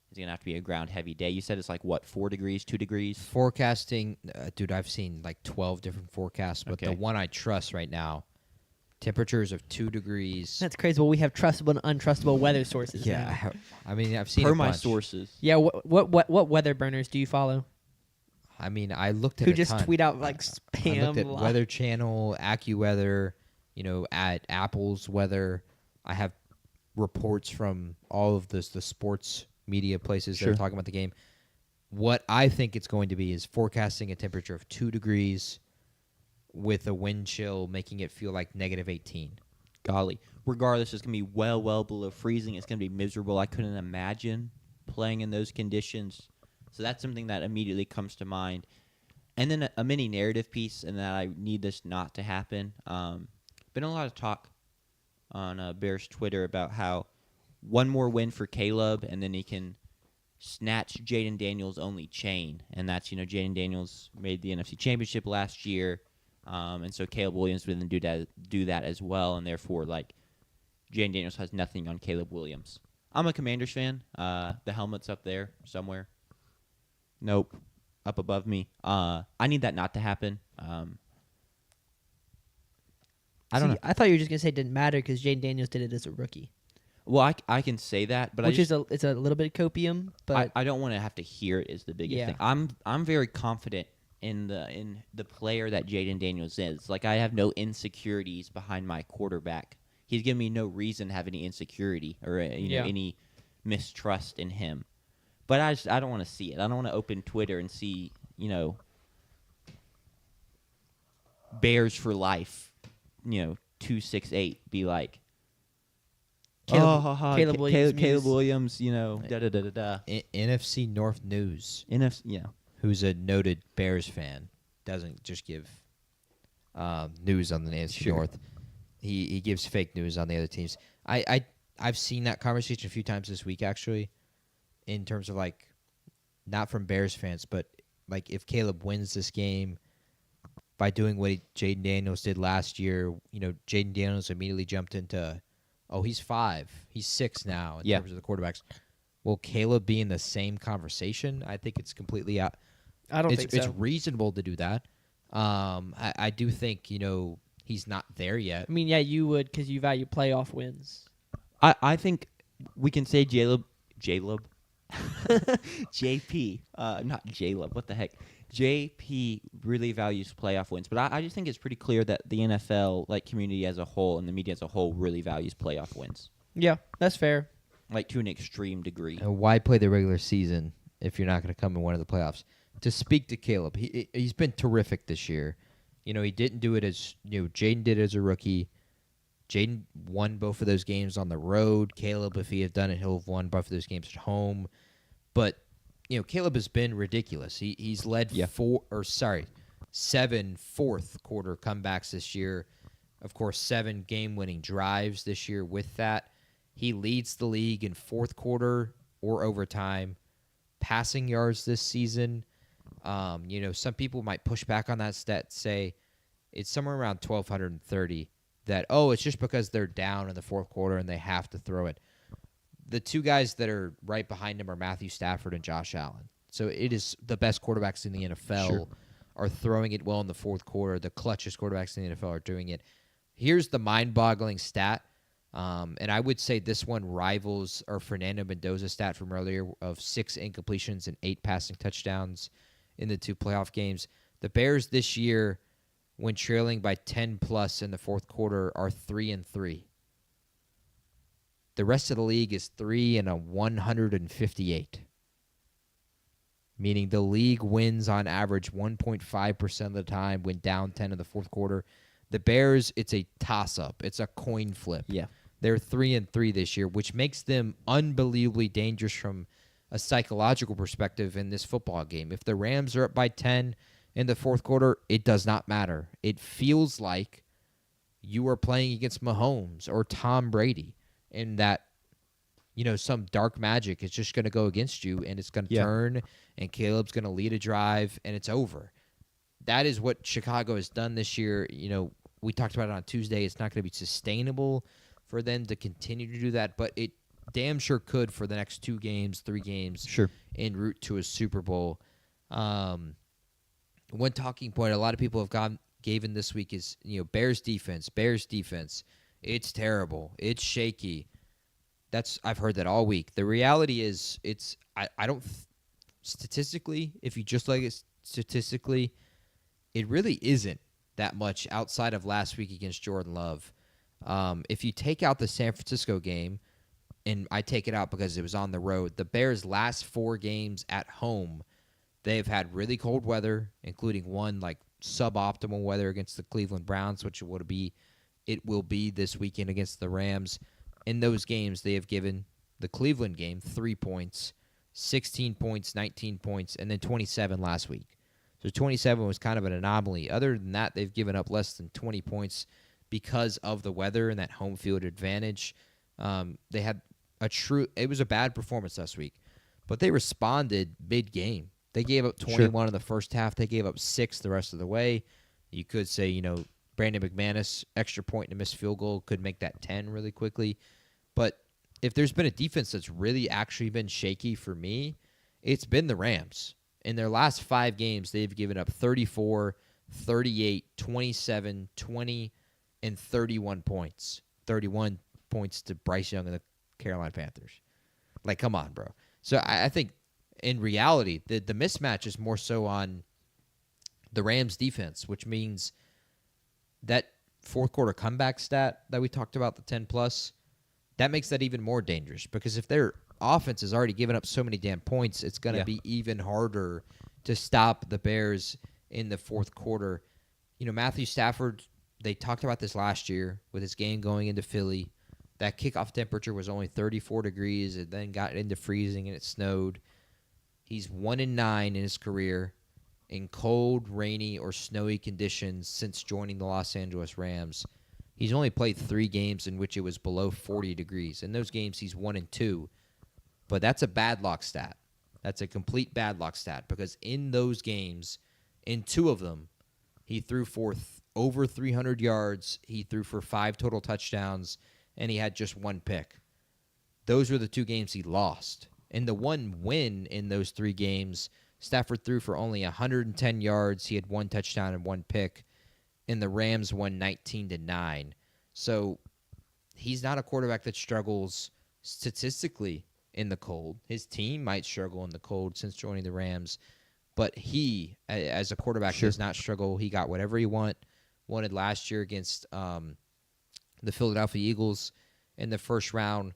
It's going to have to be a ground-heavy day. You said it's like, 4 degrees, 2 degrees?
Forecasting, dude, I've seen like 12 different forecasts, but the one I trust right now temperatures of 2 degrees.
That's crazy. Well, we have trustable and untrustable weather sources. now.
I mean, I've seen
Per
a
my
bunch.
sources.
Yeah. What weather burners do you follow?
I mean, I looked at
Who
a
just
ton.
tweet out like
I
spam?
looked at Weather Channel, AccuWeather, at Apple's Weather. I have reports from all of the sports media places that are talking about the game. What I think it's going to be is forecasting a temperature of 2 degrees with a wind chill making it feel like negative 18.
Golly. Regardless, it's going to be well below freezing. It's going to be miserable. I couldn't imagine playing in those conditions. So that's something that immediately comes to mind. And then a mini narrative piece, and that I need this not to happen. Been a lot of talk on Bears Twitter about how one more win for Caleb, and then he can snatch Jaden Daniels' only chain. And that's, Jaden Daniels made the NFC Championship last year. And so Caleb Williams would then do that as well, and therefore, Jaden Daniels has nothing on Caleb Williams. I'm a Commanders fan. The helmet's up there somewhere. Nope. Up above me. I need that not to happen. I don't know.
I thought you were just gonna say it didn't matter because Jaden Daniels did it as a rookie,
Well, I can say that, but
it's a little bit of copium. But
I don't want to have to hear it is the biggest thing. I'm very confident in the player that Jaden Daniels is. I have no insecurities behind my quarterback. He's given me no reason to have any insecurity or any mistrust in him. But I don't want to see it. I don't want to open Twitter and see, Bears for life, 268 be like,
Caleb Williams.
Caleb Williams, da-da-da-da-da.
NFC North News,
Yeah.
who's a noted Bears fan, doesn't just give news on the NFC North. He gives fake news on the other teams. I've seen that conversation a few times this week, actually, in terms of, not from Bears fans, but, if Caleb wins this game by doing what Jaden Daniels did last year, Jaden Daniels immediately jumped into, he's 5. He's 6 now in terms of the quarterbacks. Will Caleb be in the same conversation? I think it's completely out.
I don't think so.
It's reasonable to do that. I do think, he's not there yet.
I mean, yeah, you would because you value playoff wins.
I think we can say JP, not Jaleb. What the heck? JP really values playoff wins, but I just think it's pretty clear that the NFL community as a whole and the media as a whole really values playoff wins.
Yeah, that's fair.
To an extreme degree.
And why play the regular season if you're not going to come in one of the playoffs? To speak to Caleb, he's been terrific this year. He didn't do it as Jaden did as a rookie. Jaden won both of those games on the road. Caleb, if he had done it, he'll have won both of those games at home. But Caleb has been ridiculous. He's led 7 fourth quarter comebacks this year. Of course, 7 game-winning drives this year with that. He leads the league in fourth quarter or overtime passing yards this season. Some people might push back on that stat, say it's somewhere around 1,230, that, it's just because they're down in the fourth quarter and they have to throw it. The 2 guys that are right behind him are Matthew Stafford and Josh Allen. So it is the best quarterbacks in the NFL are throwing it well in the fourth quarter. The clutchest quarterbacks in the NFL are doing it. Here's the mind-boggling stat, and I would say this one rivals our Fernando Mendoza stat from earlier of 6 incompletions and 8 passing touchdowns in the 2 playoff games. The Bears this year, when trailing by 10+ in the fourth quarter, are 3-3. The rest of the league is 3-158, meaning the league wins on average 1.5% of the time when down 10 in the fourth quarter. The Bears, it's a toss-up. It's a coin flip.
Yeah.
They're 3-3 this year, which makes them unbelievably dangerous from a psychological perspective in this football game. If the Rams are up by 10 in the fourth quarter, it does not matter. It feels like you are playing against Mahomes or Tom Brady, and that, some dark magic is just going to go against you, and it's going to turn, and Caleb's going to lead a drive, and it's over. That is what Chicago has done this year. We talked about it on Tuesday. It's not going to be sustainable for them to continue to do that, but it damn sure could for the next 2 games, 3 games, en route to a Super Bowl. One talking point, a lot of people have Gavin this week is, Bears defense. It's terrible. It's shaky. I've heard that all week. The reality is I don't statistically, if you just like it statistically, it really isn't that much outside of last week against Jordan Love. If you take out the San Francisco game, and I take it out because it was on the road, the Bears' last 4 games at home, they've had really cold weather, including one like suboptimal weather against the Cleveland Browns, which it will be this weekend against the Rams. In those games, they have given the Cleveland game 3 points, 16 points, 19 points, and then 27 last week. So 27 was kind of an anomaly. Other than that, they've given up less than 20 points because of the weather and that home field advantage. They had it was a bad performance last week, but they responded mid-game. They gave up 21 in the first half. They gave up 6 the rest of the way. You could say, Brandon McManus, extra point and a missed field goal could make that 10 really quickly. But if there's been a defense that's really actually been shaky for me, it's been the Rams. In their last 5 games, they've given up 34, 38, 27, 20, and 31 points. 31 points to Bryce Young and the Carolina Panthers. Like, come on, bro. So I think in reality, the mismatch is more so on the Rams defense, which means that fourth quarter comeback stat that we talked about, the 10+, that makes that even more dangerous because if their offense has already given up so many damn points, it's going to be even harder to stop the Bears in the fourth quarter. Matthew Stafford, they talked about this last year with his game going into Philly. That kickoff temperature was only 34 degrees. It then got into freezing and it snowed. He's 1-9 in his career in cold, rainy, or snowy conditions since joining the Los Angeles Rams. He's only played 3 games in which it was below 40 degrees. In those games, he's 1-2. But that's a bad luck stat. That's a complete bad luck stat because in those games, in 2 of them, he threw for over 300 yards. He threw for 5 total touchdowns, and he had just 1 pick. Those were the 2 games he lost. In the 1 win in those 3 games, Stafford threw for only 110 yards. He had 1 touchdown and 1 pick. And the Rams won 19-9. So he's not a quarterback that struggles statistically in the cold. His team might struggle in the cold since joining the Rams. But he, as a quarterback, does not struggle. He got whatever he wanted last year against the Philadelphia Eagles in the first round.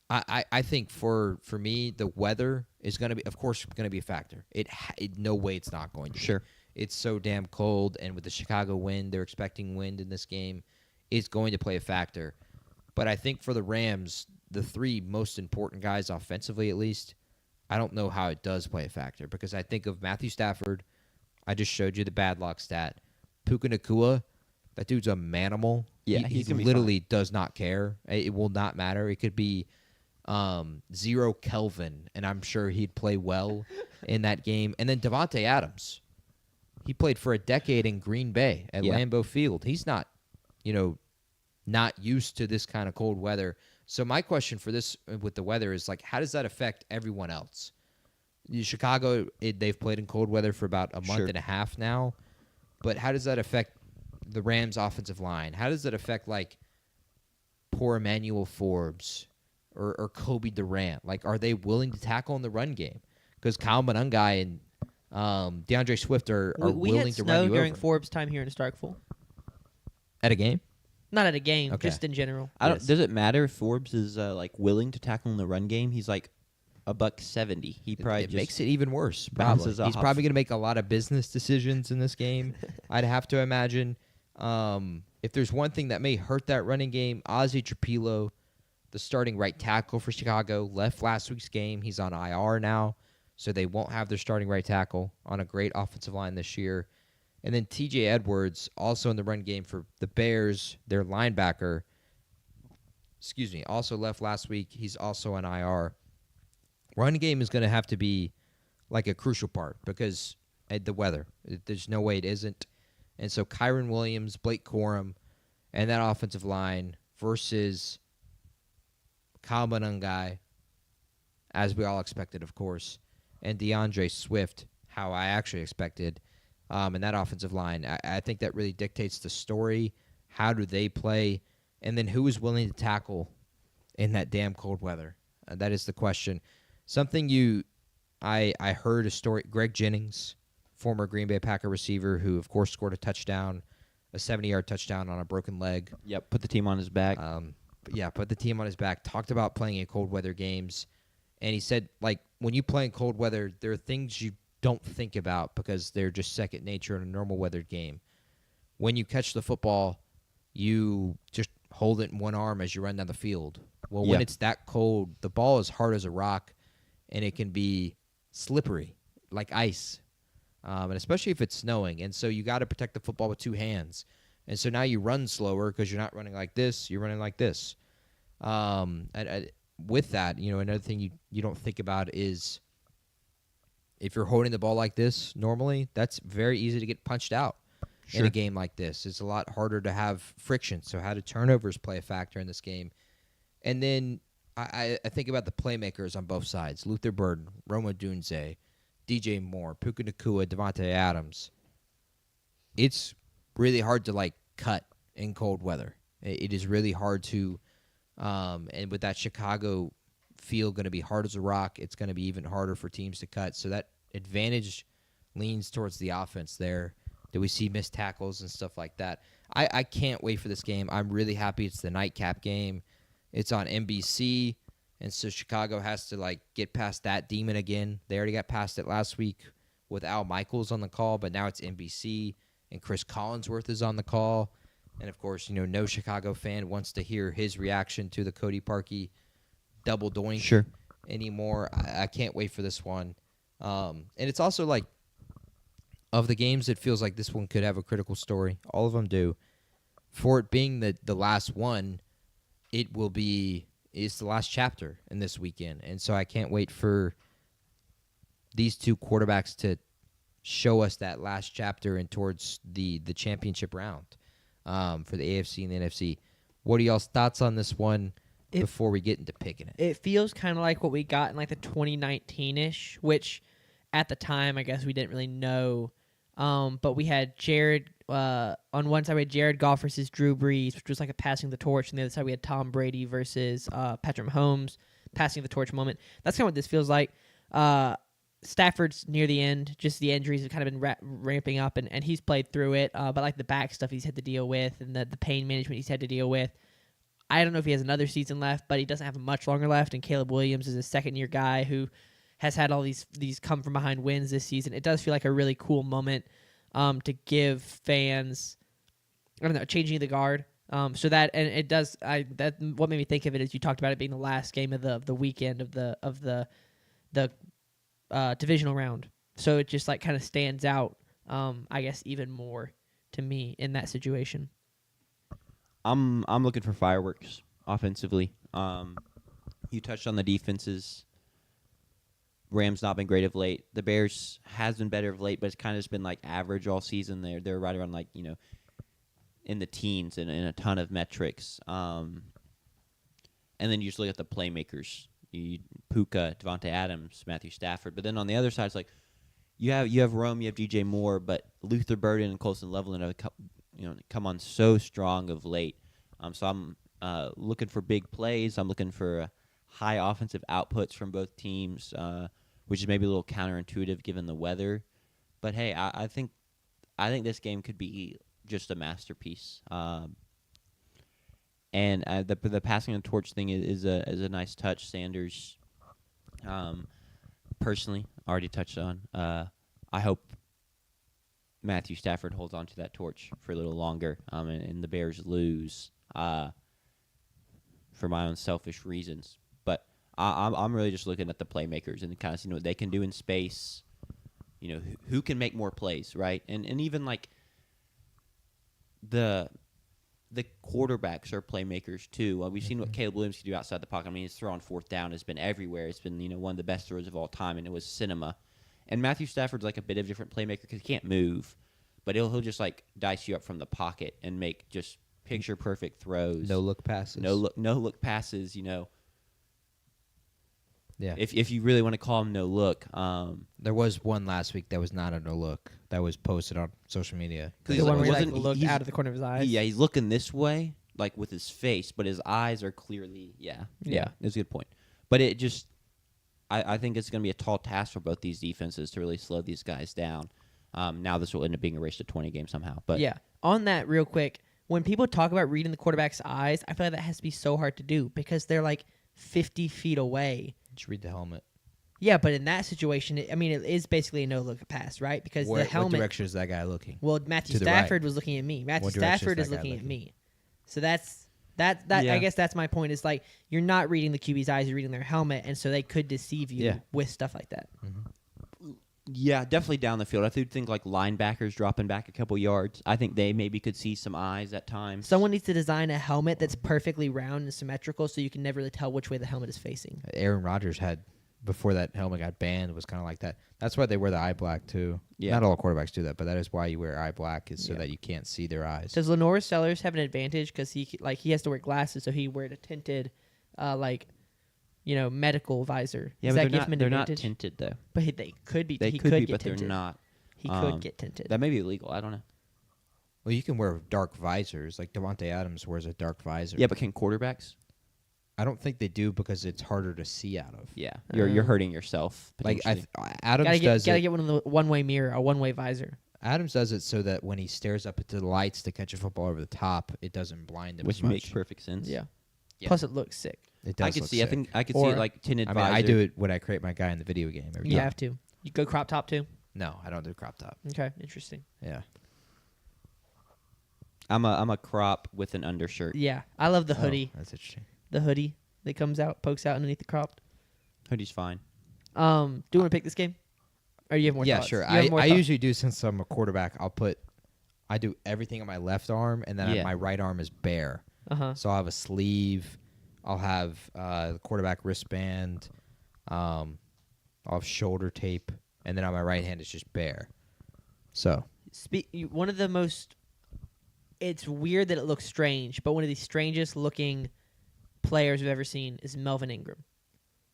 I think for me, the weather is going to be, of course, going to be a factor. No way it's not going to be. It's so damn cold, and with the Chicago wind, they're expecting wind in this game. It's going to play a factor. But I think for the Rams, the 3 most important guys offensively at least, I don't know how it does play a factor because I think of Matthew Stafford. I just showed you the bad luck stat. Puka Nacua, that dude's a manimal.
Yeah,
he literally does not care. It will not matter. It could be 0 Kelvin, and I'm sure he'd play well in that game. And then Devontae Adams. He played for a decade in Green Bay at Lambeau Field. He's not, not used to this kind of cold weather. So my question for this with the weather is, like, how does that affect everyone else? Chicago, they've played in cold weather for about a month and a half now. But how does that affect the Rams' offensive line? How does that affect, like, poor Emmanuel Forbes or Kobe Durant? Like, are they willing to tackle in the run game? Because Kyle Monangai and DeAndre Swift are willing to run you over.
during Forbes' time here in Starkville.
At a game?
Not at a game, just in general.
Does it matter if Forbes is willing to tackle in the run game? He's like $170. He probably
it makes it even worse.
Bounces
He's
off.
probably going to make a lot of business decisions in this game. I'd have to imagine. If there's one thing that may hurt that running game, Ozzie Trapilo, the starting right tackle for Chicago, left last week's game. He's on IR now, so they won't have their starting right tackle on a great offensive line this year. And then T.J. Edwards, also in the run game for the Bears, their linebacker, also left last week. He's also on IR. Run game is going to have to be like a crucial part because the weather. There's no way it isn't. And so Kyron Williams, Blake Corum, and that offensive line versus Kyle Monangai, as we all expected, of course, and DeAndre Swift, how I actually expected. and that offensive line. I think that really dictates the story. How do they play? And then who is willing to tackle in that damn cold weather? That is the question. Something I heard a story. Greg Jennings, former Green Bay Packer receiver, who of course scored a touchdown, a 70-yard touchdown on a broken leg.
Yep, put the team on his back.
Put the team on his back. Talked about playing in cold weather games, and he said, like, when you play in cold weather, there are things you don't think about because they're just second nature in a normal weathered game. When you catch the football, you just hold it in one arm as you run down the field. Well, when it's that cold, the ball is hard as a rock, and it can be slippery like ice, and especially if it's snowing. And so you got to protect the football with two hands. And so now you run slower because you're not running like this. You're running like this. With that, another thing you don't think about is if you're holding the ball like this normally, that's very easy to get punched out in a game like this. It's a lot harder to have friction. So how do turnovers play a factor in this game? And then I think about the playmakers on both sides. Luther Burden, Roma Dunze, DJ Moore, Puka Nacua, Devontae Adams. It's really hard to, cut in cold weather. It is really hard to, and with that Chicago field going to be hard as a rock, it's going to be even harder for teams to cut. So that advantage leans towards the offense there. Do we see missed tackles and stuff like that? I can't wait for this game. I'm really happy it's the nightcap game. It's on NBC, and so Chicago has to, get past that demon again. They already got past it last week with Al Michaels on the call, but now it's NBC, and Chris Collinsworth is on the call. And, of course, no Chicago fan wants to hear his reaction to the Cody Parkey double doink anymore. I can't wait for this one. And it's also, of the games, it feels like this one could have a critical story. All of them do. For it being the last one, it's the last chapter in this weekend. And so I can't wait for these two quarterbacks to show us that last chapter and towards the championship round for the AFC and the NFC. What are y'all's thoughts on this one before we get into picking it?
It feels kind of like what we got in the 2019-ish, which at the time I guess we didn't really know. But we had Jared on one side. We had Jared Goff versus Drew Brees, which was like a passing the torch. On the other side, we had Tom Brady versus Patrick Mahomes, passing the torch moment. That's kind of what this feels like. Stafford's near the end. Just the injuries have kind of been ramping up, and he's played through it. But the back stuff he's had to deal with, and the pain management he's had to deal with. I don't know if he has another season left, but he doesn't have much longer left. And Caleb Williams is a second-year guy who has had all these come from behind wins this season. It does feel like a really cool moment to give fans, changing the guard. So that, and it does. What made me think of it is you talked about it being the last game of the weekend of the divisional round. So it just kind of stands out, I guess, even more to me in that situation.
I'm looking for fireworks offensively. You touched on the defenses. Rams not been great of late. The Bears has been better of late, but it's kind of just been average all season. They're right around in the teens and in a ton of metrics. And then you just look at the playmakers. Puka, Devontae Adams, Matthew Stafford. But then on the other side, it's you have Rome, you have DJ Moore, but Luther Burden and Colson Loveland have come on so strong of late. So I'm looking for big plays. I'm looking for high offensive outputs from both teams, which is maybe a little counterintuitive given the weather. But hey, I think this game could be just a masterpiece. And the passing of the torch thing is a nice touch. Sanders, personally, already touched on. I hope Matthew Stafford holds on to that torch for a little longer, and the Bears lose for my own selfish reasons. But I'm really just looking at the playmakers and kind of seeing what they can do in space. Who can make more plays, right? And even the quarterbacks are playmakers too. We've seen what Caleb Williams can do outside the pocket. I mean, his throw on fourth down has been everywhere. It's been one of the best throws of all time, and it was cinema. And Matthew Stafford's a bit of a different playmaker because he can't move, but he'll just dice you up from the pocket and make just picture perfect throws.
No look passes.
No look passes.
Yeah.
If you really want to call him no look,
There was one last week that was not a no look that was posted on social media.
Because
The one where he
wasn't-
looked
he's-
out of the corner of his eyes.
yeah, he's looking this way, like with his face, but his eyes are clearly, yeah. That's a good point. But it just, I think it's going to be a tall task for both these defenses to really slow these guys down. Now this will end up being a race to 20 games somehow. But
yeah. On that, real quick, when people talk about reading the quarterback's eyes, I feel like that has to be so hard to do because they're like 50 feet away.
Just read the helmet.
Yeah, but in that situation, it is basically a no-look pass, right? Because
What
the helmet.
direction is that guy looking?
Well, Matthew
To the
Stafford was looking at me. Matthew
What direction is
Stafford is
that guy
looking at
looking?
me. So that.
Yeah.
I guess that's my point. Is like you're not reading the QB's eyes; you're reading their helmet, and so they could deceive you
Yeah.
with stuff like that.
yeah, definitely down the field. I do think like linebackers dropping back a couple yards. I think they maybe could see some eyes at times.
Someone needs to design a helmet that's perfectly round and symmetrical, so you can never really tell which way the helmet is facing.
Aaron Rodgers had, before that helmet got banned, was kind of like that. That's why they wear the eye black too.
Yeah.
Not all quarterbacks do that, but that is why you wear eye black, is so
Yeah.
that you can't see their eyes.
Does Lenore Sellers have an advantage because he has to wear glasses, so he wear a tinted, medical visor?
Yeah,
Does
but
that give him an
they're not
advantage?
tinted though.
But they could be.
They
he
could be,
get
but
tinted.
they're not.
He could get tinted.
That may be illegal. I don't know.
Well, you can wear dark visors. Like Devontae Adams wears a dark visor.
Yeah, but can quarterbacks?
I don't think they do because it's harder to see out of.
Yeah, you're hurting yourself.
Like
potentially.
Adams
gotta
does it.
get one of the one-way mirror, a one-way visor.
Adams does it so that when he stares up into the lights to catch a football over the top, it doesn't blind him
which
as much.
makes perfect sense.
Yeah.
Yeah.
Plus, it looks sick.
It does
I could
look
see. I
sick.
think I could see
Or-
it like tinted
I mean,
visor.
I do it when I create my guy in the video game. Every
You
time.
have to. You go crop top too.
No, I don't do crop top.
Okay, interesting.
Yeah.
I'm a crop with an undershirt.
Yeah, I love the
Oh,
hoodie.
that's interesting.
The hoodie that comes out, pokes out underneath the cropped.
Hoodie's fine.
Do you want to pick this game? Or you have more
Yeah,
thoughts?
sure.
You have more
I
thoughts?
usually do, since I'm a quarterback. I do everything on my left arm, and then
Yeah.
my right arm is bare.
Uh-huh.
So I'll have a sleeve. I'll have the quarterback wristband. I'll have shoulder tape, and then on my right hand it's just bare. So
One of the most... It's weird that it looks strange, but one of the strangest looking players we've ever seen is Melvin Ingram.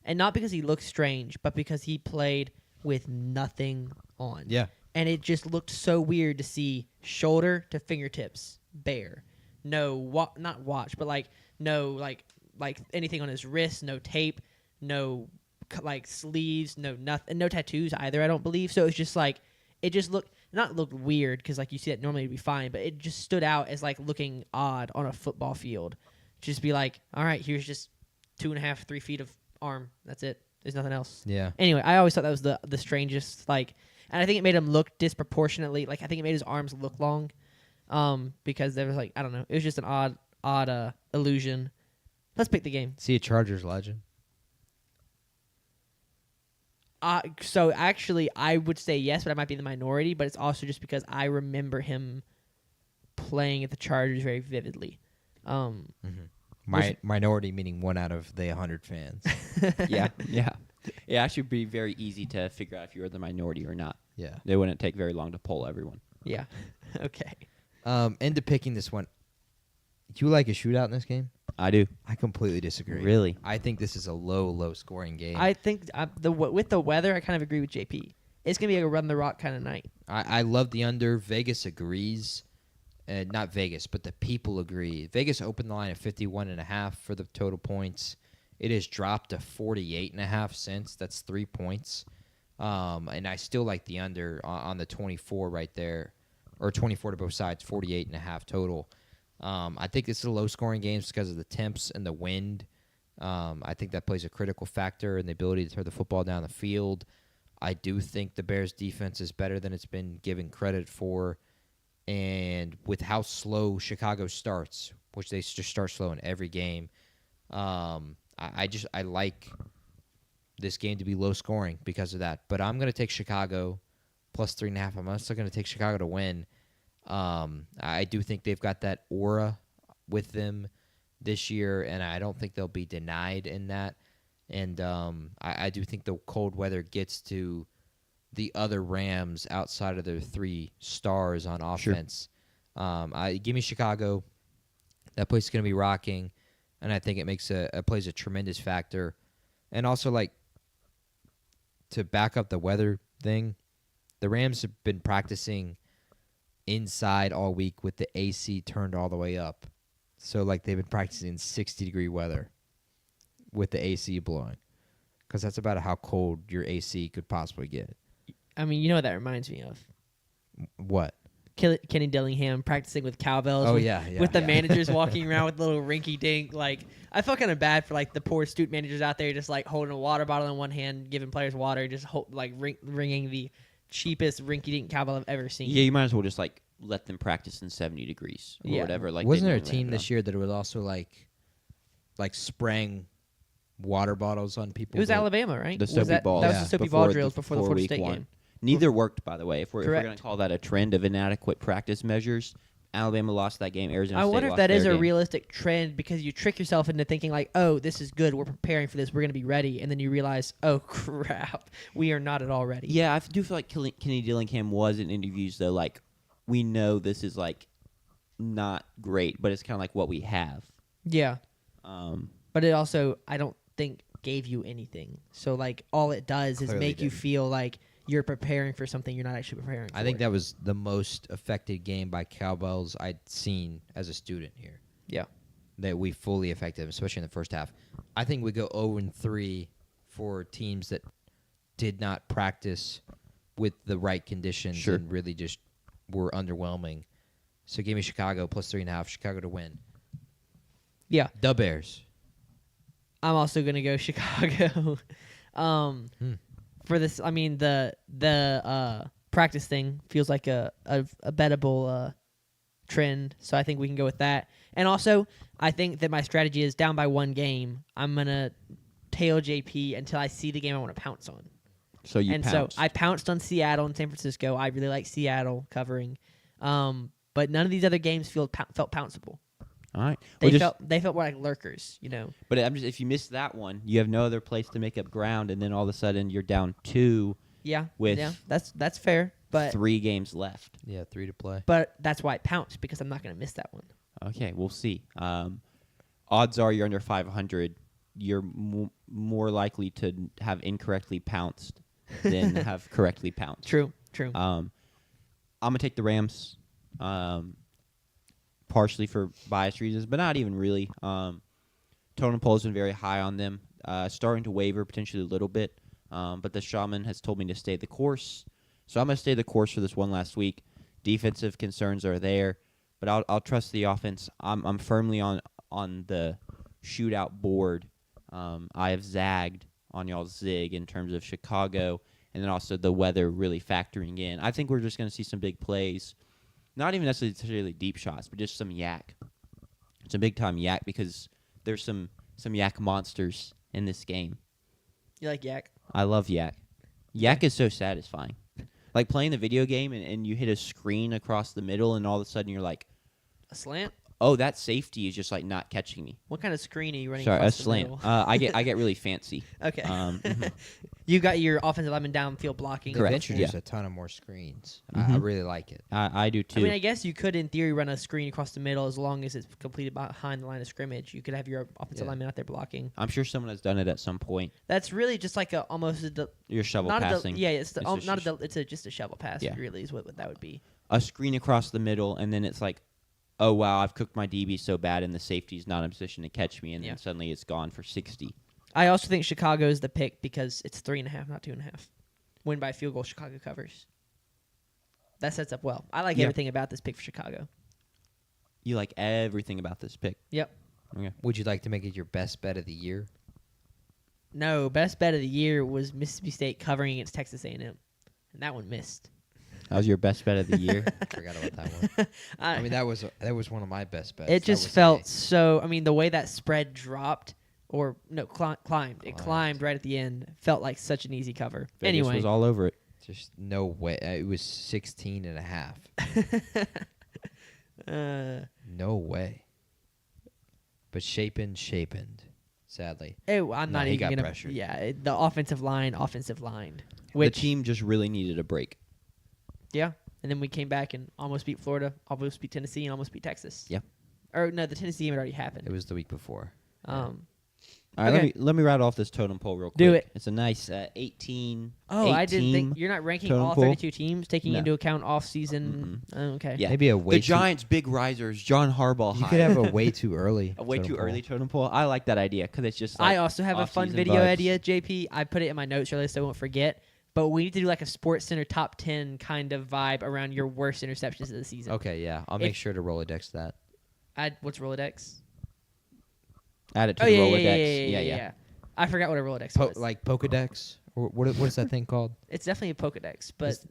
And not because he looks strange, but because he played with nothing on.
yeah,
And it just looked so weird to see shoulder to fingertips bare. No, not watch, but no anything on his wrist, no tape, no sleeves, no nothing, no tattoos either. I don't believe. So it's just it just looked weird because you see that normally it'd be fine, but it just stood out as looking odd on a football field. Just be all right, here's just 2.5, 3 feet of arm. That's it. There's nothing else.
yeah.
Anyway, I always thought that was the strangest, and I think it made him look disproportionately, I think it made his arms look long, because there was I don't know, it was just an odd illusion. Let's pick the game.
See a Chargers legend.
So actually, I would say yes, but I might be in the minority, but it's also just because I remember him playing at the Chargers very vividly.
Minority meaning 1 out of the 100 fans.
Yeah. It actually would be very easy to figure out if you were the minority or not.
Yeah.
It wouldn't take very long to poll everyone.
Yeah. Okay.
Into picking this one. Do you like a shootout in this game?
I do.
I completely disagree.
Really?
I think this is a low scoring game.
I think with the weather, I kind of agree with JP. It's gonna be a run the rock kind of night.
I love the under. Vegas agrees. Not Vegas, but the people agree. Vegas opened the line at 51.5 for the total points. It has dropped to 48.5 since. That's 3 points. And I still like the under on the 24 right there, or 24 to both sides, 48.5 total. I think this is a low-scoring game just because of the temps and the wind. I think that plays a critical factor in the ability to throw the football down the field. I do think the Bears' defense is better than it's been given credit for. And with how slow Chicago starts, which they just start slow in every game, I like this game to be low-scoring because of that. But I'm going to take Chicago plus 3.5. I'm also going to take Chicago to win. I do think they've got that aura with them this year, and I don't think they'll be denied in that. And I do think the cold weather gets to the other Rams outside of their 3 stars on offense. Sure. Give me Chicago. That place is going to be rocking, and I think it makes plays a tremendous factor. And also, to back up the weather thing, the Rams have been practicing inside all week with the AC turned all the way up. So, like, they've been practicing in 60-degree weather with the AC blowing. Because that's about how cold your AC could possibly get.
I mean, you know what that reminds me of?
What?
Kenny Dillingham practicing with cowbells.
Oh,
with,
yeah.
with the managers walking around with little rinky dink. Like, I felt kind of bad for like the poor astute managers out there, just like holding a water bottle in one hand, giving players water, just ringing the cheapest rinky dink cowbell I've ever seen.
Yeah, you might as well just like let them practice in 70 degrees or whatever. Like,
wasn't there a team this year that was also like spraying water bottles on people?
It was Alabama, right?
The soapy balls.
That was the soapy ball drills before the Florida State
one.
game.
Neither worked, by the way. If we're
Correct.
going to call that a trend of inadequate practice measures, Alabama lost that game. Arizona
I
State
wonder if
lost
that is
their
a
game.
realistic trend because you trick yourself into thinking like, oh, this is good. We're preparing for this. We're going to be ready. And then you realize, oh, crap. We are not at all ready.
Yeah, I do feel like Kenny Dillingham was in interviews, though. Like, we know this is, like, not great, but it's kind of like what we have.
Yeah.
Um,
But it also, I don't think, gave you anything. So, like, all it does is
Clearly
make you
didn't.
feel like you're preparing for something you're not actually preparing for.
I think that was the most affected game by cowbells I'd seen as a student here.
Yeah.
That we fully affected them, especially in the first half. I think we go 0-3 for teams that did not practice with the right conditions
Sure.
and really just were underwhelming. So give me Chicago plus 3.5. Chicago to win.
Yeah.
The Bears.
I'm also going to go Chicago. For this, I mean, the practice thing feels like a bettable trend, so I think we can go with that. And also, I think that my strategy is down by one game. I'm going to tail JP until I see the game I want to pounce on.
so you
And
pounced.
so I pounced on Seattle and San Francisco. I really like Seattle covering. But none of these other games felt pounceable.
All right.
They felt more like lurkers, you know.
But if you miss that one, you have no other place to make up ground, and then all of a sudden you're down 2
Yeah.
With
yeah, that's fair. But
3 games left.
Yeah, 3 to play.
But that's why I pounced, because I'm not going to miss that one.
Okay, we'll see. Odds are you're under 500. You're more likely to have incorrectly pounced than have correctly pounced.
True.
I'm going to take the Rams, partially for bias reasons, but not even really. Totem pole has been very high on them. Starting to waver potentially a little bit, but the shaman has told me to stay the course. So I'm going to stay the course for this one last week. Defensive concerns are there, but I'll trust the offense. I'm firmly on the shootout board. I have zagged on y'all's zig in terms of Chicago, and then also the weather really factoring in. I think we're just going to see some big plays. Not even necessarily deep shots, but just some yak. It's a big-time yak because there's some yak monsters in this game.
You like yak?
I love yak. Yak is so satisfying. Like playing the video game and you hit a screen across the middle and all of a sudden you're like,
A slant?
oh, that safety is just like not catching me.
What kind of screen are you running?
Sorry, a
across the
slant.
middle?
I get really fancy.
Okay.
Mhm.
You got your offensive lineman downfield blocking.
They've
Correct,
introduced
yeah.
a ton of more screens. I
Mhm.
really like it.
I do too.
I mean, I guess you could, in theory, run a screen across the middle as long as it's completed behind the line of scrimmage. You could have your offensive
Yeah.
lineman out there blocking.
I'm sure someone has done it at some point.
That's really just like almost
Your shovel
not
passing.
it's
just
not just a shovel pass.
Yeah.
Really, is what that would be.
A screen across the middle, and then it's like, oh, wow, I've cooked my DB so bad, and the safety's not in position to catch me, and
Yeah.
then suddenly it's gone for 60.
I also think Chicago is the pick because it's 3.5, not 2.5. Win by field goal, Chicago covers. That sets up well. I like
Yeah.
everything about this pick for Chicago.
You like everything about this pick.
Yep.
Okay.
Would you like to make it your best bet of the year?
No, best bet of the year was Mississippi State covering against Texas A&M, and that one missed.
That was your best bet of the year.
Forgot about that one. I mean, that was one of my best bets.
It
That
just
was
felt
a-
so. I mean, the way that spread dropped, or no, climbed. It climbed right at the end. Felt like such an easy cover.
Vegas
Anyway,
was all over it.
just no way. It was 16.5. No way. But Shapen, sadly.
I'm
No,
not
he
even
got
gonna.
pressured.
Yeah, the offensive line.
The
Which
team just really needed a break.
yeah, and then we came back and almost beat Florida, almost beat Tennessee, and almost beat Texas.
Yeah.
Or no, the Tennessee game had already happened.
It was the week before.
Um,
All right,
Okay.
let me rattle off this totem pole real quick.
Do it.
It's a nice 18.
Oh, I didn't
18
think you're not ranking
totem
all
pole.
32 teams, taking
No.
into account off-season. Okay.
Yeah.
Maybe a way
The Giants' big risers, John Harbaugh.
You
high.
could have a way too early.
a way
totem
too
pole.
early totem pole. I like that idea because it's just.
I also have a fun
off-season
video
vibes.
idea, JP. I put it in my notes earlier so I won't forget. But we need to do like a Sports Center top 10 kind of vibe around your worst interceptions of the season.
Okay, yeah. I'll make sure to Rolodex that.
What's Rolodex?
Add it to
Oh,
the
yeah,
Rolodex.
yeah. I forgot what a Rolodex was.
Like Pokedex? Or what is that thing called?
It's definitely a Pokedex, but
It's-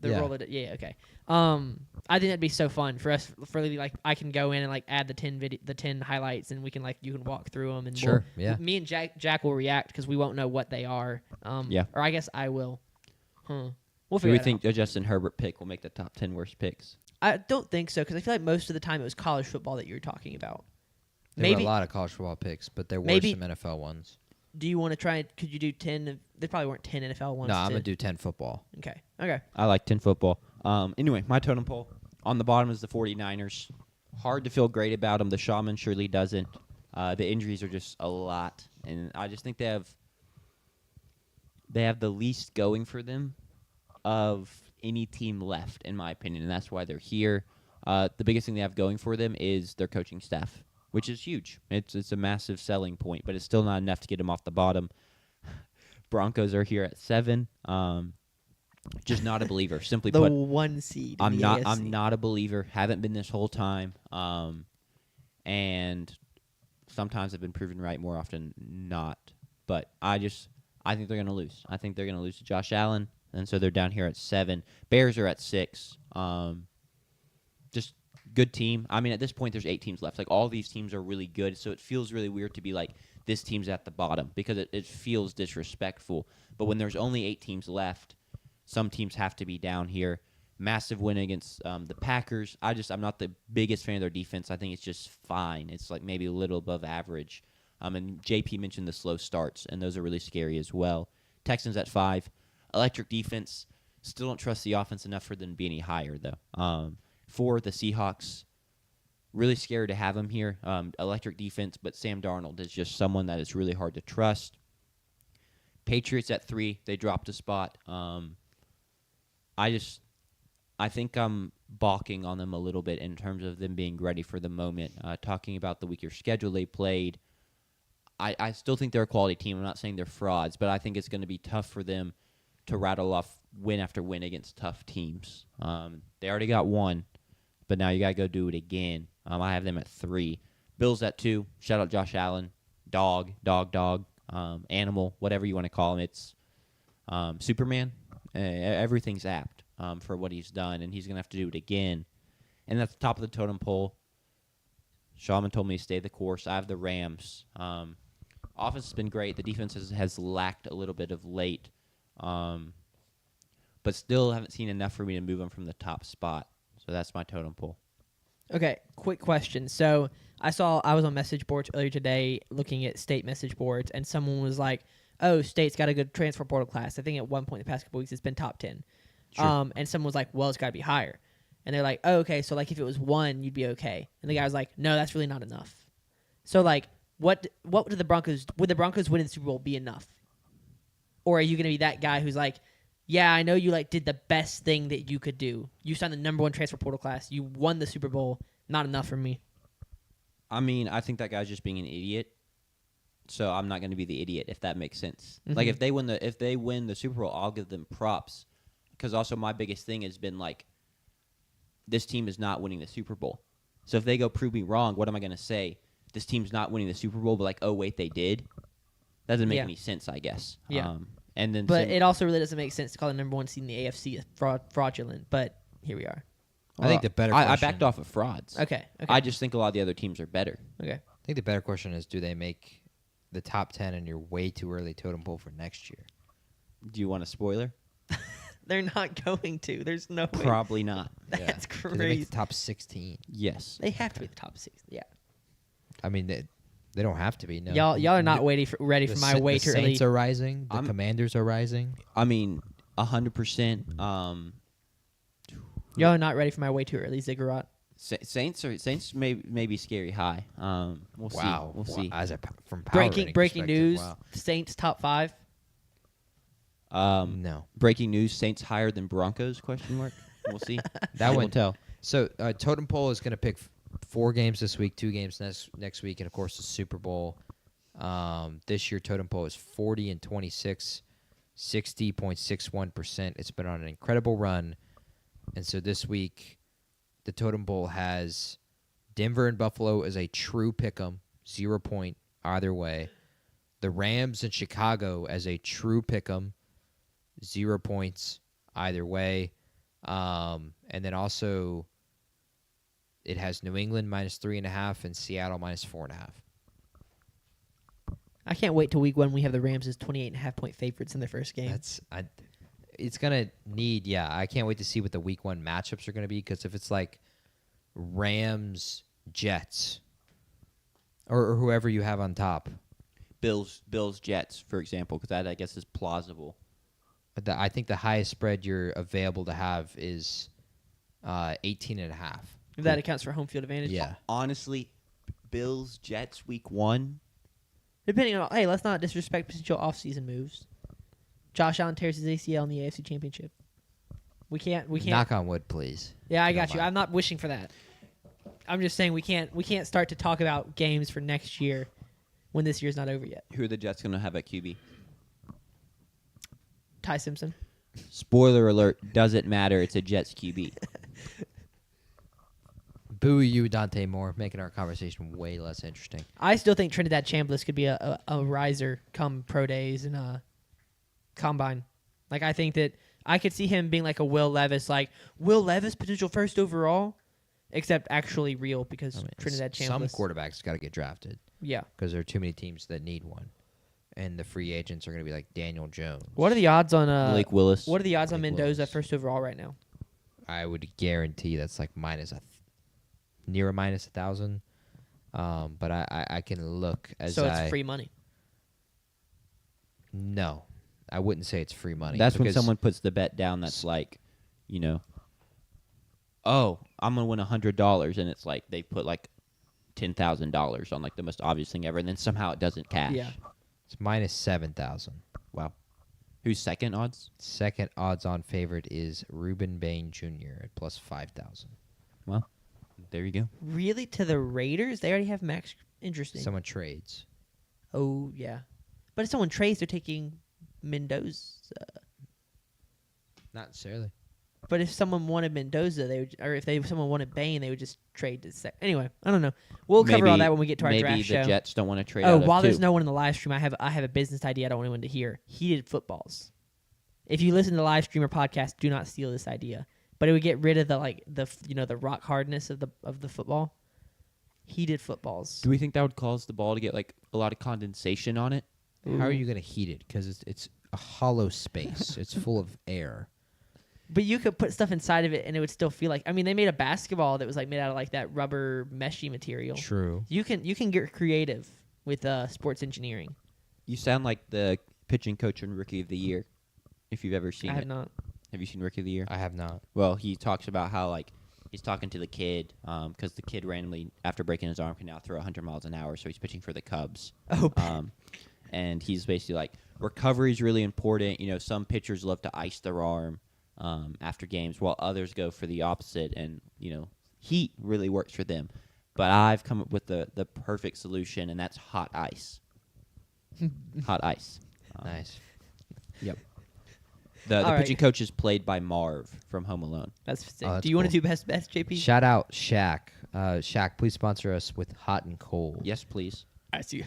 the
yeah.
Rolodex. Yeah, okay. I think that'd be so fun for us. For like, I can go in and like add the 10 highlights, and we can like you can walk through them. And
Sure, yeah.
Me and Jack will react because we won't know what they are.
Yeah.
Or I guess I will. We'll
Do
figure
we
that
think a Justin Herbert pick will make the top 10 worst picks?
out. I don't think so because I feel like most of the time it was college football that you were talking about.
There were
Maybe.
a lot of college football picks, but there were
Maybe-
some NFL ones.
Do you want to try? Could you do 10? They probably weren't 10 NFL ones.
No, I'm going to do 10 football.
Okay.
I like 10 football. Anyway, my totem pole. On the bottom is the 49ers. Hard to feel great about them. The Shaman surely doesn't. The injuries are just a lot. And I just think they have the least going for them of any team left, in my opinion. And that's why they're here. The biggest thing they have going for them is their coaching staff, which is huge. It's a massive selling point, but it's still not enough to get them off the bottom. Broncos are here at 7. Just not a believer. Simply
The
put,
1 seed.
I'm
in the
not.
AFC.
I'm not a believer. Haven't been this whole time. And sometimes I've been proven right. More often not. But I think they're gonna lose. I think they're gonna lose to Josh Allen, and so they're down here at 7. Bears are at 6. Just good team. I mean, at this point, there's 8 teams left. Like all these teams are really good, so it feels really weird to be like this team's at the bottom because it feels disrespectful. But when there's only 8 teams left, some teams have to be down here. Massive win against the Packers. I'm not the biggest fan of their defense. I think it's just fine. It's like maybe a little above average. And JP mentioned the slow starts, and those are really scary as well. Texans at 5. Electric defense. Still don't trust the offense enough for them to be any higher, though. 4, the Seahawks. Really scared to have them here. Electric defense, but Sam Darnold is just someone that is really hard to trust. Patriots at 3. They dropped a spot. I think I'm balking on them a little bit in terms of them being ready for the moment. Talking about the weaker schedule they played, I still think they're a quality team. I'm not saying they're frauds, but I think it's going to be tough for them to rattle off win after win against tough teams. They already got 1, but now you got to go do it again. I have them at 3. Bills at 2. Shout out Josh Allen. Dog, animal, whatever you want to call him. It's Superman. Everything's apt for what he's done, and he's going to have to do it again. And at the top of the totem pole, Shaman told me to stay the course. I have the Rams. Offense has been great. The defense has lacked a little bit of late, but still haven't seen enough for me to move them from the top spot. So that's my totem pole.
Okay, quick question. So I was on message boards earlier today looking at state message boards, and someone was like, "Oh, state's got a good transfer portal class." I think at one point in the past couple weeks it's been top 10.
Sure.
And someone was like, "Well, it's got to be higher." And they're like, "Oh, okay, so like if it was 1, you'd be okay." And the guy was like, "No, that's really not enough." So like, what would the Broncos winning the Super Bowl be enough? Or are you going to be that guy who's like, "Yeah, I know you like did the best thing that you could do. You signed the number 1 transfer portal class. You won the Super Bowl. Not enough for me."
I mean, I think that guy's just being an idiot. So I'm not going to be the idiot if that makes sense.
Mhm.
Like if they win the Super Bowl, I'll give them props. Because also my biggest thing has been like, this team is not winning the Super Bowl. So if they go prove me wrong, what am I going to say? This team's not winning the Super Bowl, but like, oh wait, they did. That doesn't make
Yeah.
any sense, I guess.
Yeah.
And then,
But it also really doesn't make sense to call the number 1 seed in the AFC fraudulent. But here we are.
I think the better
I
question.
backed off of frauds.
Okay.
I just think a lot of the other teams are better.
Okay.
I think the better question is, do they make the top 10 in your way too early totem pole for next year?
Do you want a spoiler?
They're not going to. There's no way.
Probably not.
That's
Do they make
crazy.
the top 16?
Yes.
They have to be the top 6. Yeah.
I mean, they don't have to be. No.
Y'all are not ready for my way too
The
early.
Saints are rising. The
I'm-
Commanders are rising.
I mean, 100%.
Y'all are not ready for my way too early ziggurat.
Saints may be scary high. We'll see. We'll see.
As from power
Breaking
perspective,
news:
wow.
Saints top 5.
No.
Breaking news: Saints higher than Broncos? Question mark. We'll see.
That
We'll
one.
tell.
So Totem Pole is going to pick 4 games this week, 2 games next week, and of course the Super Bowl. This year Totem Pole is 40-26, 60.61%. It's been on an incredible run, and so this week the Totem Pole has Denver and Buffalo as a true pick'em, 0 point either way. The Rams and Chicago as a true pick'em, 0 points either way. And then also it has New England -3.5 and Seattle -4.5.
I can't wait till week 1. We have the Rams as 28.5-point favorites in their first game.
It's gonna need. Yeah, I can't wait to see what the week 1 matchups are gonna be, because if it's like Rams Jets or whoever you have on top,
Bills Jets, for example, because that I guess is plausible.
I think the highest spread you're available to have is 18.5.
If that accounts for home field advantage.
Yeah.
Honestly, Bills Jets week 1.
Depending on, hey, let's not disrespect potential offseason moves. Josh Allen tears his ACL in the AFC Championship. We can't.
Knock on wood, please.
Yeah, I
If you
got
don't
you.
mind.
I'm not wishing for that. I'm just saying we can't start to talk about games for next year when this year's not over yet.
Who are the Jets going to have at QB?
Ty Simpson.
Spoiler alert, doesn't matter. It's a Jets QB.
Boo you, Dante Moore, making our conversation way less interesting.
I still think Trinidad Chambliss could be a riser come pro days and combine. Like, I think that I could see him being like a Will Levis, potential first overall, except actually real because Trinidad Chambliss.
Some quarterbacks got to get drafted.
Yeah.
Because there are too many teams that need one. And the free agents are going to be like Daniel Jones.
What are the odds on
Blake Willis.
What are the odds on
Blake
Mendoza
Willis.
first overall right now?
I would guarantee that's like near a -1,000. But I can look as
So it's free money.
No, I wouldn't say it's free money.
That's when
because
someone puts the bet down that's like, oh, I'm going to win $100, and it's like they put like $10,000 on like the most obvious thing ever, and then somehow it doesn't cash.
Yeah.
it's -7,000.
Wow. Who's second odds?
Second odds-on favorite is Reuben Bain Jr. at +5,000.
Well, there you go.
Really? To the Raiders? They already have Max. Interesting.
Someone trades.
Oh, yeah. But if someone trades, they're taking Mendoza.
Not necessarily.
But if someone wanted Mendoza, if someone wanted Bain, they would just trade to Anyway, I don't know. We'll cover all that when we get to our draft
Maybe
show.
the Jets don't want to trade
Oh,
out
while
of
there's
two.
no one in the live stream, I have a business idea I don't want anyone to hear. Heated footballs. If you listen to the live streamer podcast, do not steal this idea. But it would get rid of the rock hardness of the football. Heated footballs.
Do we think that would cause the ball to get like a lot of condensation on it?
How are you going to heat it? Because it's a hollow space. It's full of air.
But you could put stuff inside of it, and it would still feel like. I mean, they made a basketball that was like made out of like that rubber meshy material.
True.
You can get creative with sports engineering.
You sound like the pitching coach and Rookie of the Year, if you've ever seen
I
it.
have not.
Have you seen Rookie of the Year?
I have not.
Well, he talks about how like he's talking to the kid because the kid randomly, after breaking his arm, can now throw 100 miles an hour, so he's pitching for the Cubs.
Oh,
And he's basically like, recovery is really important. Some pitchers love to ice their arm after games, while others go for the opposite. And, heat really works for them. But I've come up with the perfect solution, and that's hot ice. Hot ice.
Nice.
Yep. The
All
pitching
right.
coach is played by Marv from Home Alone.
that's sick.
Oh, that's
Do you want to
cool.
do best bets, JP?
Shout out Shaq. Shaq, please sponsor us with hot and cold.
Yes, please.
I see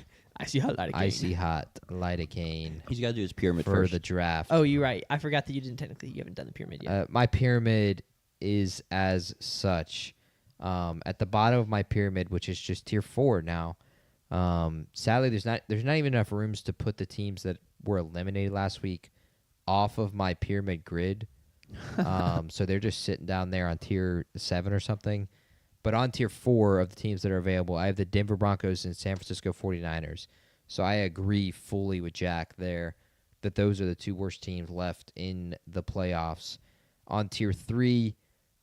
how that
Icy hot lidocaine
He's got to do his pyramid
for
first.
the draft.
Oh, you're right. I forgot that you haven't done the pyramid yet.
My pyramid is as such. At the bottom of my pyramid, which is just tier 4 now. Sadly, there's not even enough rooms to put the teams that were eliminated last week off of my pyramid grid. So they're just sitting down there on tier 7 or something. But on tier 4 of the teams that are available, I have the Denver Broncos and San Francisco 49ers. So I agree fully with Jack there that those are the 2 worst teams left in the playoffs. On tier 3,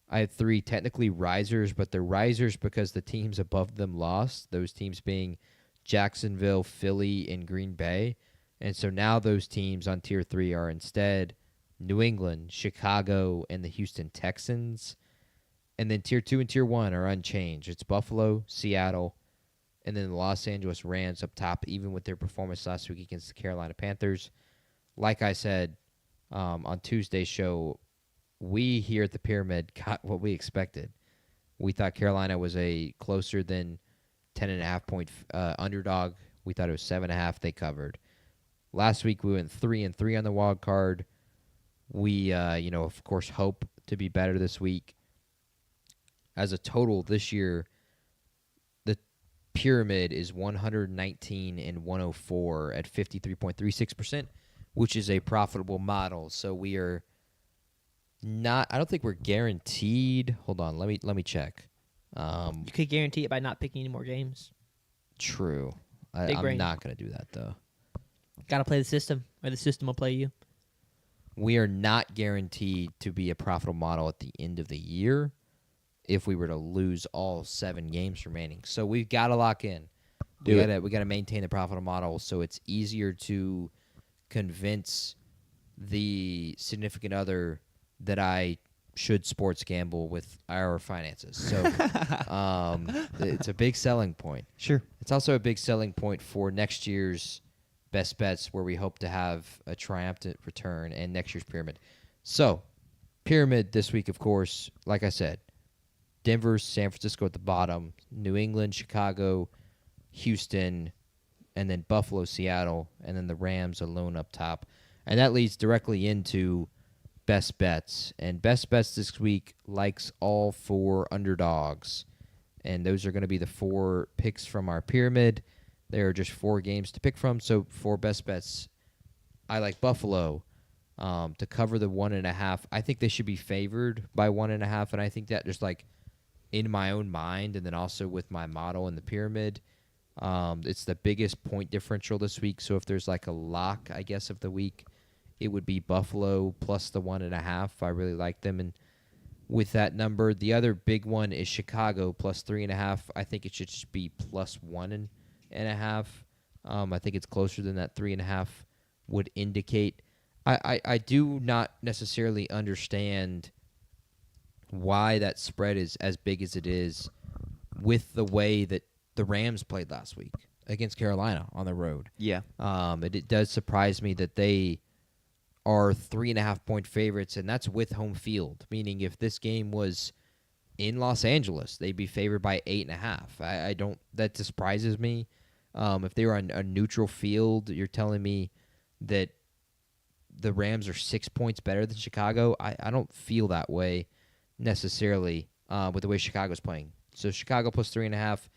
I had 3 technically risers, but they're risers because the teams above them lost, those teams being Jacksonville, Philly, and Green Bay. And so now those teams on Tier 3 are instead New England, Chicago, and the Houston Texans. And then Tier 2 and Tier 1 are unchanged. It's Buffalo, Seattle, and then the Los Angeles Rams up top, even with their performance last week against the Carolina Panthers. Like I said on Tuesday's show, we here at the Pyramid got what we expected. We thought Carolina was a closer than 10.5 point underdog. We thought it was 7.5. They covered. Last week we went 3-3 on the wild card. We, of course, hope to be better this week. As a total this year, the Pyramid is 119-104 at 53.36%, which is a profitable model. So we are not. I don't think we're guaranteed. Hold on, let me check.
You could guarantee it by not picking any more games.
True.
Big
I'm
brain.
not going to do that though.
Got to play the system, or the system will play you.
We are not guaranteed to be a profitable model at the end of the year if we were to lose all 7 games remaining. So we've got to lock in. We got to maintain the profitable model so it's easier to convince the significant other that I should sports gamble with our finances. So it's a big selling point.
Sure.
It's also a big selling point for next year's Best Bets, where we hope to have a triumphant return, and next year's Pyramid. So, Pyramid this week, of course, like I said, Denver, San Francisco at the bottom, New England, Chicago, Houston, and then Buffalo, Seattle, and then the Rams alone up top. And that leads directly into Best Bets. And Best Bets this week likes all 4 underdogs. And those are going to be the 4 picks from our Pyramid. There are just 4 games to pick from. So for Best Bets, I like Buffalo to cover the 1.5. I think they should be favored by 1.5. And I think that just like in my own mind and then also with my model in the Pyramid, it's the biggest point differential this week. So if there's like a lock, I guess, of the week, it would be Buffalo plus the 1.5. I really like them. And with that number, the other big one is Chicago plus 3.5. I think it should just be plus 1.5. I think it's closer than that 3.5 would indicate. I do not necessarily understand why that spread is as big as it is with the way that the Rams played last week against Carolina on the road.
Yeah.
It does surprise me that they are 3.5 point favorites, and that's with home field, meaning if this game was in Los Angeles, they'd be favored by 8.5. I don't. That surprises me. If they were on a neutral field, you're telling me that the Rams are 6 points better than Chicago. I don't feel that way necessarily with the way Chicago's playing. So Chicago plus 3.5,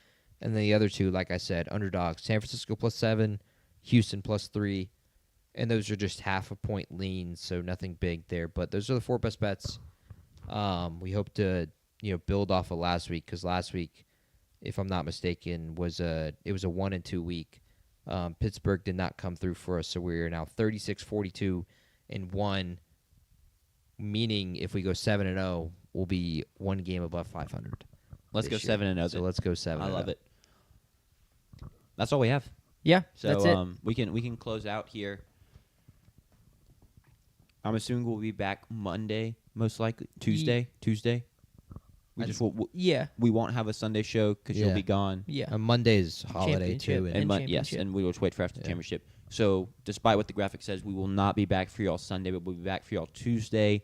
and then the other 2, like I said, underdogs. San Francisco plus 7, Houston plus 3, and those are just half a point lean, so nothing big there. But those are the 4 best bets. We hope to build off of last week, because last week, if I'm not mistaken, it was a 1-2 week. Pittsburgh did not come through for us, so we're now 36-42-1, meaning if we go 7-0, we'll be 1 game above 500.
Let's go 7-0.
So let's go 7-0.
I love it. That's all we have.
Yeah,
So
that's it.
we can close out here. I'm assuming we'll be back Monday, most likely Tuesday. We just
Yeah,
we won't have a Sunday show because you'll be gone.
yeah.
Monday's holiday too.
Championship.
Yes, and we will just wait for after the championship. So despite what the graphic says, we will not be back for y'all Sunday, but we'll be back for y'all Tuesday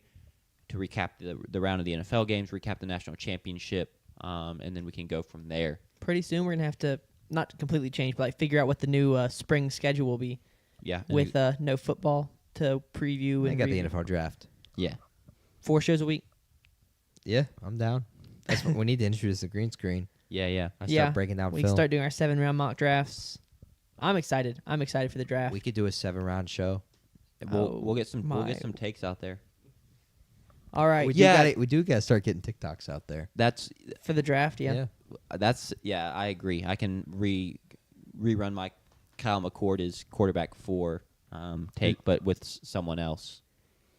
to recap the round of the NFL games, recap the national championship, and then we can go from there.
Pretty soon we're gonna have to not completely change, but like figure out what the new spring schedule will be.
Yeah.
With no football to preview.
I
And
got the NFL draft.
Yeah.
4 shows a week.
Yeah, I'm down. That's what we need to introduce the green screen.
Yeah.
I start breaking down
We
film.
can start doing our 7-round mock drafts. I'm excited. I'm excited for the draft.
We could do a 7-round show.
We'll get some takes out there.
All right.
We do gotta start getting TikToks out there.
That's
For the draft, yeah.
I agree. I can rerun my Kyle McCord is quarterback 4 take, but with someone else.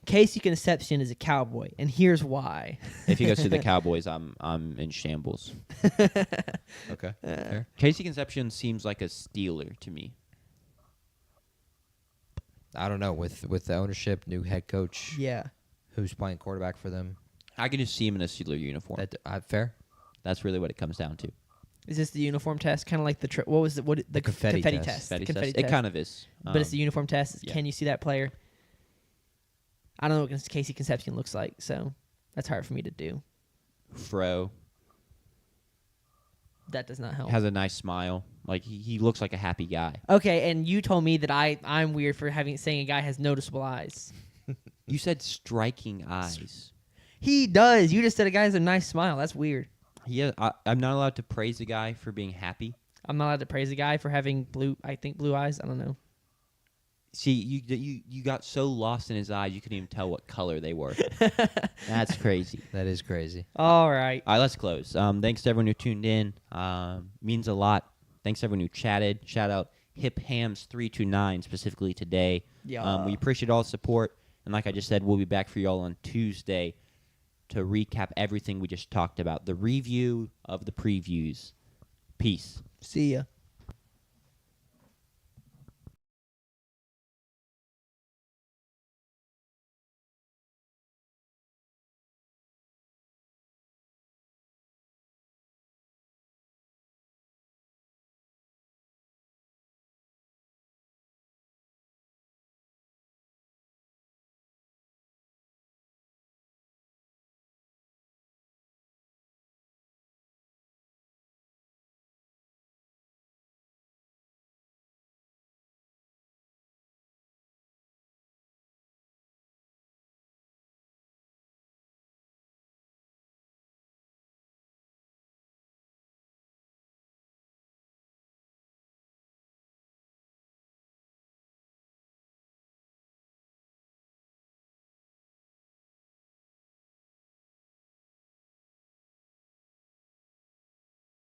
Casey Concepcion is a Cowboy, and here's why.
If he goes to the Cowboys, I'm in shambles.
Okay. Fair.
Casey Concepcion seems like a Steeler to me.
I don't know. With the ownership, new head coach,
Yeah.
who's playing quarterback for them.
I can just see him in a Steeler uniform.
Fair.
That's really what it comes down to.
Is this the uniform test? Kind of like the what was the
confetti test.
test?
Confetti
The confetti
test. It
test.
kind of is.
But it's the uniform test.
yeah.
Can you see that player? I don't know what Casey Concepcion looks like, so that's hard for me to do.
Fro
That does not help.
has a nice smile. Like he looks like a happy guy.
Okay, and you told me that I'm weird for saying a guy has noticeable eyes.
You said striking eyes.
He does. You just said a guy has a nice smile. That's weird.
Yeah, I'm not allowed to praise a guy for being happy.
I'm not allowed to praise a guy for having blue eyes. I don't know.
See, you got so lost in his eyes you couldn't even tell what color they were. That's crazy.
That is crazy.
All right.
All right, let's close. Thanks to everyone who tuned in. Means a lot. Thanks to everyone who chatted. Shout out Hip Hams 329 specifically today.
Yeah.
We appreciate all the support. And like I just said, we'll be back for y'all on Tuesday to recap everything we just talked about. The review of the previews. Peace.
See ya.